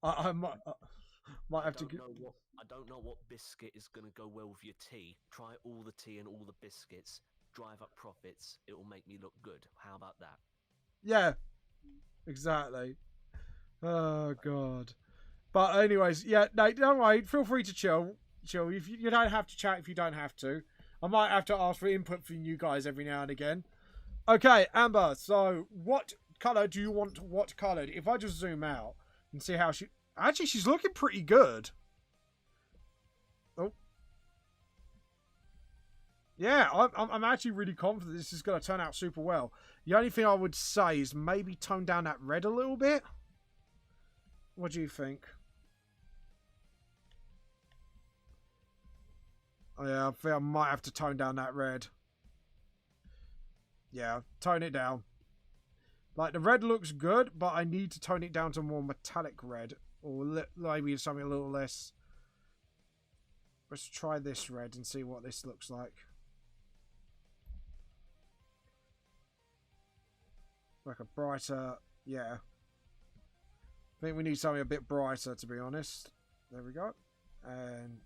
I might have to get... I don't know what biscuit is going to go well with your tea. Try all the tea and all the biscuits. Drive up profits. It will make me look good. How about that? Yeah, exactly. Oh, God. But anyways, yeah, no, don't worry. Feel free to chill. If you don't have to chat if you don't have to. I might have to ask for input from you guys every now and again. Okay, Amber, so what colour do you want what coloured? If I just zoom out and see how she... Actually, she's looking pretty good. Oh. Yeah, I'm actually really confident this is going to turn out super well. The only thing I would say is maybe tone down that red a little bit. What do you think? Oh, yeah, I think I might have to tone down that red. Yeah, tone it down. Like, the red looks good, but I need to tone it down to more metallic red. Or maybe something a little less. Let's try this red and see what this looks like. Like a brighter, yeah. I think we need something a bit brighter, to be honest. There we go. And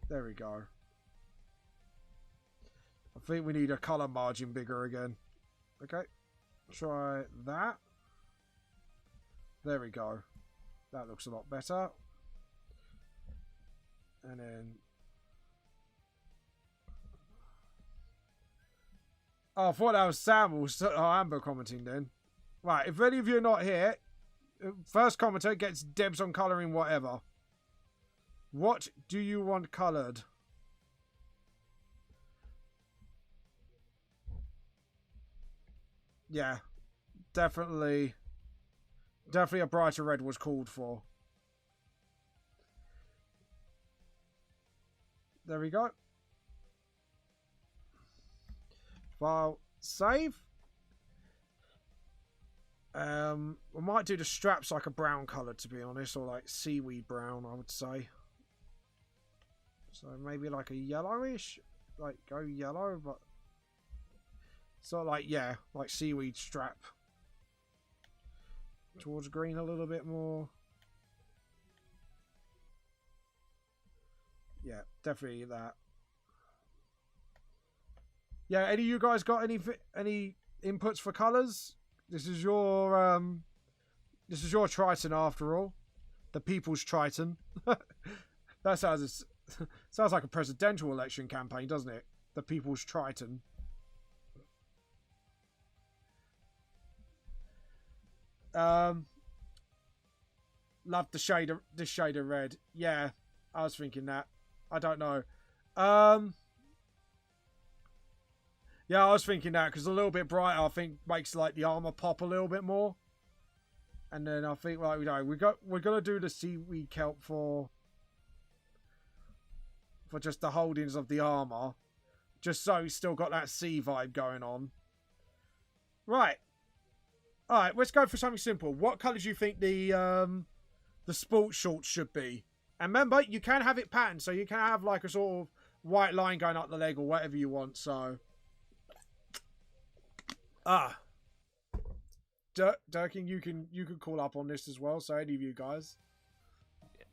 there we go. I think we need a colour margin bigger again. Okay. Try that. There we go. That looks a lot better. And then... Oh, I thought that was Sam or Amber commenting then. Right, if any of you are not here, first commenter gets dibs on colouring whatever. What do you want coloured? Yeah, definitely a brighter red was called for. There we go. File, save. We might do the straps like a brown colour, to be honest, or like seaweed brown, I would say. So maybe like a yellowish, like go yellow, but so like, yeah, like seaweed strap towards green a little bit more. Yeah, definitely that. Yeah, any of you guys got any inputs for colours? This is your Triton after all, the People's Triton. That sounds like a presidential election campaign, doesn't it? The People's Triton. Love the shade of red. Yeah, I was thinking that. I don't know. Yeah, I was thinking that because a little bit brighter, I think, makes like the armor pop a little bit more. And then I think, like, we're gonna do the seaweed kelp for just the holdings of the armor, just so he's still got that sea vibe going on. Right. All right, let's go for something simple. What colour do you think the sports shorts should be? And remember, you can have it patterned, so you can have like a sort of white line going up the leg or whatever you want. So. Durkin, you can call up on this as well. So any of you guys. Yeah.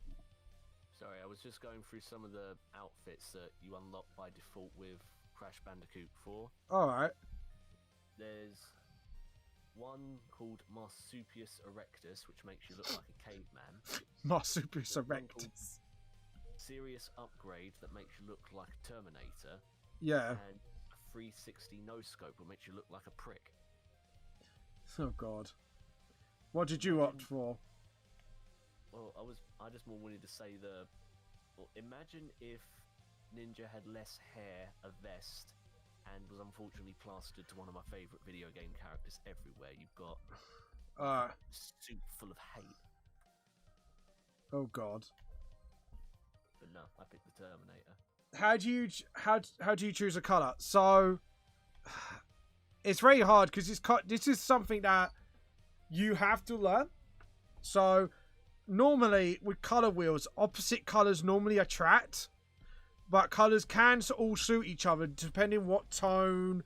Sorry, I was just going through some of the outfits that you unlock by default with Crash Bandicoot 4. All right. There's one called Marsupius Erectus, which makes you look like a caveman. Marsupius Erectus. Serious Upgrade that makes you look like a Terminator. Yeah. And 360 no scope, which makes you look like a prick. Oh God, what did you opt for? Well, I just more wanted to say imagine if Ninja had less hair, a vest, and was unfortunately plastered to one of my favourite video game characters everywhere. You've got a suit full of hate. Oh God. But no, I picked the Terminator. How do you choose a colour? So it's very hard because this is something that you have to learn. So normally with colour wheels, opposite colours normally attract, but colours can all suit each other depending what tone.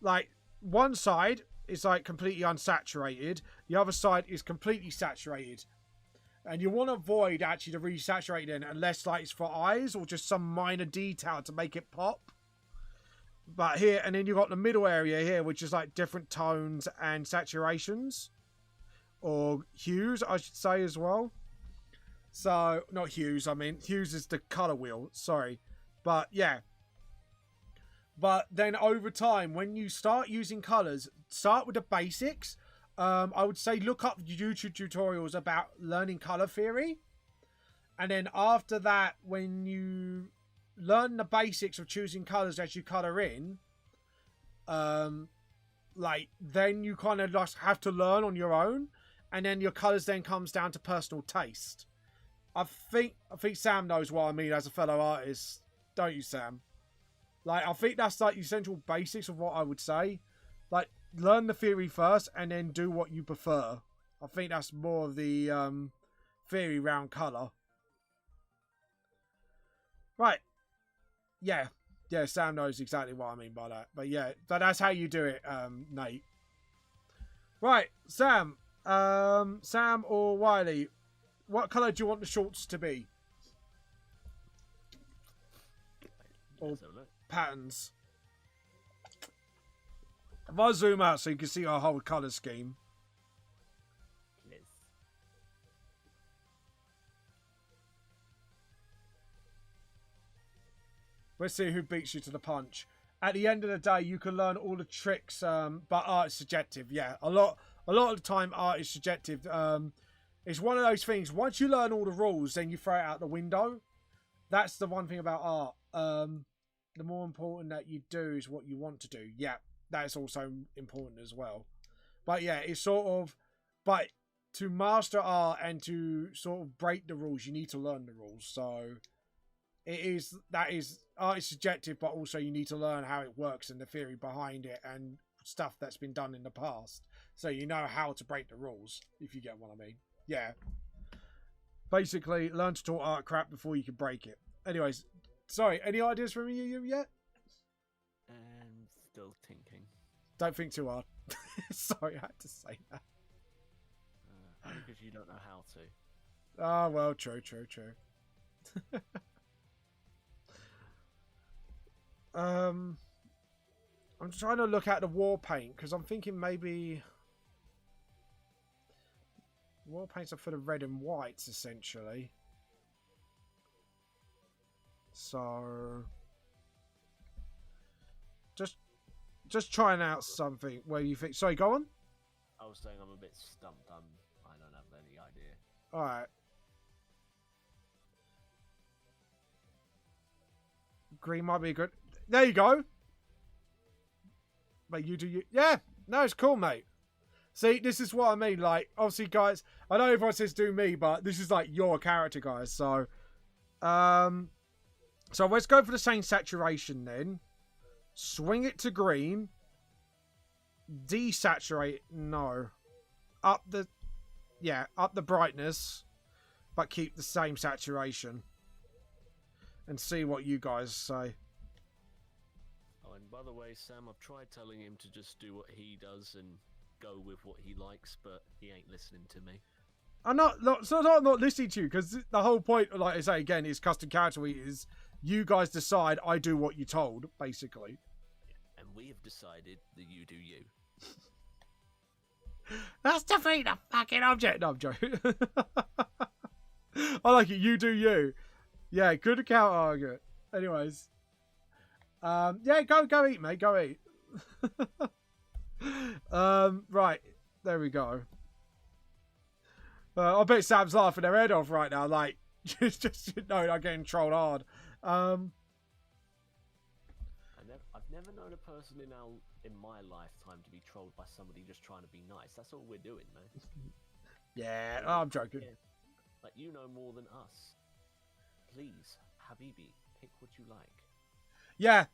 Like one side is like completely unsaturated, the other side is completely saturated. And you want to avoid actually the really saturated end unless like it's for eyes or just some minor detail to make it pop. But here, and then you've got the middle area here, which is like different tones and saturations. Or hues, I should say as well. So, not hues, I mean, hues is the colour wheel, sorry. But yeah. But then over time, when you start using colours, start with the basics. I would say look up YouTube tutorials about learning colour theory. And then after that, when you learn the basics of choosing colours as you colour in, like then you kind of just have to learn on your own. And then your colours then comes down to personal taste. I think Sam knows what I mean as a fellow artist, don't you, Sam? Like, I think that's like the essential basics of what I would say. Like, learn the theory first and then do what you prefer. I think that's more of the theory around colour. Right. Yeah. Yeah, Sam knows exactly what I mean by that. But yeah, that's how you do it, Nate. Right, Sam. Sam or Wiley, what colour do you want the shorts to be? Or patterns? If I zoom out so you can see our whole colour scheme. Yes. Let's see who beats you to the punch. At the end of the day, you can learn all the tricks, but art is subjective. Yeah, a lot of the time, art is subjective. It's one of those things. Once you learn all the rules, then you throw it out the window. That's the one thing about art. The more important that you do is what you want to do. Yeah, that's also important as well. But yeah, it's sort of, but to master art and to sort of break the rules, you need to learn the rules. So that is art is subjective, but also you need to learn how it works and the theory behind it and stuff that's been done in the past, so you know how to break the rules, if you get what I mean. Yeah, basically learn to talk art crap before you can break it. Anyways, sorry, any ideas from you yet? Still thinking. Don't think too hard. Sorry, I had to say that. Because you don't know how to. Oh, well, true. I'm trying to look at the war paint because I'm thinking maybe war paints are for the red and whites essentially. So just trying out something where you think. Sorry, go on. I was saying I'm a bit stumped. I don't have any idea. All right. Green might be good. There you go. But you do you. Yeah. No, it's cool, mate. See, this is what I mean. Like, obviously, guys, I know everyone says do me, but this is like your character, guys. So, so let's go for the same saturation then. Swing it to green. Desaturate. No. Up the brightness, but keep the same saturation. And see what you guys say. Oh, and by the way, Sam, I've tried telling him to just do what he does and go with what he likes, but he ain't listening to me. I'm not listening to you, because the whole point, like I say again, is custom character week is you guys decide, I do what you told, basically. And we have decided that you do you. That's defeat the fucking object. No, I'm joking. I like it. You do you. Yeah, good counter argument. Anyways. Yeah, go eat, mate. Go eat. Right. There we go. I bet Sam's laughing their head off right now. Like, just no, I'm getting trolled hard. I've never known a person in my lifetime to be trolled by somebody just trying to be nice. That's all we're doing, man. Yeah, I'm joking. Yeah. Like, you know more than us. Please, Habibi, pick what you like. Yeah.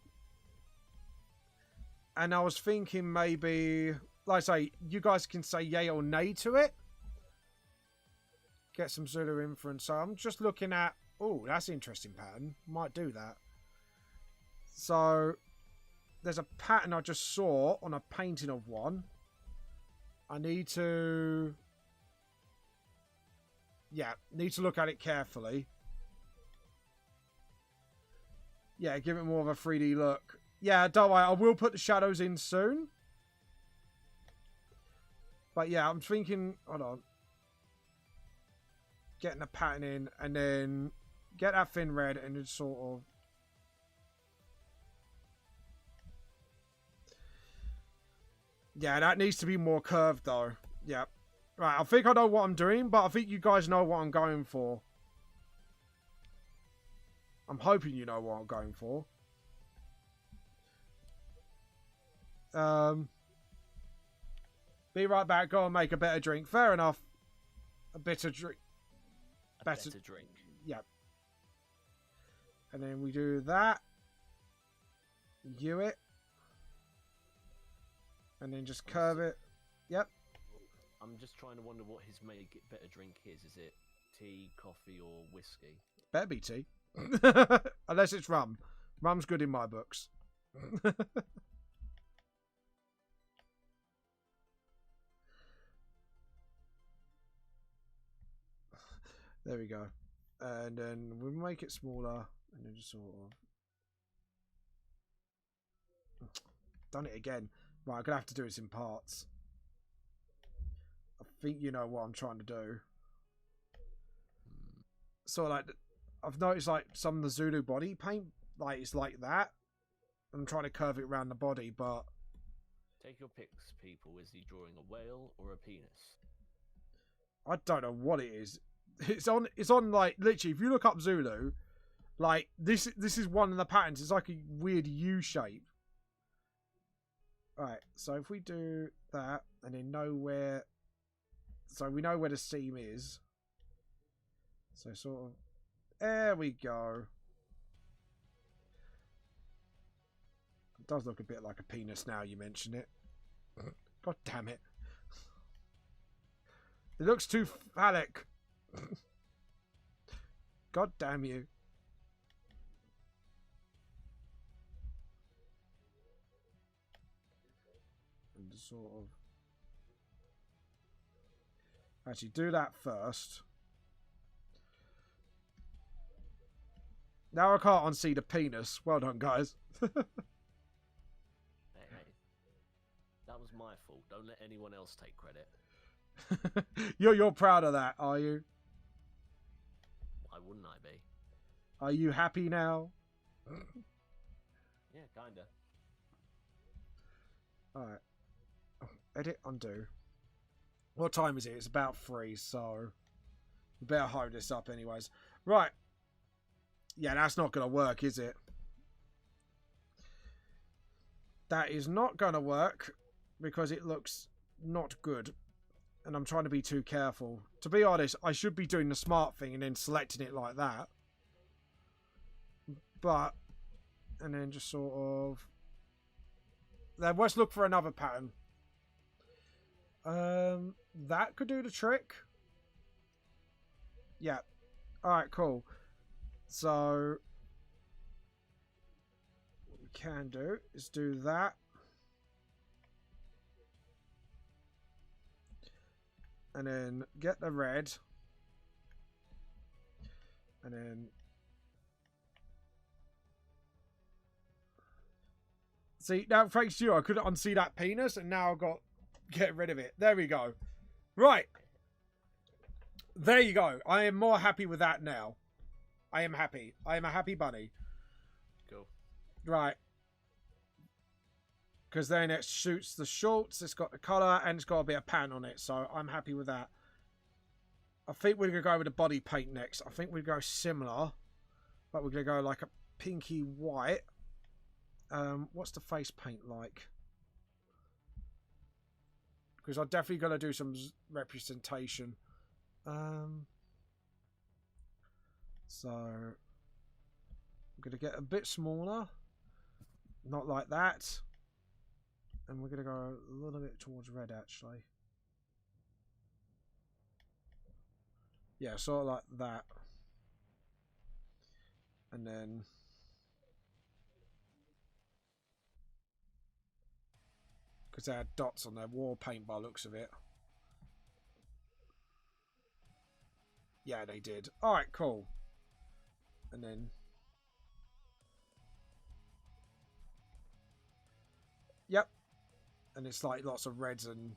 And I was thinking maybe, like I say, you guys can say yay or nay to it. Get some Zulu inference. So I'm just looking at, oh, that's an interesting pattern. Might do that. So there's a pattern I just saw on a painting of one. I need to, need to look at it carefully. Yeah, give it more of a 3D look. Yeah, don't worry. I will put the shadows in soon. But yeah, I'm thinking... Hold on. Getting the pattern in and then get that thin red and just sort of... Yeah, that needs to be more curved though. Yeah. Right, I think I know what I'm doing, but I think you guys know what I'm going for. I'm hoping you know what I'm going for. Be right back. Go and make a better drink. Fair enough. A bitter drink. better drink. Yeah. And then we do that. U it. And then just curve it. Yep. I'm just trying to wonder what his make it better drink is. Is it tea, coffee, or whiskey? Better be tea. Unless it's rum. Rum's good in my books. There we go. And then we'll make it smaller. And then just sort of... Done it again. Right, I'm going to have to do this in parts. I think you know what I'm trying to do. So, like, I've noticed, like, some of the Zulu body paint, like, it's like that. I'm trying to curve it around the body, but... Take your picks, people. Is he drawing a whale or a penis? I don't know what it is. It's on like, literally, if you look up Zulu, like, this is one of the patterns. It's like a weird U shape. Alright, so if we do that, and then know where... So we know where the seam is. So sort of... There we go. It does look a bit like a penis now you mention it. God damn it. It looks too phallic. God damn you. And sort of... Actually, do that first. Now I can't unsee the penis. Well done, guys. Hey, that was my fault. Don't let anyone else take credit. You're proud of that, are you? Why wouldn't I be? Are you happy now? Yeah, kinda. Alright. Edit, undo. What time is it? It's about 3, so... We better hurry this up anyways. Right. Yeah, that's not going to work, is it? That is not going to work because it looks not good. And I'm trying to be too careful. To be honest, I should be doing the smart thing and then selecting it like that. But, and then just sort of... Then let's look for another pattern. That could do the trick. Yeah. Alright, cool. So, what we can do is do that. And then get the red. And then... See, now thanks to you, I couldn't unsee that penis, and now I've got... Get rid of it. There we go. Right. There you go. I am more happy with that now. I am happy. I am a happy bunny. Cool. Right. Because then it shoots the shorts, it's got the colour, and it's got a bit of pan on it, so I'm happy with that. I think we're going to go with the body paint next. I think we're going to go similar, but we're going to go like a pinky white. What's the face paint like? Because I'm definitely going to do some representation. So, I'm going to get a bit smaller. Not like that. And we're going to go a little bit towards red, actually. Yeah, sort of like that. And then... Because they had dots on their war paint by looks of it. Yeah, they did. Alright, cool. And then... Yep. And it's like lots of reds and...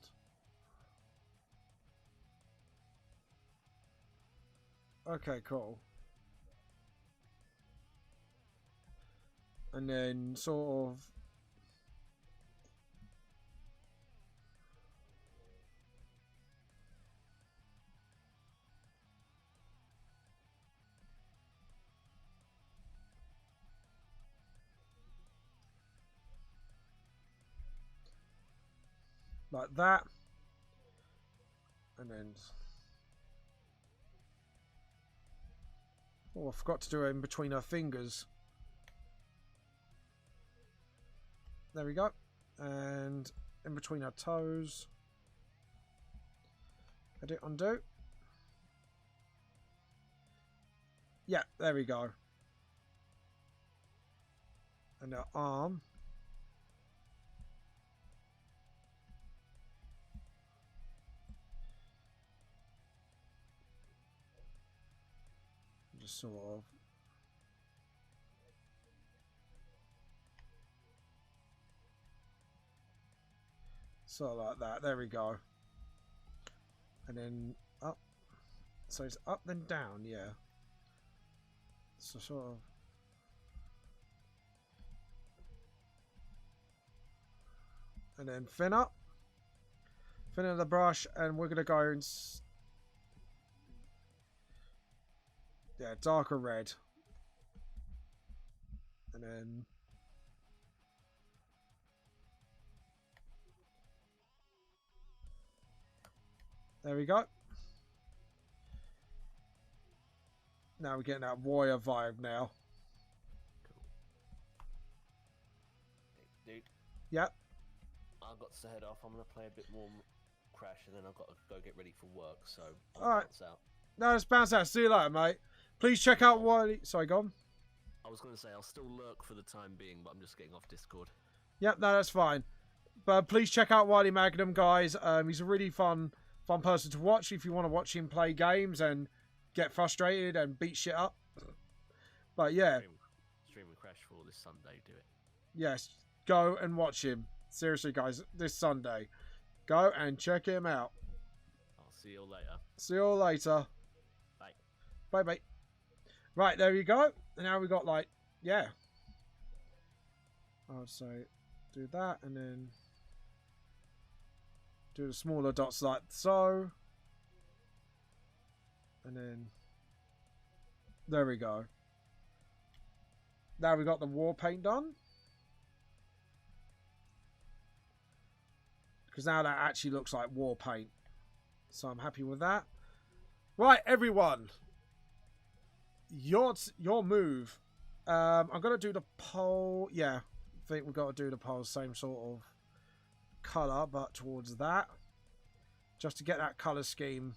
Okay, cool. And then sort of... like that. And then... Oh, I forgot to do it in between her fingers. There we go. And in between her toes. Edit, undo. Yeah, there we go. And her arm. Just sort of. Sort of like that. There we go. And then up. So it's up then down, yeah. So sort of. And then fin up. Fin of the brush, and we're gonna go and yeah, darker red. And then there we go. Now we're getting that warrior vibe now. Hey, dude. Yep. I've got to head off. I'm going to play a bit more Crash, and then I've got to go get ready for work, so I'll Alright. bounce out. No, let's bounce out. See you later, mate. Please check out Wiley. Sorry, go on. I was going to say, I'll still lurk for the time being, but I'm just getting off Discord. Yep, no, that's fine. But please check out Wiley Magnum, guys. He's a really fun person to watch if you want to watch him play games and get frustrated and beat shit up. But yeah, Streaming Crash for this Sunday, do it. yes, go and watch him. Seriously, guys, this Sunday. Go and check him out. I'll see you all later. See you all later. Bye. Bye, mate. Right, there you go. And now we got like, yeah. I would say do that and then do the smaller dots like so. And then there we go. Now we got the war paint done. Because now that actually looks like war paint. So I'm happy with that. Right, everyone. Your move. I'm going to do the pole. Yeah, I think we've got to do the pole same sort of colour, but towards that. Just to get that colour scheme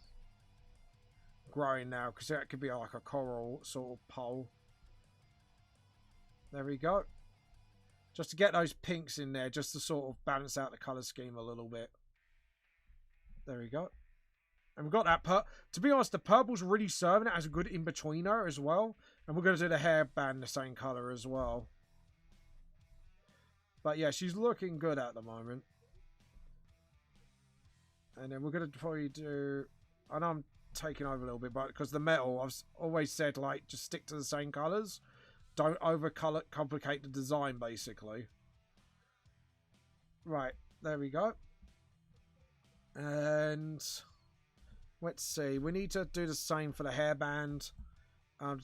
growing now. Because that could be like a coral sort of pole. There we go. Just to get those pinks in there, just to sort of balance out the colour scheme a little bit. There we go. And we've got that to be honest, the purple's really serving it as a good in-betweener as well. And we're going to do the hairband the same colour as well. But yeah, she's looking good at the moment. And then we're going to probably do... I know I'm taking over a little bit, but because the metal, I've always said, like, just stick to the same colours. Don't complicate the design, basically. Right, there we go. And let's see. We need to do the same for the hairband.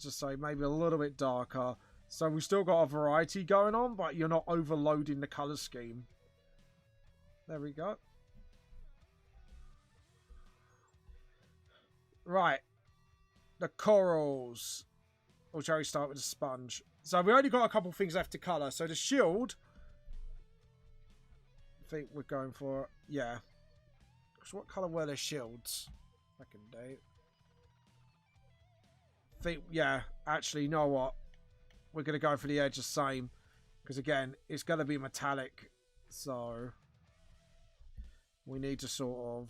Just say maybe a little bit darker. So we've still got a variety going on, but you're not overloading the colour scheme. There we go. Right. The corals. Or shall we start with the sponge? So we only got a couple things left to colour. So the shield. I think we're going for... Yeah. So what colour were their shields? Second date. I think, yeah. Actually, you know what? We're going to go for the edge the same. Because again, it's going to be metallic. So we need to sort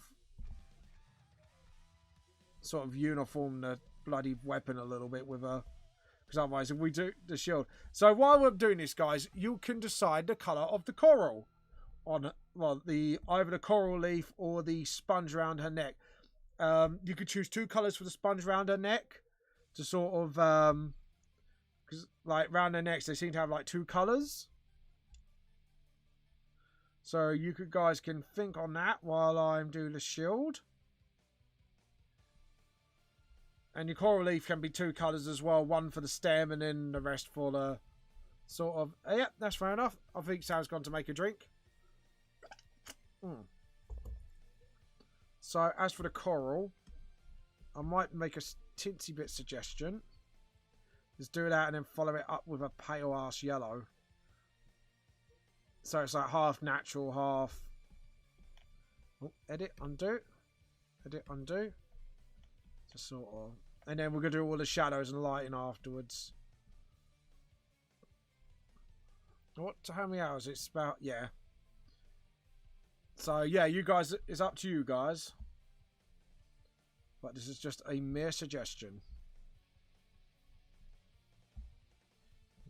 of uniform the bloody weapon a little bit with a... Because otherwise, if we do the shield... So while we're doing this, guys, you can decide the colour of the coral. On, well, either the coral leaf or the sponge around her neck. You could choose two colours for the sponge around her neck. To sort of... Because, like, around her necks, they seem to have, like, two colours. So you guys can think on that while I'm doing the shield. And your coral leaf can be two colours as well. One for the stem and then the rest for the sort of... Yeah, that's fair enough. I think Sal's gone to make a drink. So, as for the coral, I might make a tinsy bit suggestion. Just do that and then follow it up with a pale ass yellow. So it's like half natural, half... Oh, edit, undo. Edit, undo. Just sort of... And then we're going to do all the shadows and lighting afterwards. What? How many hours? It's about... Yeah. So, yeah, you guys... It's up to you guys. But this is just a mere suggestion.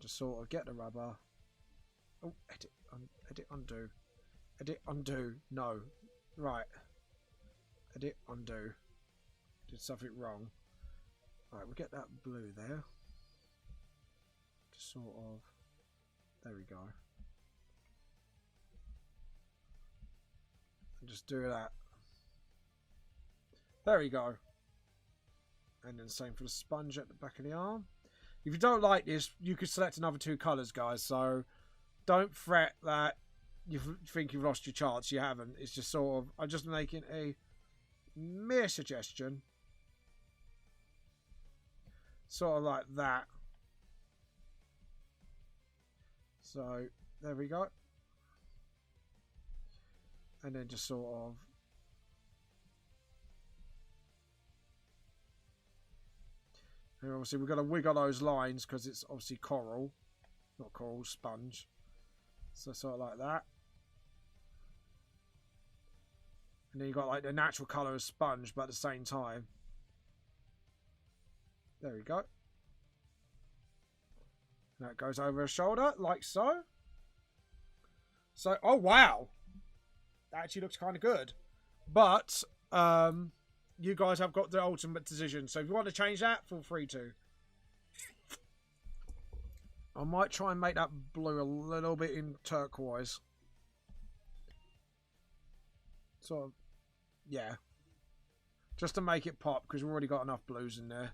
Just sort of get the rubber. Oh, edit, edit, undo. Edit, undo. No. Right. Edit, undo. Did something wrong. Right, we'll get that blue there. Just sort of... There we go. And just do that. There we go. And then same for the sponge at the back of the arm. If you don't like this, you could select another 2 colours, guys. So don't fret that you think you've lost your chance. You haven't. It's just sort of... I'm just making a mere suggestion. Sort of like that. So, there we go. And then just sort of... And obviously we've got to wiggle those lines because it's obviously coral. Not coral, sponge. So sort of like that. And then you've got like the natural colour of sponge, but at the same time. There we go. And that goes over her shoulder, like so. So, oh wow. That actually looks kind of good. But, you guys have got the ultimate decision. So if you want to change that, feel free to. I might try and make that blue a little bit in turquoise. Sort of, yeah. Just to make it pop, because we've already got enough blues in there.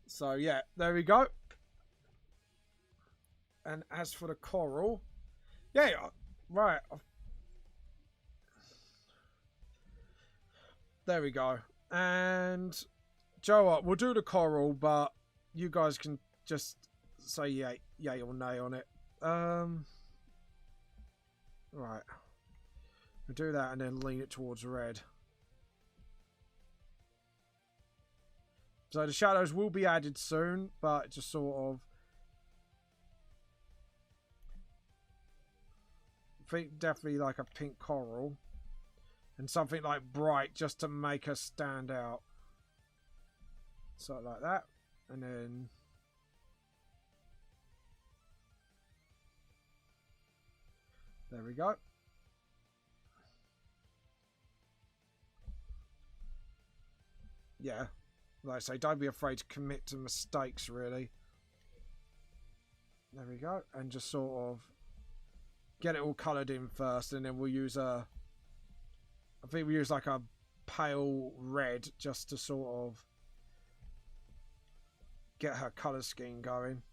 So yeah, there we go. And as for the coral, yeah, right. There we go. And Joe, what? We'll do the coral, but you guys can just say yay or nay on it. Right. We'll do that and then lean it towards red. So the shadows will be added soon, but just sort of... I think definitely like a pink coral. And something like bright just to make her stand out. Something like that. And then... There we go. Yeah. Like I say, don't be afraid to commit to mistakes, really. There we go. And just sort of get it all coloured in first, and then we'll use a... I think we use like a pale red just to sort of get her colour scheme going.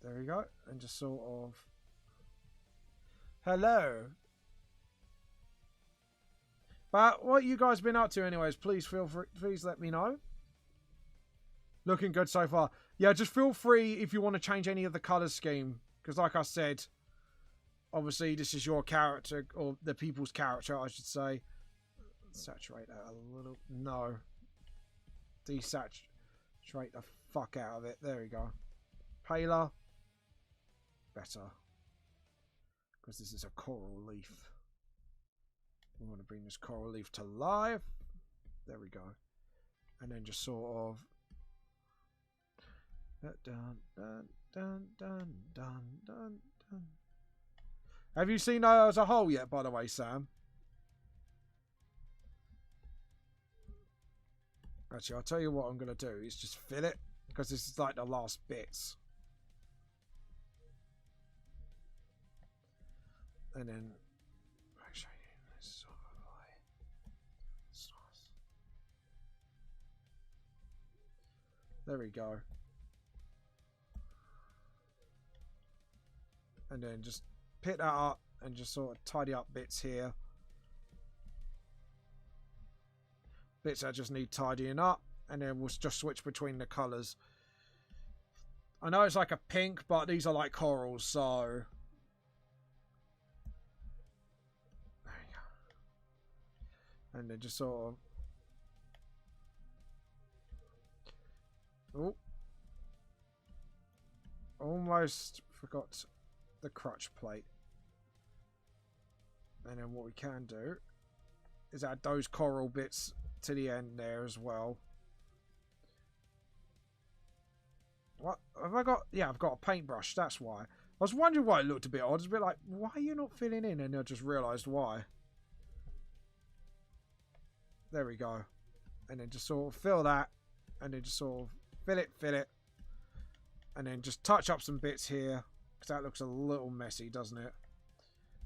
There we go. And just sort of... Hello. But what you guys been up to anyways, please feel free, please let me know. Looking good so far. Yeah, just feel free if you want to change any of the colour scheme. Because like I said, obviously this is your character, or the people's character, I should say. Saturate that a little. No. Desaturate the fuck out of it. There we go. Paler. Better. Because this is a coral leaf. We want to bring this coral leaf to life. There we go. And then just sort of... Dun, dun, dun, dun, dun, dun, dun. Have you seen her as a whole yet, by the way, Sam? Actually, I'll tell you what I'm going to do is just fill it, because this is like the last bits. And then I'll show you this sort of way. It's nice. There we go. And then just pick that up and just sort of tidy up bits here. Bits that just need tidying up. and then we'll just switch between the colours. I know it's like a pink, but these are like corals, so... There you go. And then just sort of... Oh. Almost forgot the crutch plate. And then what we can do is add those coral bits to the end there as well. What have I got? Yeah, I've got a paintbrush. That's why. I was wondering why it looked a bit odd. It's a bit like, why are you not filling in? And I just realised why. There we go. And then just sort of fill that. And then just sort of fill it. And then just touch up some bits here. Because that looks a little messy, doesn't it?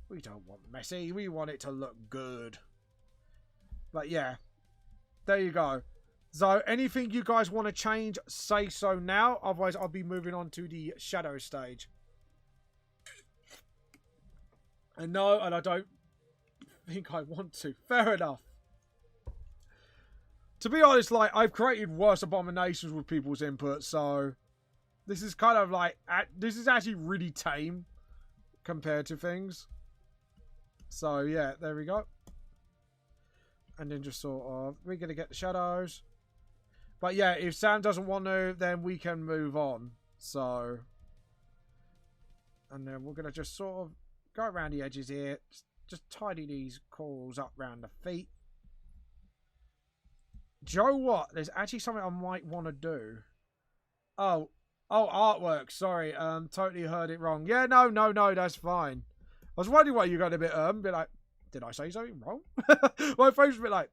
We don't want messy. We want it to look good. But yeah. There you go. So, anything you guys want to change, say so now. Otherwise, I'll be moving on to the shadow stage. And no, and I don't think I want to. Fair enough. To be honest, like, I've created worse abominations with people's input, so... This is kind of like... This is actually really tame compared to things. So, yeah, there we go. And then just sort of... We're going to get the shadows. But yeah, if Sam doesn't want to, then we can move on. So... And then we're going to just sort of go around the edges here. Just tidy these corals up around the feet. Do you know what? There's actually something I might want to do. Oh, artwork. Sorry, totally heard it wrong. Yeah, no, that's fine. I was wondering why you got a bit like, did I say something wrong? My face was a bit like,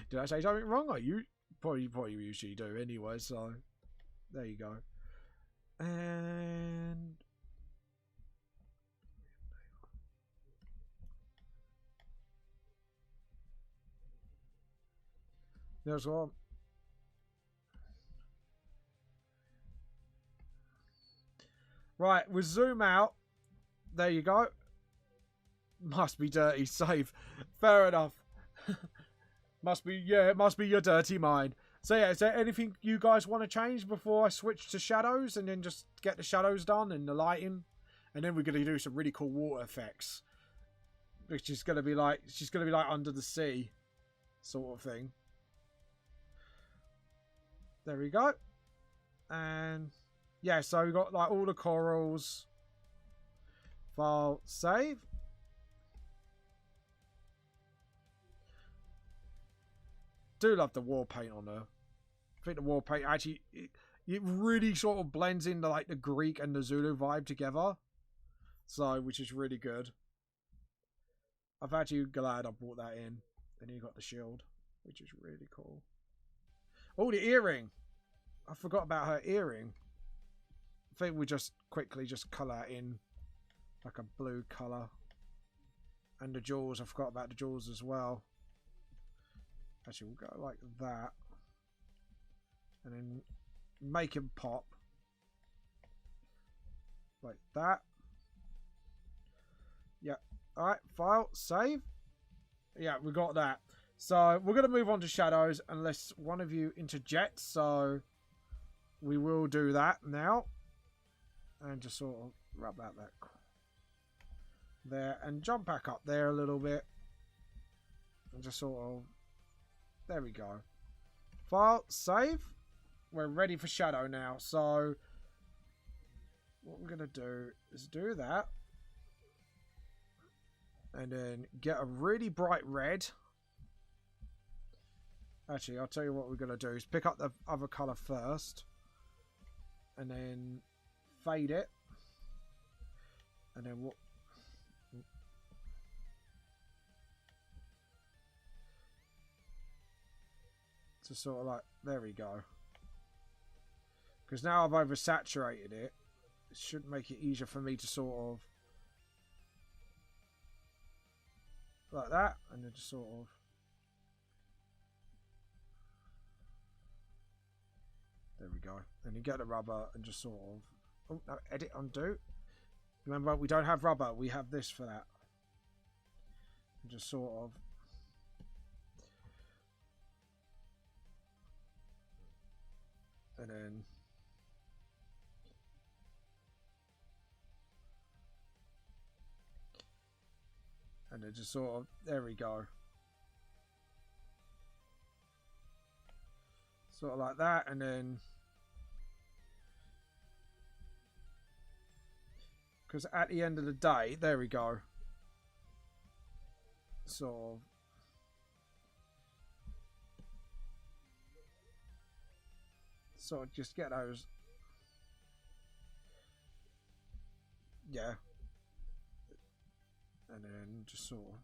did I say something wrong? Oh, you probably usually do anyway. So there you go. And there's one. Right, we'll zoom out. There you go. Must be dirty. Save. Fair enough. Must be, yeah, it must be your dirty mind. So yeah, is there anything you guys want to change before I switch to shadows and then just get the shadows done and the lighting? And then we're going to do some really cool water effects. Which is going to be like, she's going to be like under the sea sort of thing. There we go. And yeah, so we've got like all the corals. File, save. Do love the war paint on her. I think the war paint actually, it really sort of blends into like the Greek and the Zulu vibe together. So, which is really good. I'm actually glad I brought that in. And you got the shield, which is really cool. Oh, the earring. I forgot about her earring. I think we just quickly just colour in like a blue colour. And the jewels, I forgot about the jewels as well. Actually, we'll go like that. And then make him pop. Like that. Yeah. Alright, file, save. Yeah, we got that. So, we're going to move on to shadows unless one of you interjects. So, we will do that now. And just sort of rub out that there. And jump back up there a little bit. And just sort of... There we go. File, save. We're ready for shadow now. So, what we're going to do is do that. And then get a really bright red. Actually, I'll tell you what we're going to do is pick up the other colour first. And then fade it. And then what... To sort of like... There we go. Because now I've oversaturated it. It should make it easier for me to sort of... Like that. And then just sort of... There we go. And you get the rubber and just sort of... Oh, no, edit, undo. Remember, we don't have rubber. We have this for that. And just sort of... And then just sort of, there we go. Sort of like that, and then because at the end of the day, there we go. Sort of just get those. Yeah. And then just sort of,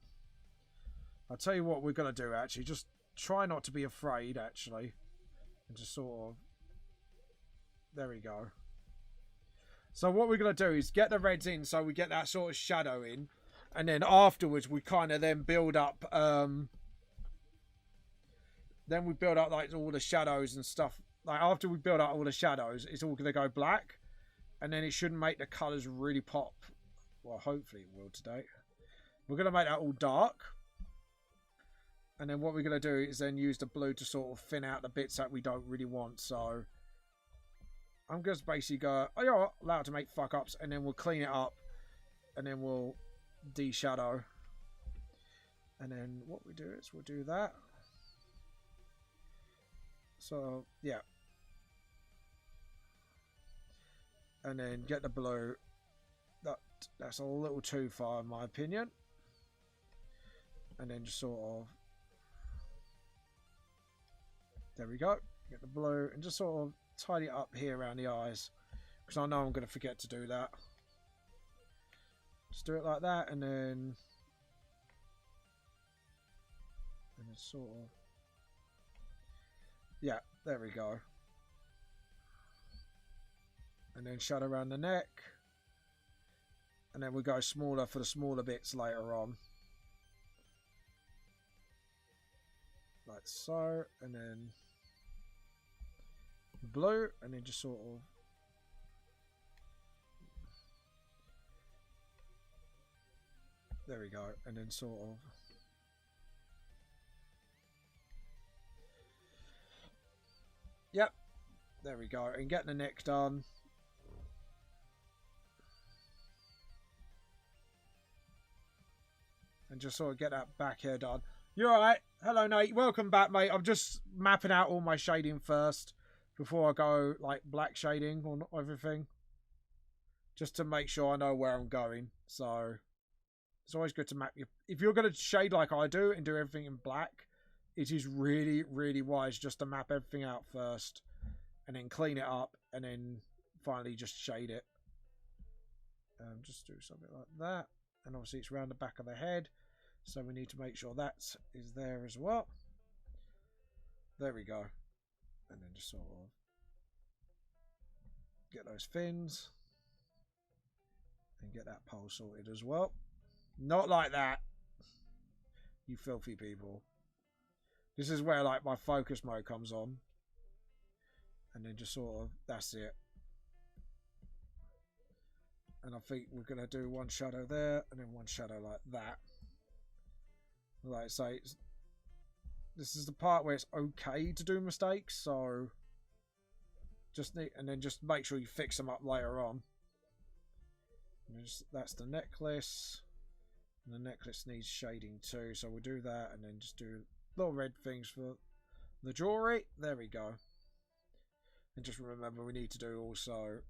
I'll tell you what we're going to do actually. Just try not to be afraid actually. And just sort of, there we go. So what we're going to do is get the reds in so we get that sort of shadow in. And then afterwards we kind of then build up, like all the shadows and stuff. Like after we build up all the shadows, it's all going to go black. And then it shouldn't make the colours really pop. Well, hopefully it will today. We're going to make that all dark. And then what we're going to do is then use the blue to sort of thin out the bits that we don't really want. So I'm just basically go, oh, you're allowed to make fuck ups. And then we'll clean it up. And then we'll de-shadow. And then what we do is we'll do that. So, yeah. And then get the blue. That's a little too far in my opinion. And then just sort of, there we go. Get the blue and just sort of tidy it up here around the eyes, because I know I'm going to forget to do that. Just do it like that, and then sort of, yeah, there we go. And then shadow around the neck. And then we go smaller for the smaller bits later on. Like so. And then blue. And then just sort of. There we go. And then sort of. Yep. There we go. And get the neck done. And just sort of get that back hair done. You're alright. Hello, Nate. Welcome back, mate. I'm just mapping out all my shading first before I go, like, black shading on everything. Just to make sure I know where I'm going. So, it's always good to map your... If you're going to shade like I do and do everything in black, it is really, really wise just to map everything out first. And then clean it up. And then finally just shade it. Just do something like that. And obviously it's around the back of the head. So we need to make sure that is there as well. There we go. And then just sort of get those fins. And get that pole sorted as well. Not like that. You filthy people. This is where like my focus mode comes on. And then just sort of, that's it. And I think we're going to do one shadow there and then one shadow like that. Like I say, this is the part where it's okay to do mistakes, so just need, and then just make sure you fix them up later on. And just, that's the necklace. And the necklace needs shading too, so we'll do that and then just do little red things for the jewelry. There we go. And just remember we need to do also,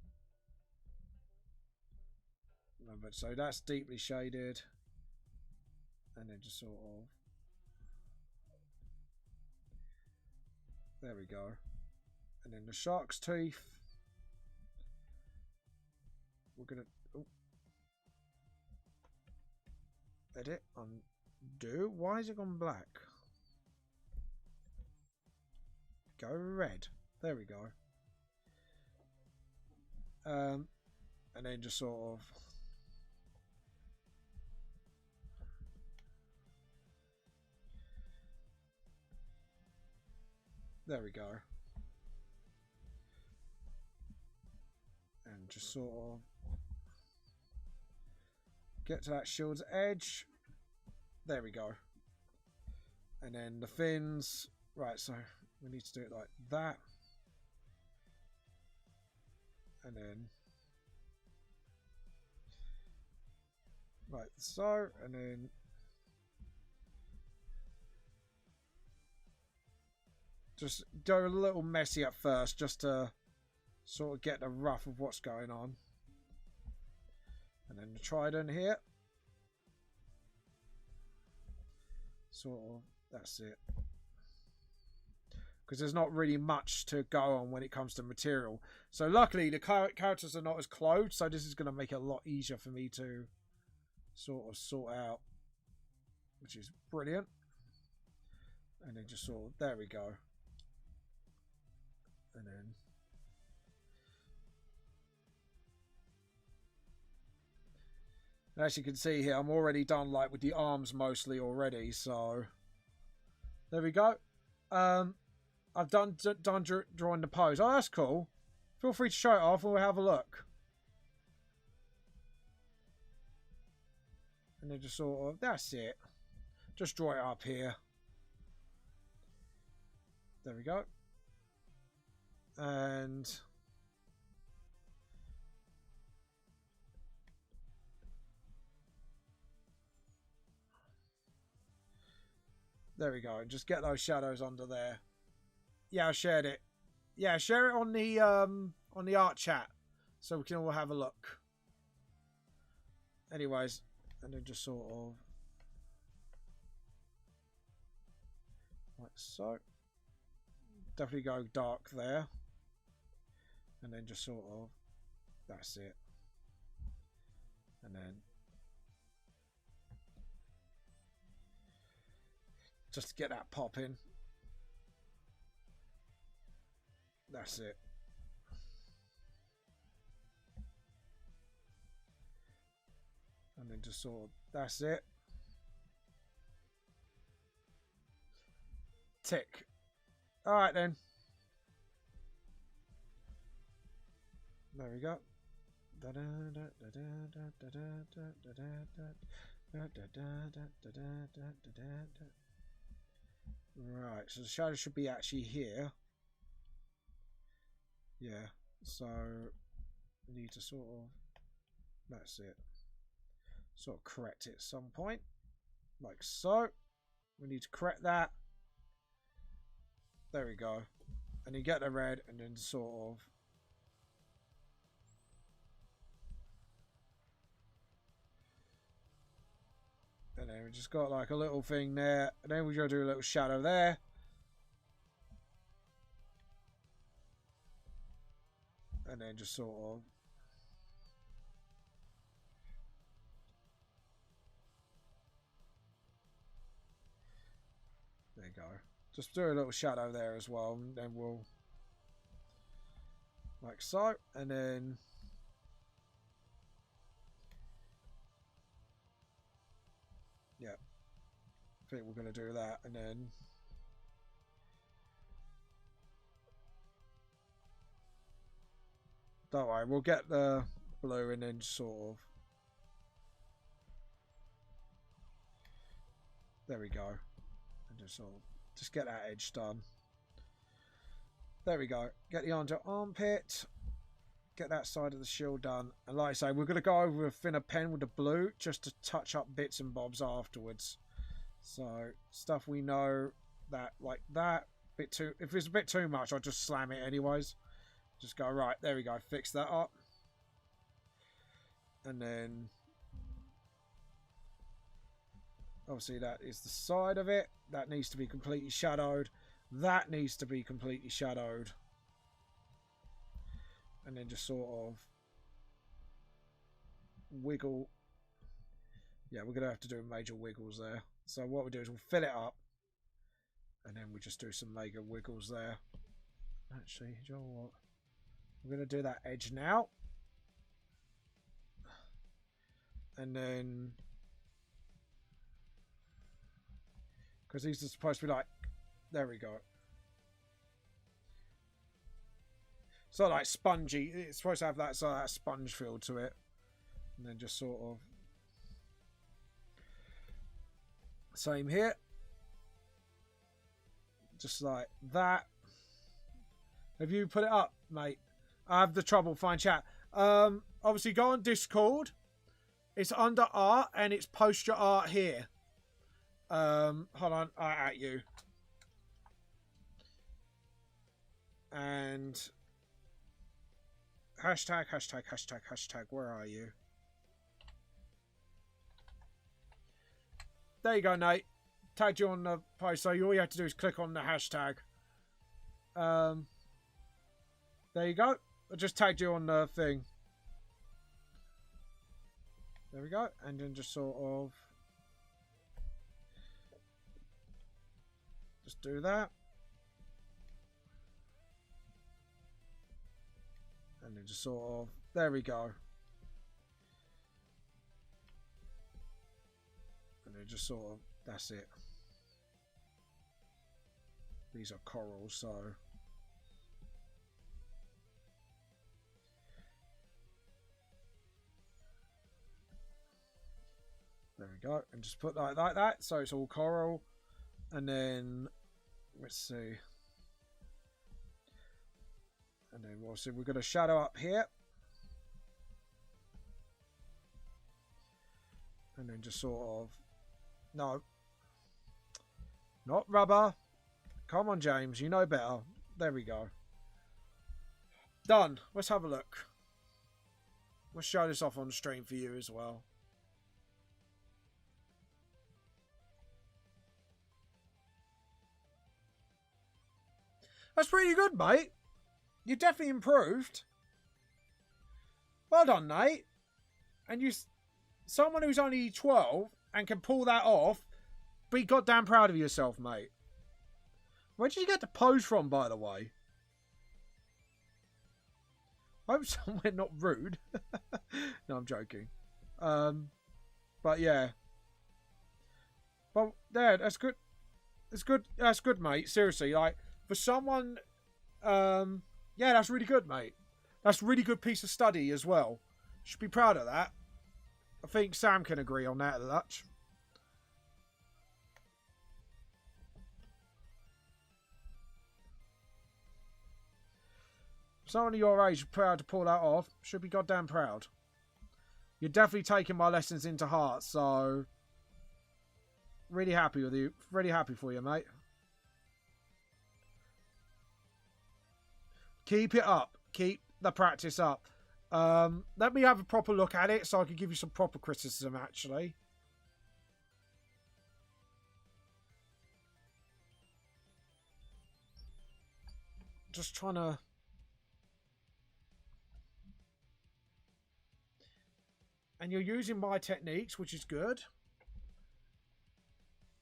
remember, so that's deeply shaded. And then just sort of, there we go. And then the shark's teeth, we're gonna edit, undo. Why is it gone black? Go red. There we go. And then just sort of, there we go. And just sort of get to that shield's edge. There we go. And then the fins. Right, so we need to do it like that. And then like so, and then just go a little messy at first, just to sort of get the rough of what's going on. And then the trident here. Sort of, that's it. Because there's not really much to go on when it comes to material. So luckily the characters are not as clothed, so this is going to make it a lot easier for me to sort of sort out, which is brilliant. And then just sort of, there we go. And then as you can see here, I'm already done like with the arms mostly already, so there we go. I've done drawing the pose. Oh, that's cool. Feel free to show it off and we'll have a look. And then just sort of, that's it. Just draw it up here. There we go. And there we go. Just get those shadows under there. Yeah, I shared it. Yeah, share it on the art chat so we can all have a look. Anyways, and then just sort of like so. Definitely go dark there. And then just sort of, that's it. And then just to get that popping. That's it. And then just sort of, that's it. Tick. Alright then. There we go. Right, so the shadow should be actually here. Yeah, so we need to sort of, that's it. Sort of correct it at some point. Like so. We need to correct that. There we go. And you get the red and then sort of and then we just got like a little thing there. And then we're going to do a little shadow there. And then just sort of there you go. Just do a little shadow there as well, and then we'll like so, and then yeah, I think we're going to do that, and then don't worry, we'll get the blue and then sort of there we go, and just sort of just get that edge done. There we go. Get the armpit. Get that side of the shield done. And like I say, we're going to go over a thinner pen with the blue just to touch up bits and bobs afterwards. So stuff we know that like that bit too. If it's a bit too much, I'll just slam it anyways. Just go right. There we go. Fix that up. And then obviously that is the side of it. That needs to be completely shadowed. That needs to be completely shadowed. And then just sort of wiggle. Yeah, we're going to have to do major wiggles there. So what we do is we'll fill it up. And then we just do some mega wiggles there. Actually, you know what? We're going to do that edge now. And then because these are supposed to be like, there we go. So like spongy, it's supposed to have that sort of that sponge feel to it. And then just sort of same here. Just like that. Have you put it up, mate? I have the trouble find chat. Obviously go on Discord. It's under art and it's post your art here. Hold on, I at you. And hashtag, where are you? There you go, Nate. Tagged you on the post, so all you have to do is click on the hashtag. There you go. I just tagged you on the thing. There we go. And then just sort of just do that. And then just sort of, there we go. And then just sort of, that's it. These are corals, so. There we go. And just put like that, so it's all coral. And then, let's see. And then we'll see, we've got a shadow up here. And then just sort of, no. Not rubber. Come on, James, you know better. There we go. Done. Let's have a look. Let's show this off on the stream for you as well. That's pretty good, mate. You definitely improved. Well done, Nate. And you, someone who's only 12 and can pull that off, be goddamn proud of yourself, mate. Where did you get the pose from, by the way? I hope somewhere not rude. No, I'm joking. But yeah. Well, yeah, that's good. It's good. That's good, mate. Seriously, like for someone, yeah, that's really good, mate. That's a really good piece of study as well. Should be proud of that. I think Sam can agree on that, Dutch. Someone of your age proud to pull that off. Should be goddamn proud. You're definitely taking my lessons into heart, so really happy with you. Really happy for you, mate. Keep it up. Keep the practice up. Let me have a proper look at it so I can give you some proper criticism, actually. Just trying to... And you're using my techniques, which is good.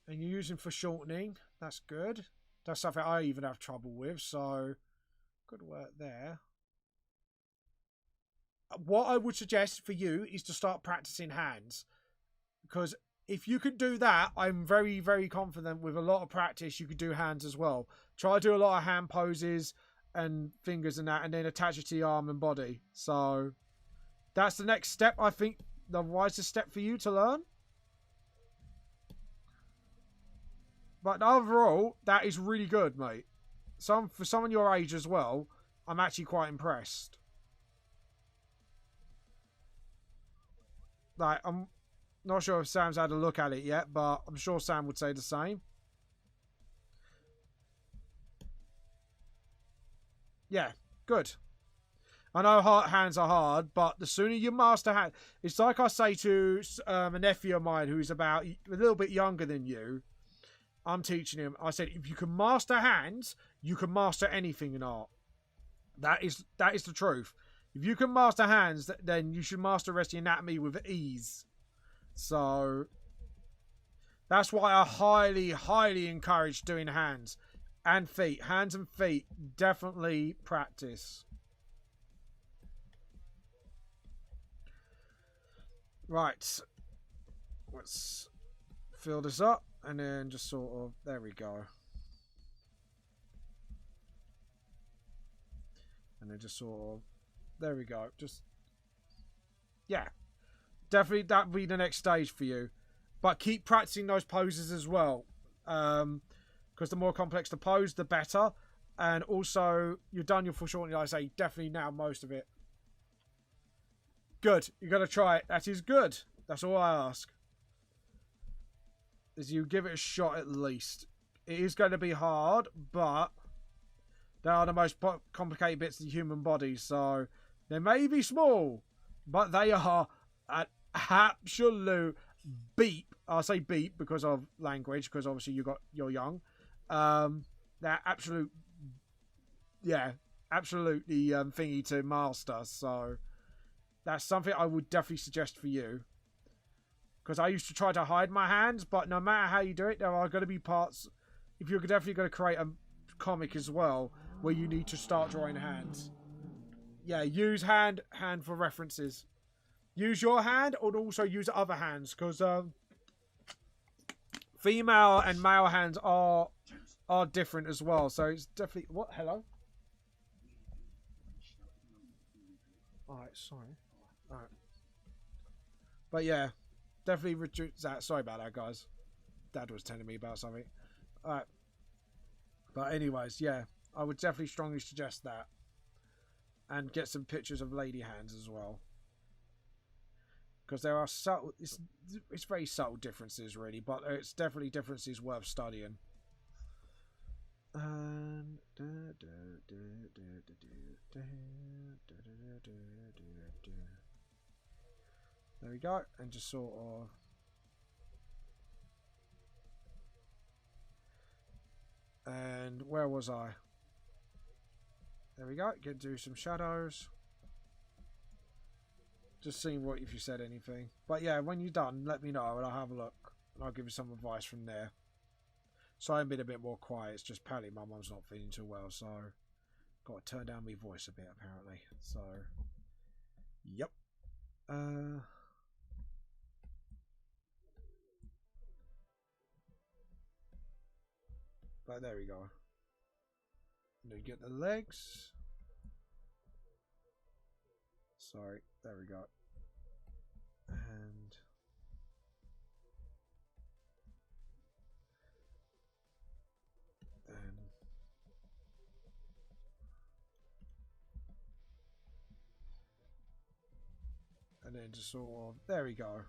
And you're using for shortening. That's good. That's something I even have trouble with, so good work there. What I would suggest for you is to start practicing hands. Because if you can do that, I'm very, very confident with a lot of practice you could do hands as well. Try to do a lot of hand poses and fingers and that, and then attach it to your arm and body. So that's the next step, I think, the wisest step for you to learn. But overall, that is really good, mate. For someone your age as well, I'm actually quite impressed. Like, I'm not sure if Sam's had a look at it yet, but I'm sure Sam would say the same. Yeah, good. I know hands are hard, but the sooner you master hand... It's like I say to a nephew of mine who's about a little bit younger than you. I'm teaching him. I said, if you can master hands, you can master anything in art. That is the truth. If you can master hands, then you should master the rest of your anatomy with ease. So that's why I highly, highly encourage doing hands and feet. Hands and feet, definitely practice. Right, let's fill this up and then just sort of, there we go. And then just sort of, there we go. Just, yeah, definitely that'll be the next stage for you. But keep practicing those poses as well. Because the more complex the pose, the better. And also, you've done your foreshortening, like I say, definitely now most of it. Good. You're going to try it. That is good. That's all I ask. Is you give it a shot at least. It is going to be hard, but they are the most complicated bits of the human body, so they may be small, but they are an absolute beep. I'll say beep because of language, because obviously you're young. They're absolute, yeah, absolutely thingy to master. So that's something I would definitely suggest for you. Because I used to try to hide my hands, but no matter how you do it, there are going to be parts. If you're definitely going to create a comic as well, where you need to start drawing hands. Yeah, use hand for references. Use your hand, or also use other hands, because female and male hands are different as well. So it's definitely what? Hello. All right, sorry. All right, but yeah, definitely reduce that. Sorry about that, guys. Dad was telling me about something. All right, but anyways, yeah, I would definitely strongly suggest that, and get some pictures of lady hands as well. Because there are subtle, it's very subtle differences really, but it's definitely differences worth studying. There we go, and just sort of. And where was I? There we go. Get to do some shadows. Just seeing what if you said anything. But yeah, when you're done, let me know and I'll have a look. And I'll give you some advice from there. So I've been a bit more quiet. It's just apparently my mum's not feeling too well. So got to turn down my voice a bit apparently. So yep. But there we go. And then get the legs. Sorry, there we go. And then just sort of, there we go.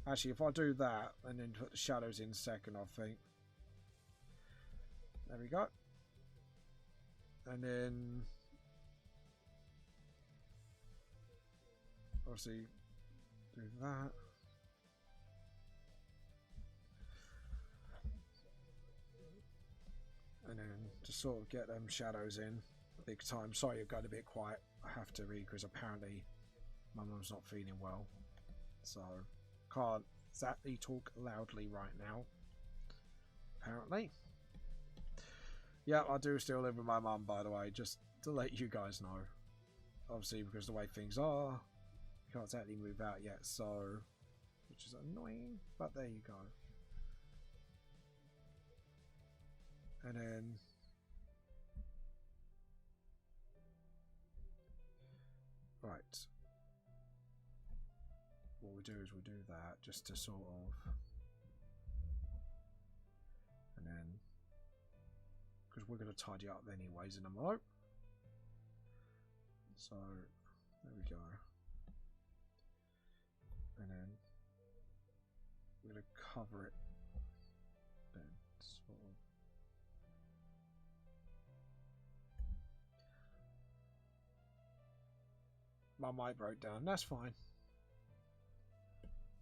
Actually, if I do that and then put the shadows in second, I think. There we go. And then obviously do that. And then just sort of get them shadows in big time. Sorry, you're going a bit quiet. I have to read because apparently my mum's not feeling well. So can't exactly talk loudly right now. Apparently. Yeah, I do still live with my mum, by the way, just to let you guys know. Obviously, because the way things are, you can't exactly move out yet, so, which is annoying, but there you go. And then, right, what we do is we'll do that just to sort of, and then, because we're going to tidy up anyways in a moment. So there we go. And then we're going to cover it. Then sort of. My mic broke down. That's fine.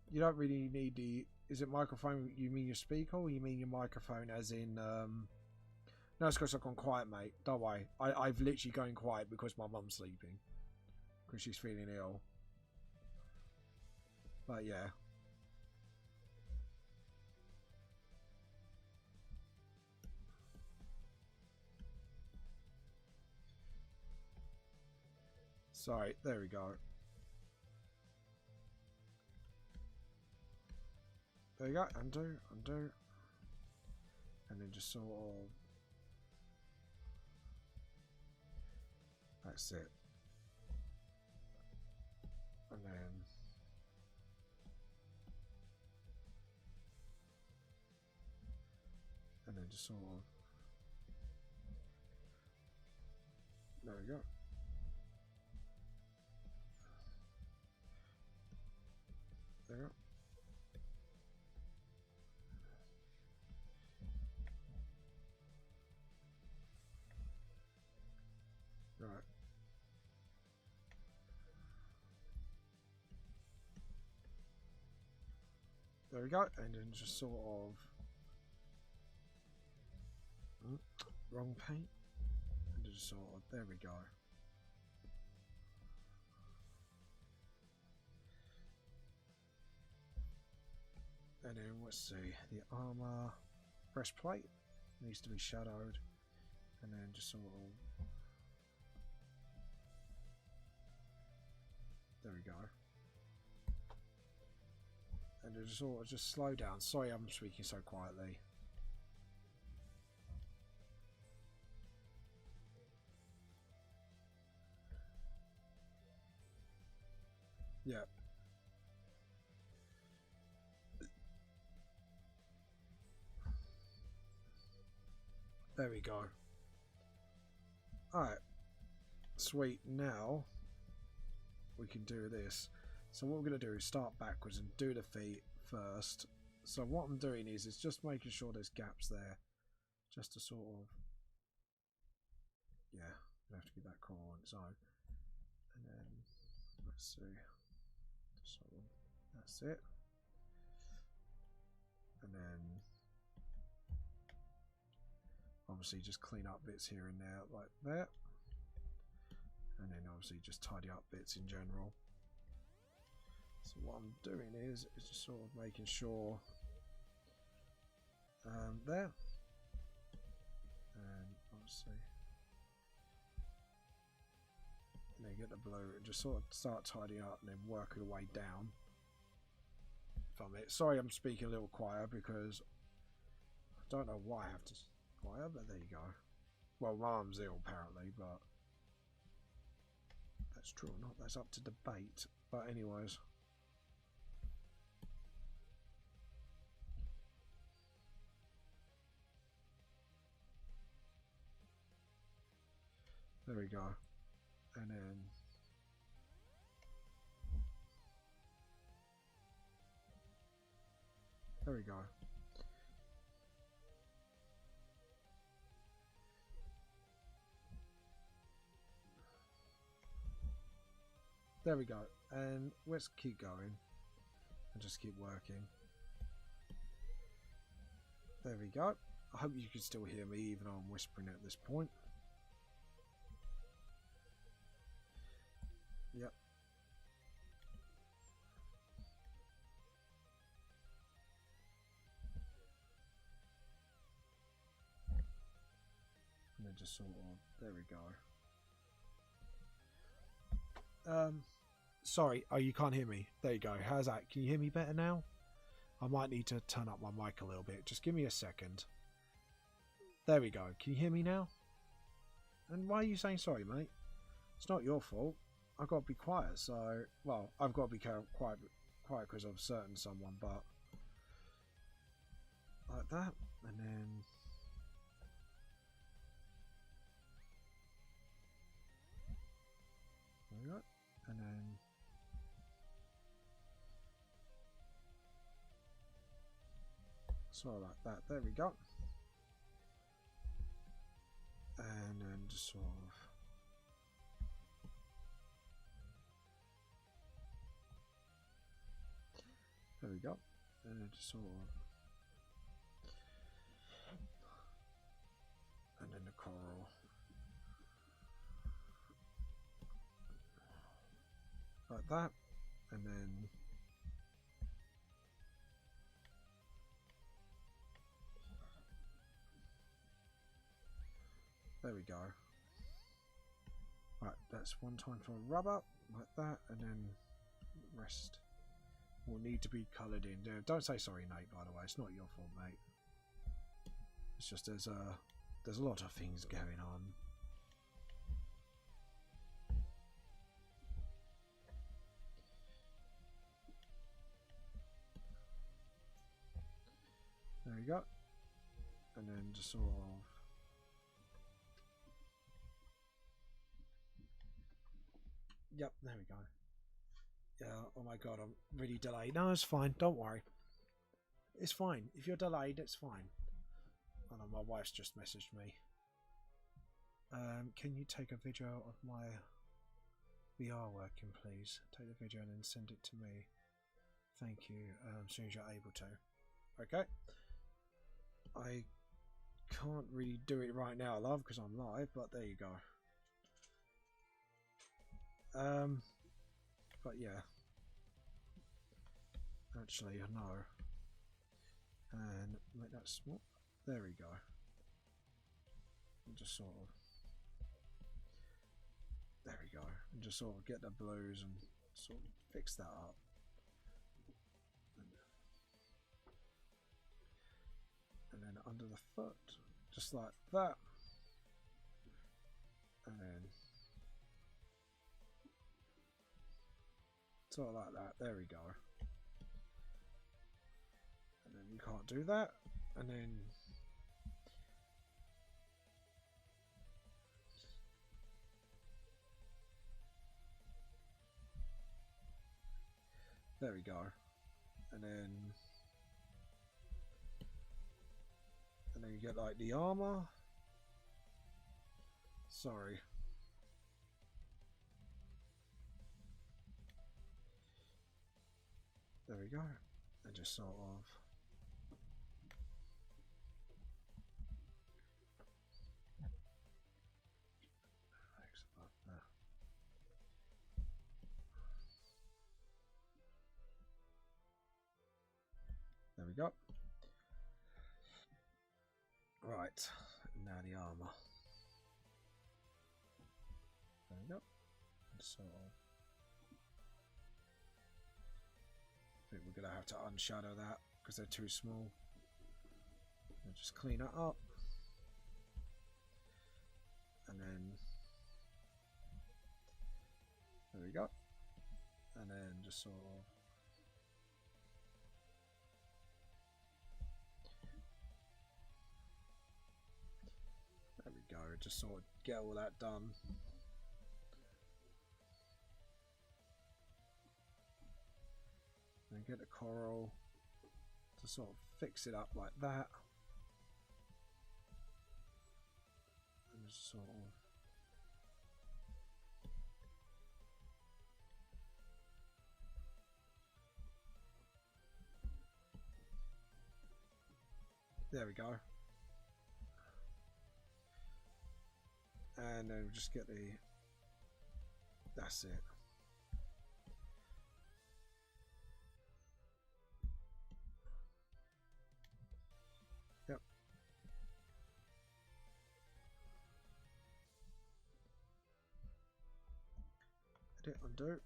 You don't really need the. Is it microphone? You mean your speaker, or you mean your microphone as in? No, it's because I've gone quiet, mate. Don't worry. I've literally gone quiet because my mum's sleeping. Because she's feeling ill. But yeah. Sorry, there we go. There you go. Undo, undo. And then just sort of. That's it. And then just sort of There we go. There we go. Right. There we go, and then just sort of wrong paint, and just sort of there we go. And then let's see, the armor breastplate needs to be shadowed, and then just sort of there we go. And just sort of just slow down. Sorry, I'm speaking so quietly. Yeah. There we go. Alright. Sweet. Now we can do this. So what we're going to do is start backwards and do the feet first. So what I'm doing is just making sure there's gaps there. Just to sort of... Yeah, you have to get that core on its own. And then, let's see. So that's it. And then, obviously just clean up bits here and there like that. And then obviously just tidy up bits in general. So what I'm doing is just sort of making sure there, and obviously, and then get the blue and just sort of start tidying up and then work the way down from it. Sorry, I'm speaking a little quieter because I don't know why I have to quiet, but there you go. Well, Mum's ill apparently, but that's true or not, that's up to debate. But anyways. There we go. And then there we go. There we go. And let's keep going and just keep working. There we go. I hope you can still hear me even though I'm whispering at this point. Yep. And then just sort of, there we go. Sorry, oh, you can't hear me. There you go. How's that? Can you hear me better now? I might need to turn up my mic a little bit. Just give me a second. There we go. Can you hear me now? And why are you saying sorry, mate? It's not your fault. I've got to be quiet, so... Well, I've got to be quiet because I'm certain someone, but... Like that, and then... There we go. And then... Sort of like that. There we go. And then just sort of... There we go. And then just sort of... And then the coral. Like that. And then... There we go. Right, that's one time for a rub up, like that, and then the rest will need to be coloured in. Don't say sorry, Nate, by the way. It's not your fault, mate. It's just there's a lot of things going on. There we go. And then just sort of... Yep, there we go. Yeah, oh my god, I'm really delayed. No, it's fine, don't worry. It's fine. If you're delayed, it's fine. Oh no, my wife's just messaged me. Can you take a video of my VR working, please? Take the video and then send it to me. Thank you, as soon as you're able to. Okay. I can't really do it right now, love, because I'm live, but there you go. But yeah. Actually, no. And make that small. There we go. And just sort of. There we go. And just sort of get the blues and sort of fix that up. And then under the foot, just like that. And then sort of like that. There we go. And then you can't do that. And then there we go. And then you get like the armor. Sorry. There we go. And just sort of there we go. Right, now the armor. There we go. So I think we're gonna have to unshadow that because they're too small. We'll just clean that up. And then there we go. And then just sort of there we go, just sort of get all that done. And get the coral to sort of fix it up like that. And just sort of there we go. And then we'll just get the that's it. Yep. Edit, undo.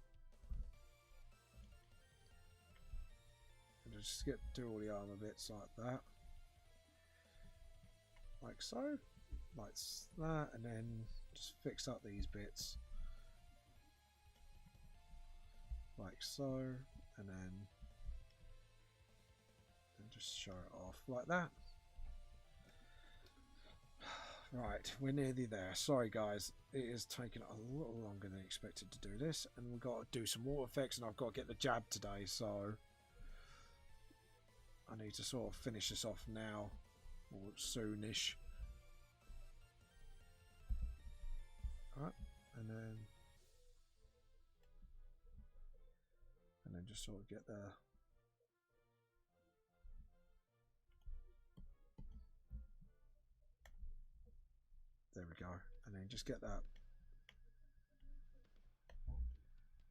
And just do all the armor bits like that. Like so. Like that, and then just fix up these bits like so, and then just show it off like that. Right, we're nearly there. Sorry guys, it is taking a little longer than expected to do this, and we've got to do some water effects, and I've got to get the jab today, so I need to sort of finish this off now or soonish. Right, and then just sort of get there. There we go, and then just get that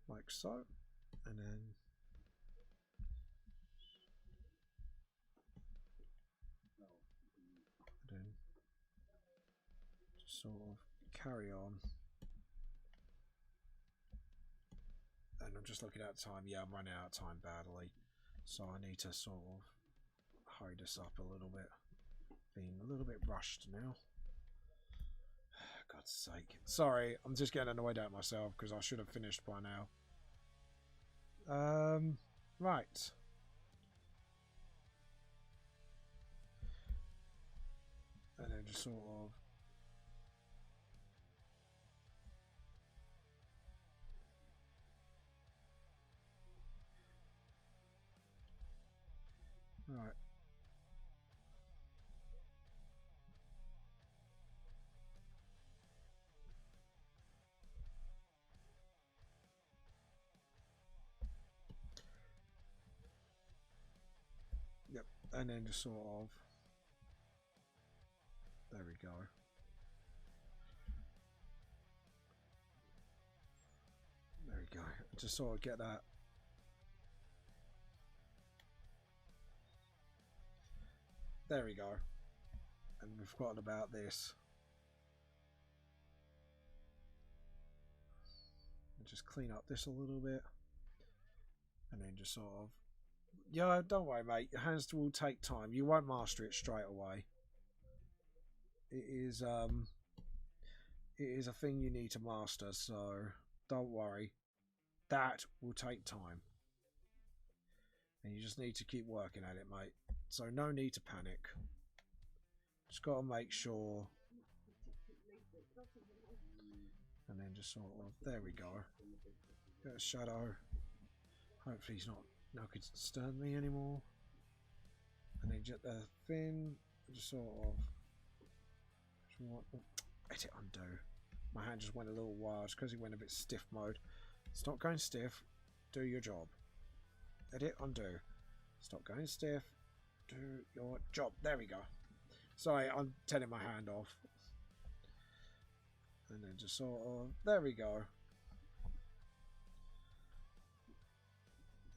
like so, and then just sort of carry on. And I'm just looking at time. Yeah, I'm running out of time badly, so I need to sort of hurry this up a little bit. Being a little bit rushed now. God's sake. Sorry, I'm just getting annoyed at myself because I should have finished by now. Right. And then just sort of Right. Yep, and then just sort of, there we go. There we go. Just sort of get that. There we go. And we've forgotten about this. Just clean up this a little bit. And then just sort of, yeah, don't worry, mate. Your hands will take time. You won't master it straight away. It is a thing you need to master, so don't worry. That will take time. And you just need to keep working at it, mate. So no need to panic. Just got to make sure. And then just sort of, there we go. Get a shadow. Hopefully he's not disturb me anymore. And then get the thing. Just sort of. Edit undo. My hand just went a little wild because he went a bit stiff mode. Stop going stiff. Do your job. Edit undo. Stop going stiff. Do your job. There we go. Sorry, I'm turning my hand off. And then just sort of, there we go.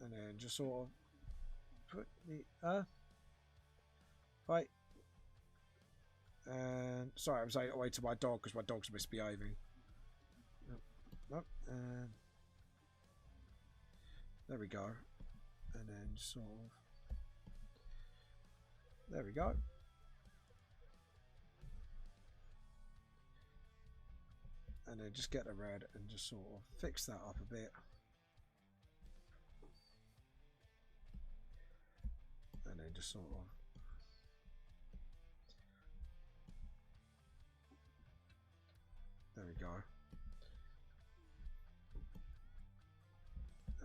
And then just sort of put the right. And sorry, I was away to my dog because my dog's misbehaving. Nope. And there we go. And then just sort of, there we go. And then just get the red and just sort of fix that up a bit. And then just sort of, there we go.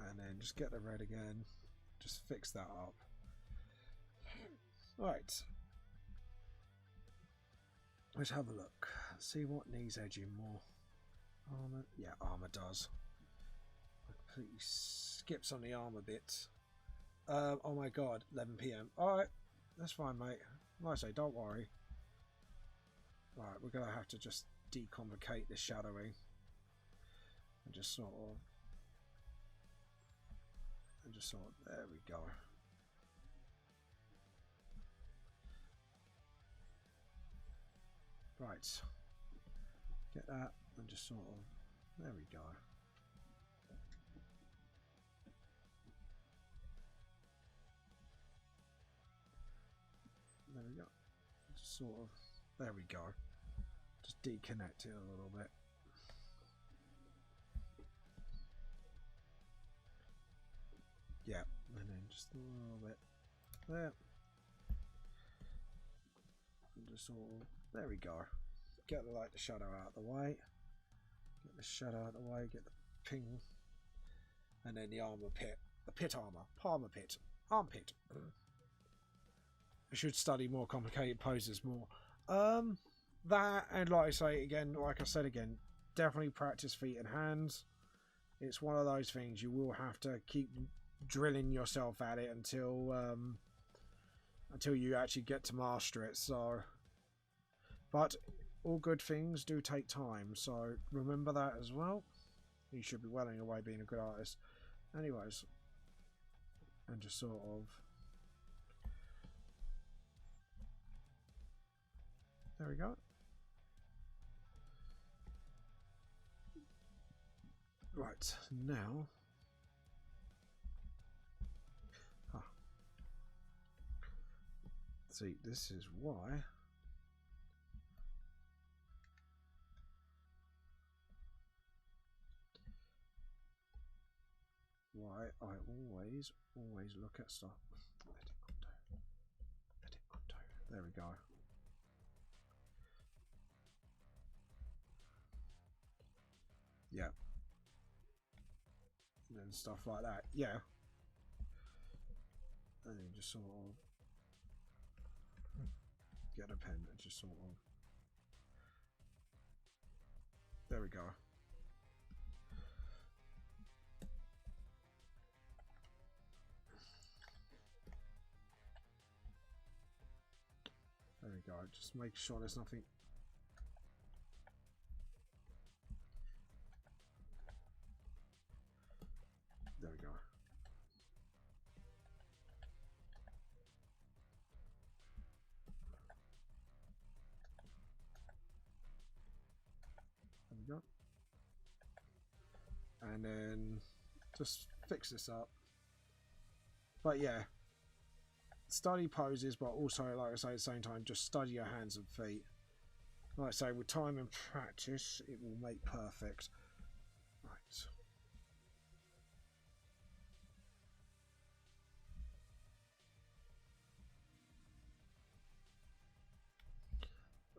And then just get the red again. Just fix that up. Right. Let's have a look. See what needs edging more. Armor. Yeah, armor does. I completely skips on the armor bits. Oh my god, 11 PM. Alright, that's fine, mate. Like I say, don't worry. Right, we're going to have to just decomplicate this shadowing. And just sort of... And just sort of... There we go. Right. Get that and just sort of... There we go. There we go. Just sort of... There we go. Just deconnect it a little bit. Yeah, and then just a little bit there. And just sort of... There we go. Get the shadow out of the way. Get the shadow out of the way. Get the ping. And then the armor pit. The pit armor. Palmer pit. Armpit. I should study more complicated poses more. That, and like I said again, definitely practice feet and hands. It's one of those things you will have to keep drilling yourself at it until you actually get to master it. So, but all good things do take time, so remember that as well. You should be well on your way being a good artist. Anyways, and just sort of, there we go. Right, now, see, this is why I always look at stuff. Edit undo. There we go. Yeah. And then stuff like that. Yeah. And then just sort of get a pen and just sort of. There we go. There we go. Just make sure there's nothing. There we go. There we go. And then just fix this up. But yeah, study poses, but also, like I say, at the same time, just study your hands and feet. Like I say, with time and practice, it will make perfect. Right.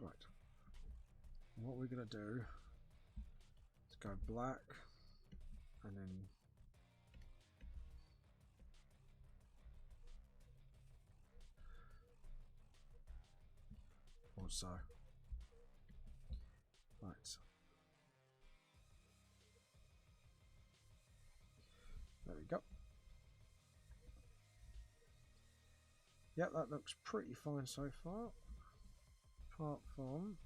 Right. What we're going to do is go black and then also right. There we go. Yep, that looks pretty fine so far. Apart from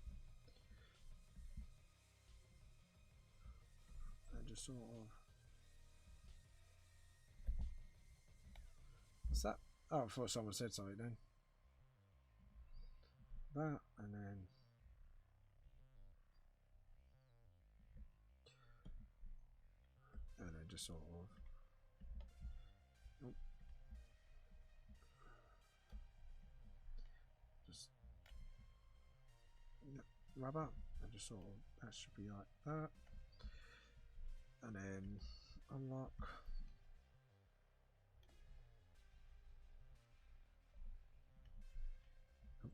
and just sort of. What's that? Oh, I thought someone said something then. That and then just sort of. Nope. Just rubber and just sort of that should be like that, and then unlock. Oh,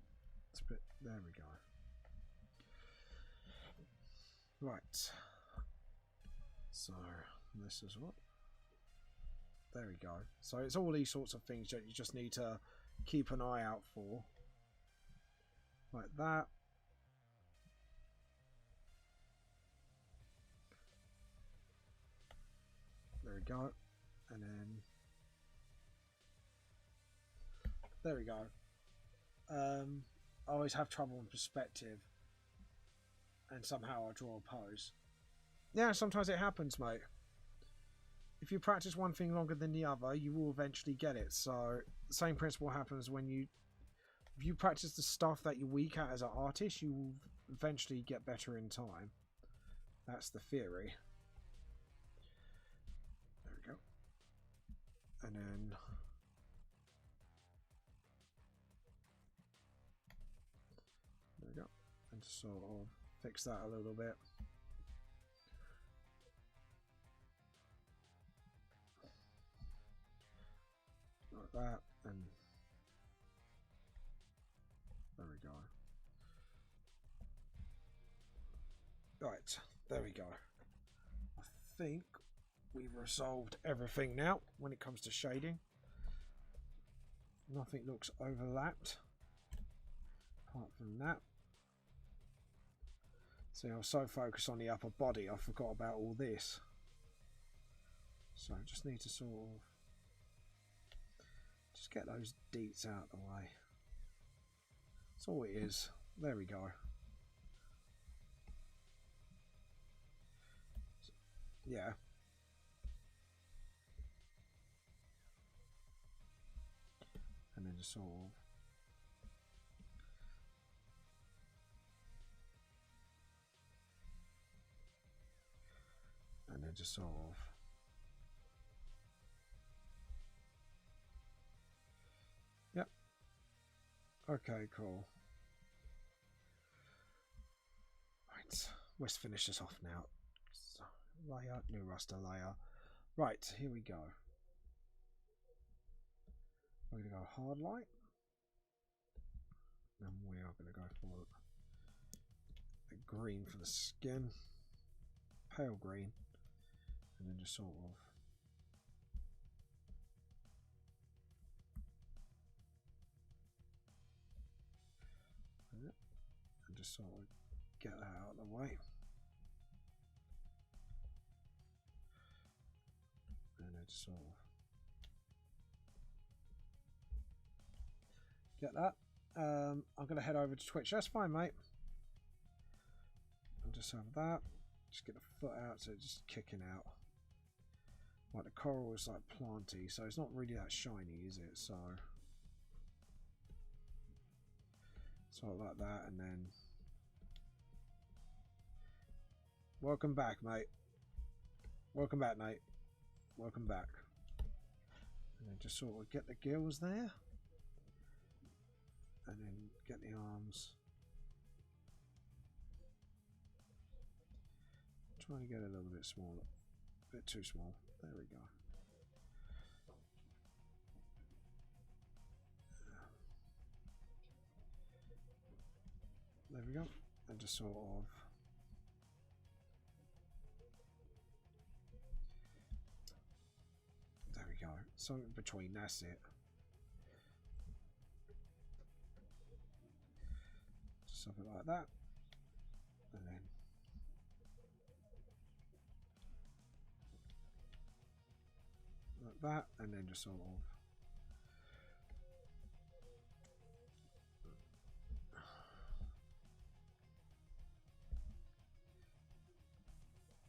it's a bit. There we go. Right. So this is what. There we go. So it's all these sorts of things that you just need to keep an eye out for. Like that. There we go. And then there we go. I always have trouble in perspective, and somehow I draw a pose. Yeah, sometimes it happens, mate. If you practice one thing longer than the other, you will eventually get it. So the same principle happens when if you practice the stuff that you're weak at as an artist, you will eventually get better in time. That's the theory. There we go. And then there we go. And just sort of fix that a little bit. Like that, and there we go. Right, there we go. I think we've resolved everything now when it comes to shading. Nothing looks overlapped apart from that. See, I was so focused on the upper body I forgot about all this. So I just need to sort of just get those deets out of the way. That's all it is. There we go. Yeah. And then just sort of. And then just sort of. Yep. Okay, cool. Right, let's finish this off now. So, layer, new raster layer. Right, here we go. We're going to go hard light. And we are going to go for a green for the skin. Pale green. And then just sort of. just sort of get that out of the way. And then just sort of get that. I'm going to head over to Twitch. That's fine, mate. I'll just have that. Just get the foot out so it's just kicking out. Like the coral is like planty, so it's not really that shiny, is it? So sort of like that, and then welcome back, mate. Welcome back, Nate. Welcome back. And then just sort of get the gills there, and then get the arms. Trying to get it a little bit smaller, a bit too small. There we go. There we go. And just sort of there we go. Something between, that's it. Just something like that. And then like that, and then just sort of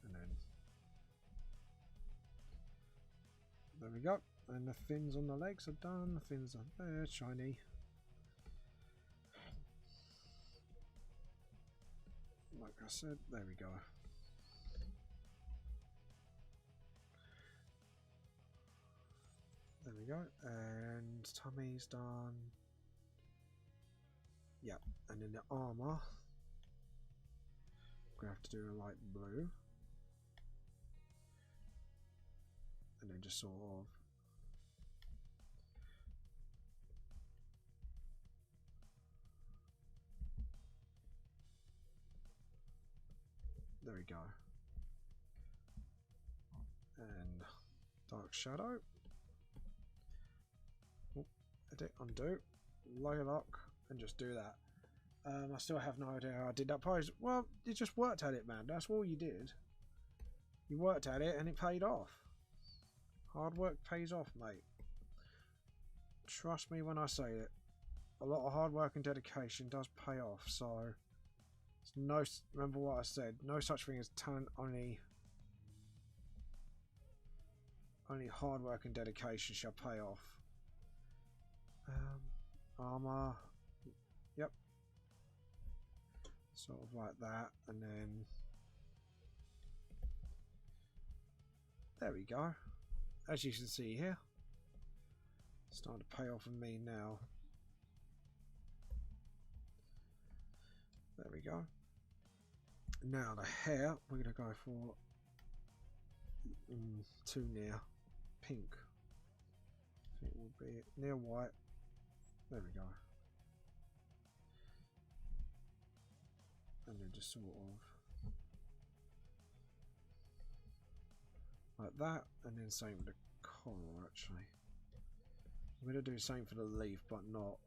and then there we go. And the fins on the legs are done. The fins are there, shiny. Like I said, there we go. There we go, and tummy's done. Yep, and then the armor, we're gonna have to do a light blue, and then just sort of there we go, and dark shadow. Edit, undo, low lock, and just do that. I still have no idea how I did that pose. Well, you just worked at it, man. That's all you did. You worked at it and it paid off. Hard work pays off, mate. Trust me when I say it. A lot of hard work and dedication does pay off. So, it's no. Remember what I said. No such thing as talent. Only hard work and dedication shall pay off. Armor, yep, sort of like that, and then there we go. As you can see here, it's starting to pay off on me now. There we go. Now the hair, we're going to go for too near pink. I think it will be near white. There we go. And then just sort of like that, and then same with the coral actually. I'm going to do the same for the leaf, but not.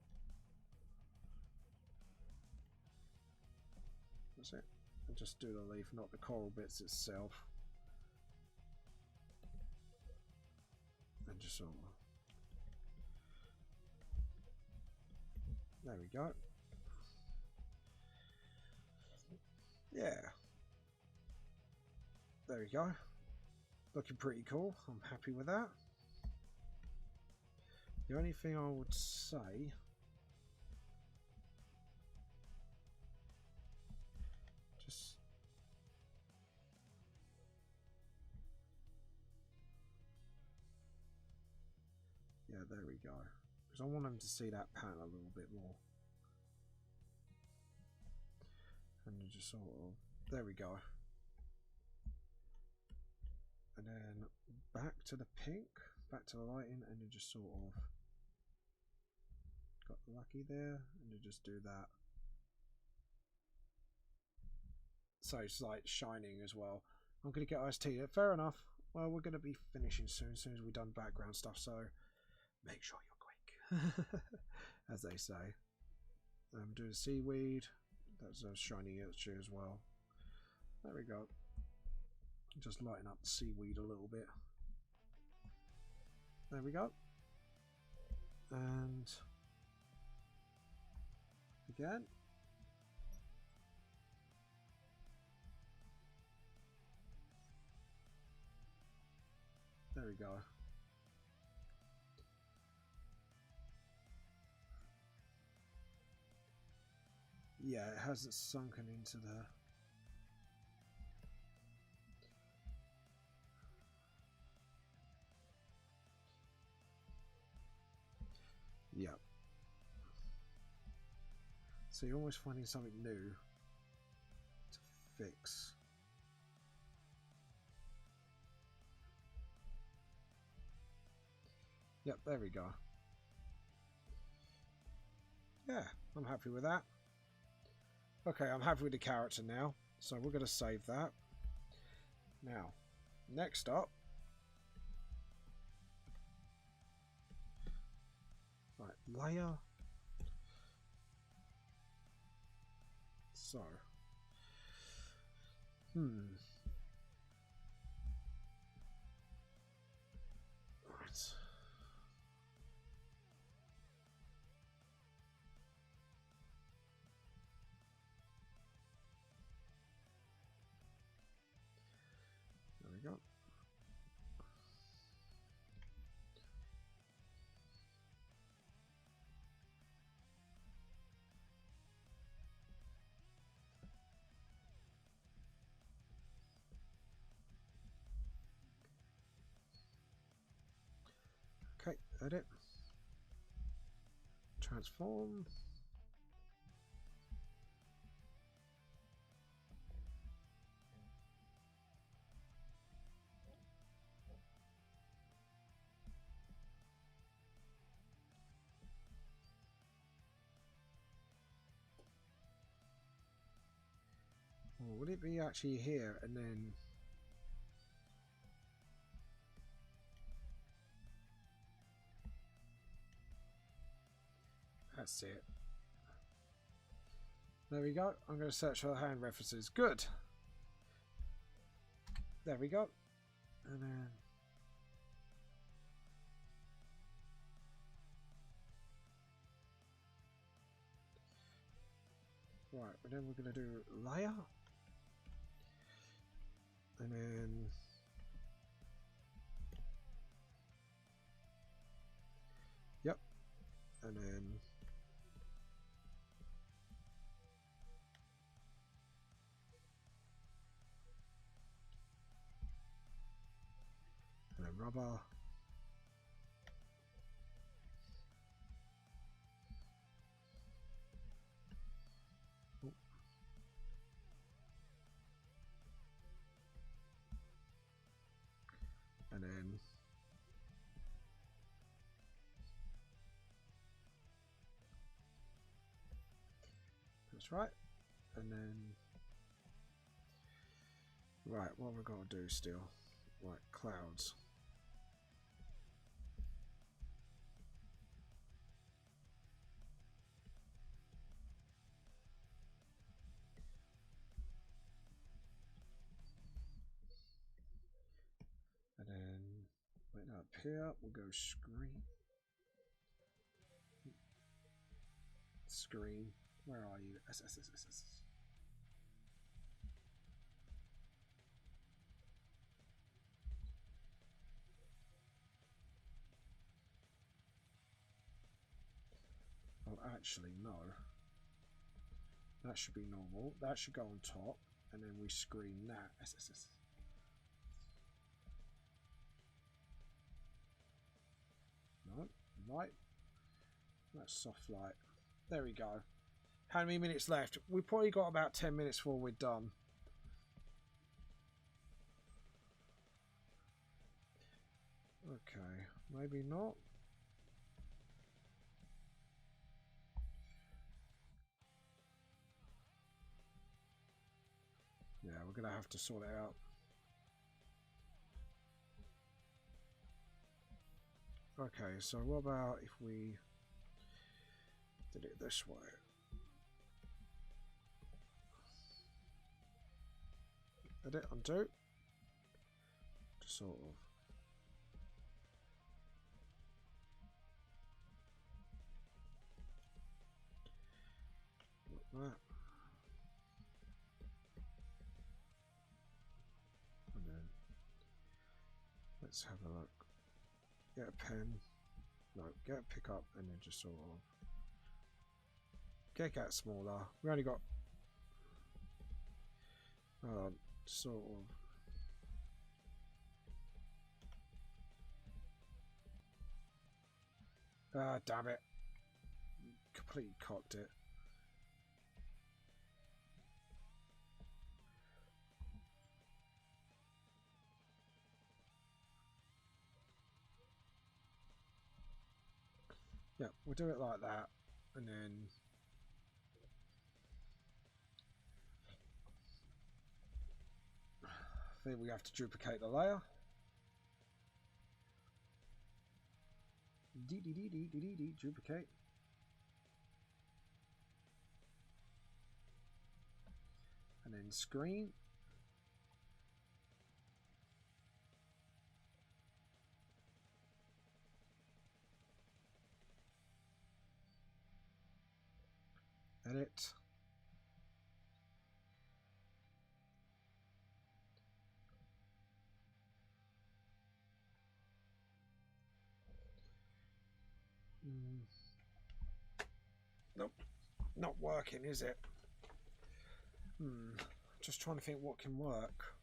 That's it. And just do the leaf, not the coral bits itself. And just sort of. There we go. Yeah. There we go. Looking pretty cool. I'm happy with that. The only thing I would say just yeah, there we go. I want them to see that pattern a little bit more. And you just sort of, there we go. And then back to the pink, back to the lighting, and you just sort of got lucky there, and you just do that. So it's like shining as well. I'm going to get iced tea. Fair enough. Well, we're going to be finishing soon as we've done background stuff, so make sure you're quick. As they say. Do the seaweed, That's a shiny itchy as well. There we go. Just lighten up the seaweed a little bit. There we go. And again. There we go. Yeah, it hasn't sunken into the... Yeah. So you're almost finding something new to fix. Yep, there we go. Yeah, I'm happy with that. Okay, I'm happy with the character now, so we're going to save that. Now, next up. Right, layer. So. Right. There we go. Okay, edit. Transform. Oh, would it be actually here and then... That's it. There we go. I'm going to search for hand references. Good. There we go. And then... Right, and then we're going to do layer. And then... Yep. And then... And then rubber. Oh. And then... That's right. And then... Right, what we've got to do still? Right, clouds. And then, right up here, we'll go screen. Screen. Where are you? S. Oh, actually, no. That should be normal. That should go on top. And then we screen that. S. No, right. That's soft light. There we go. How many minutes left? We've probably got about 10 minutes before we're done. Okay, maybe not. Yeah, we're going to have to sort it out. Okay, so what about if we did it this way? Edit, undo. Just sort of. Like that. And then let's have a look. Get a pen. No, get a pick up and then just sort of get that smaller. We only got sort of damn it. Completely cocked it. Yeah, we'll do it like that, and then I think we have to duplicate the layer. Duplicate. And then screen. Edit. Nope, not working, is it? Just trying to think what can work.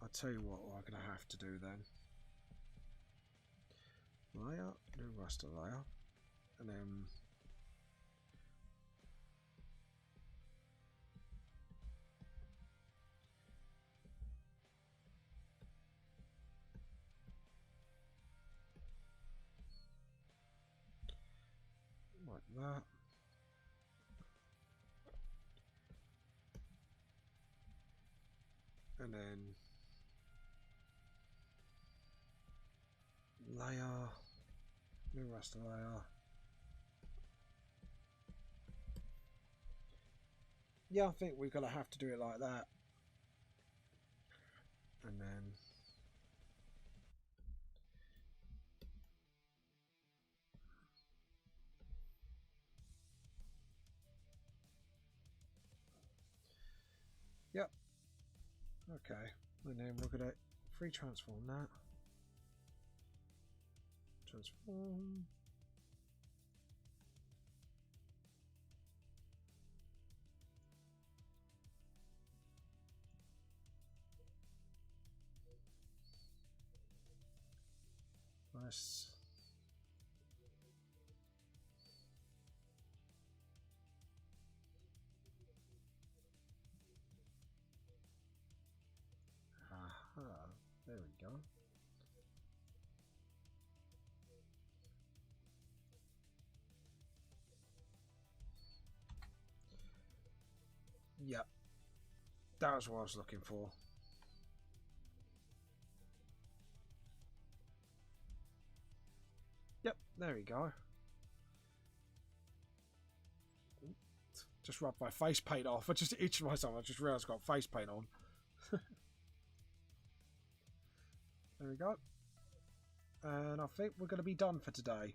I'll tell you what we're going to have to do then. Layer, new raster layer, and then like that. And then layer, new raster layer. Yeah, I think we're going to have to do it like that. And then yep. Okay. And then we're going to free transform that. Transform. Nice. Aha, there we go. Yep, that was what I was looking for. Yep, there we go. Just rubbed my face paint off. I just itched myself. I just realised I got face paint on. There we go. And I think we're going to be done for today.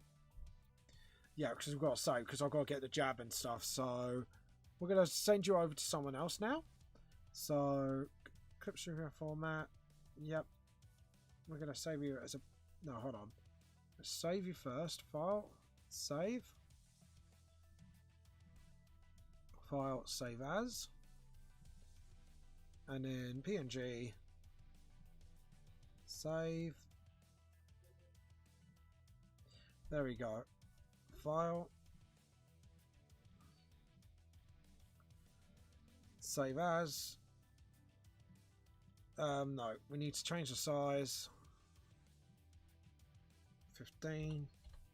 Yeah, because we've got to save, because I've got to get the jab and stuff. So we're going to send you over to someone else now. So clip studio format. Yep. We're going to save you as a... No, hold on. Let's save you first. File. Save. File. Save as. And then PNG. Save. There we go. File. Save as. No, we need to change the size. 15.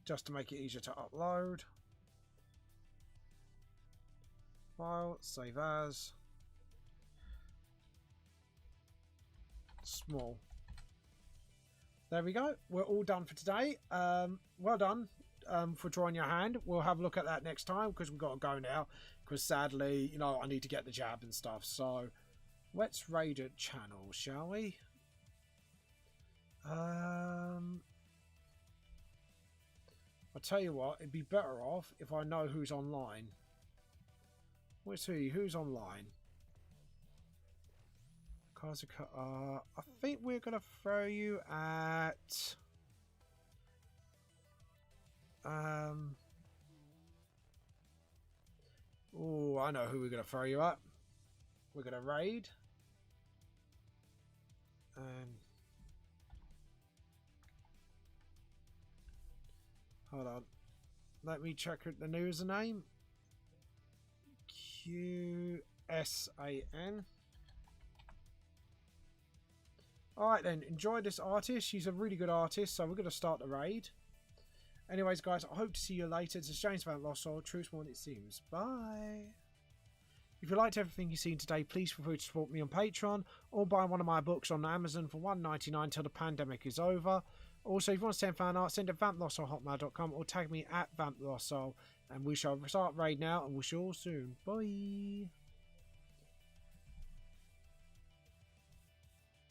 Just to make it easier to upload. File. Save as. small. There we go. We're all done for today. Well done for drawing your hand. We'll have a look at that next time because we've got to go now. Because sadly, you know, I need to get the jab and stuff. So let's raid a channel, shall we? I'll tell you what, it'd be better off if I know who's online. Let's see, who's online? I think we're going to throw you at... Oh, I know who we're going to throw you at. We're going to raid. And... Hold on. Let me check the username. QSAN. Alright then, enjoy this artist. She's a really good artist, so we're going to start the raid. Anyways, guys, I hope to see you later. This is James Vamp Lost Soul. Truth's more than it seems. Bye. If you liked everything you've seen today, please feel free to support me on Patreon or buy one of my books on Amazon for $1.99 till the pandemic is over. Also, if you want to send fan art, send it to vamplostsoul@hotmail.com or tag me at vamplostsoul. And we shall start raid now, and we'll see you all soon. Bye.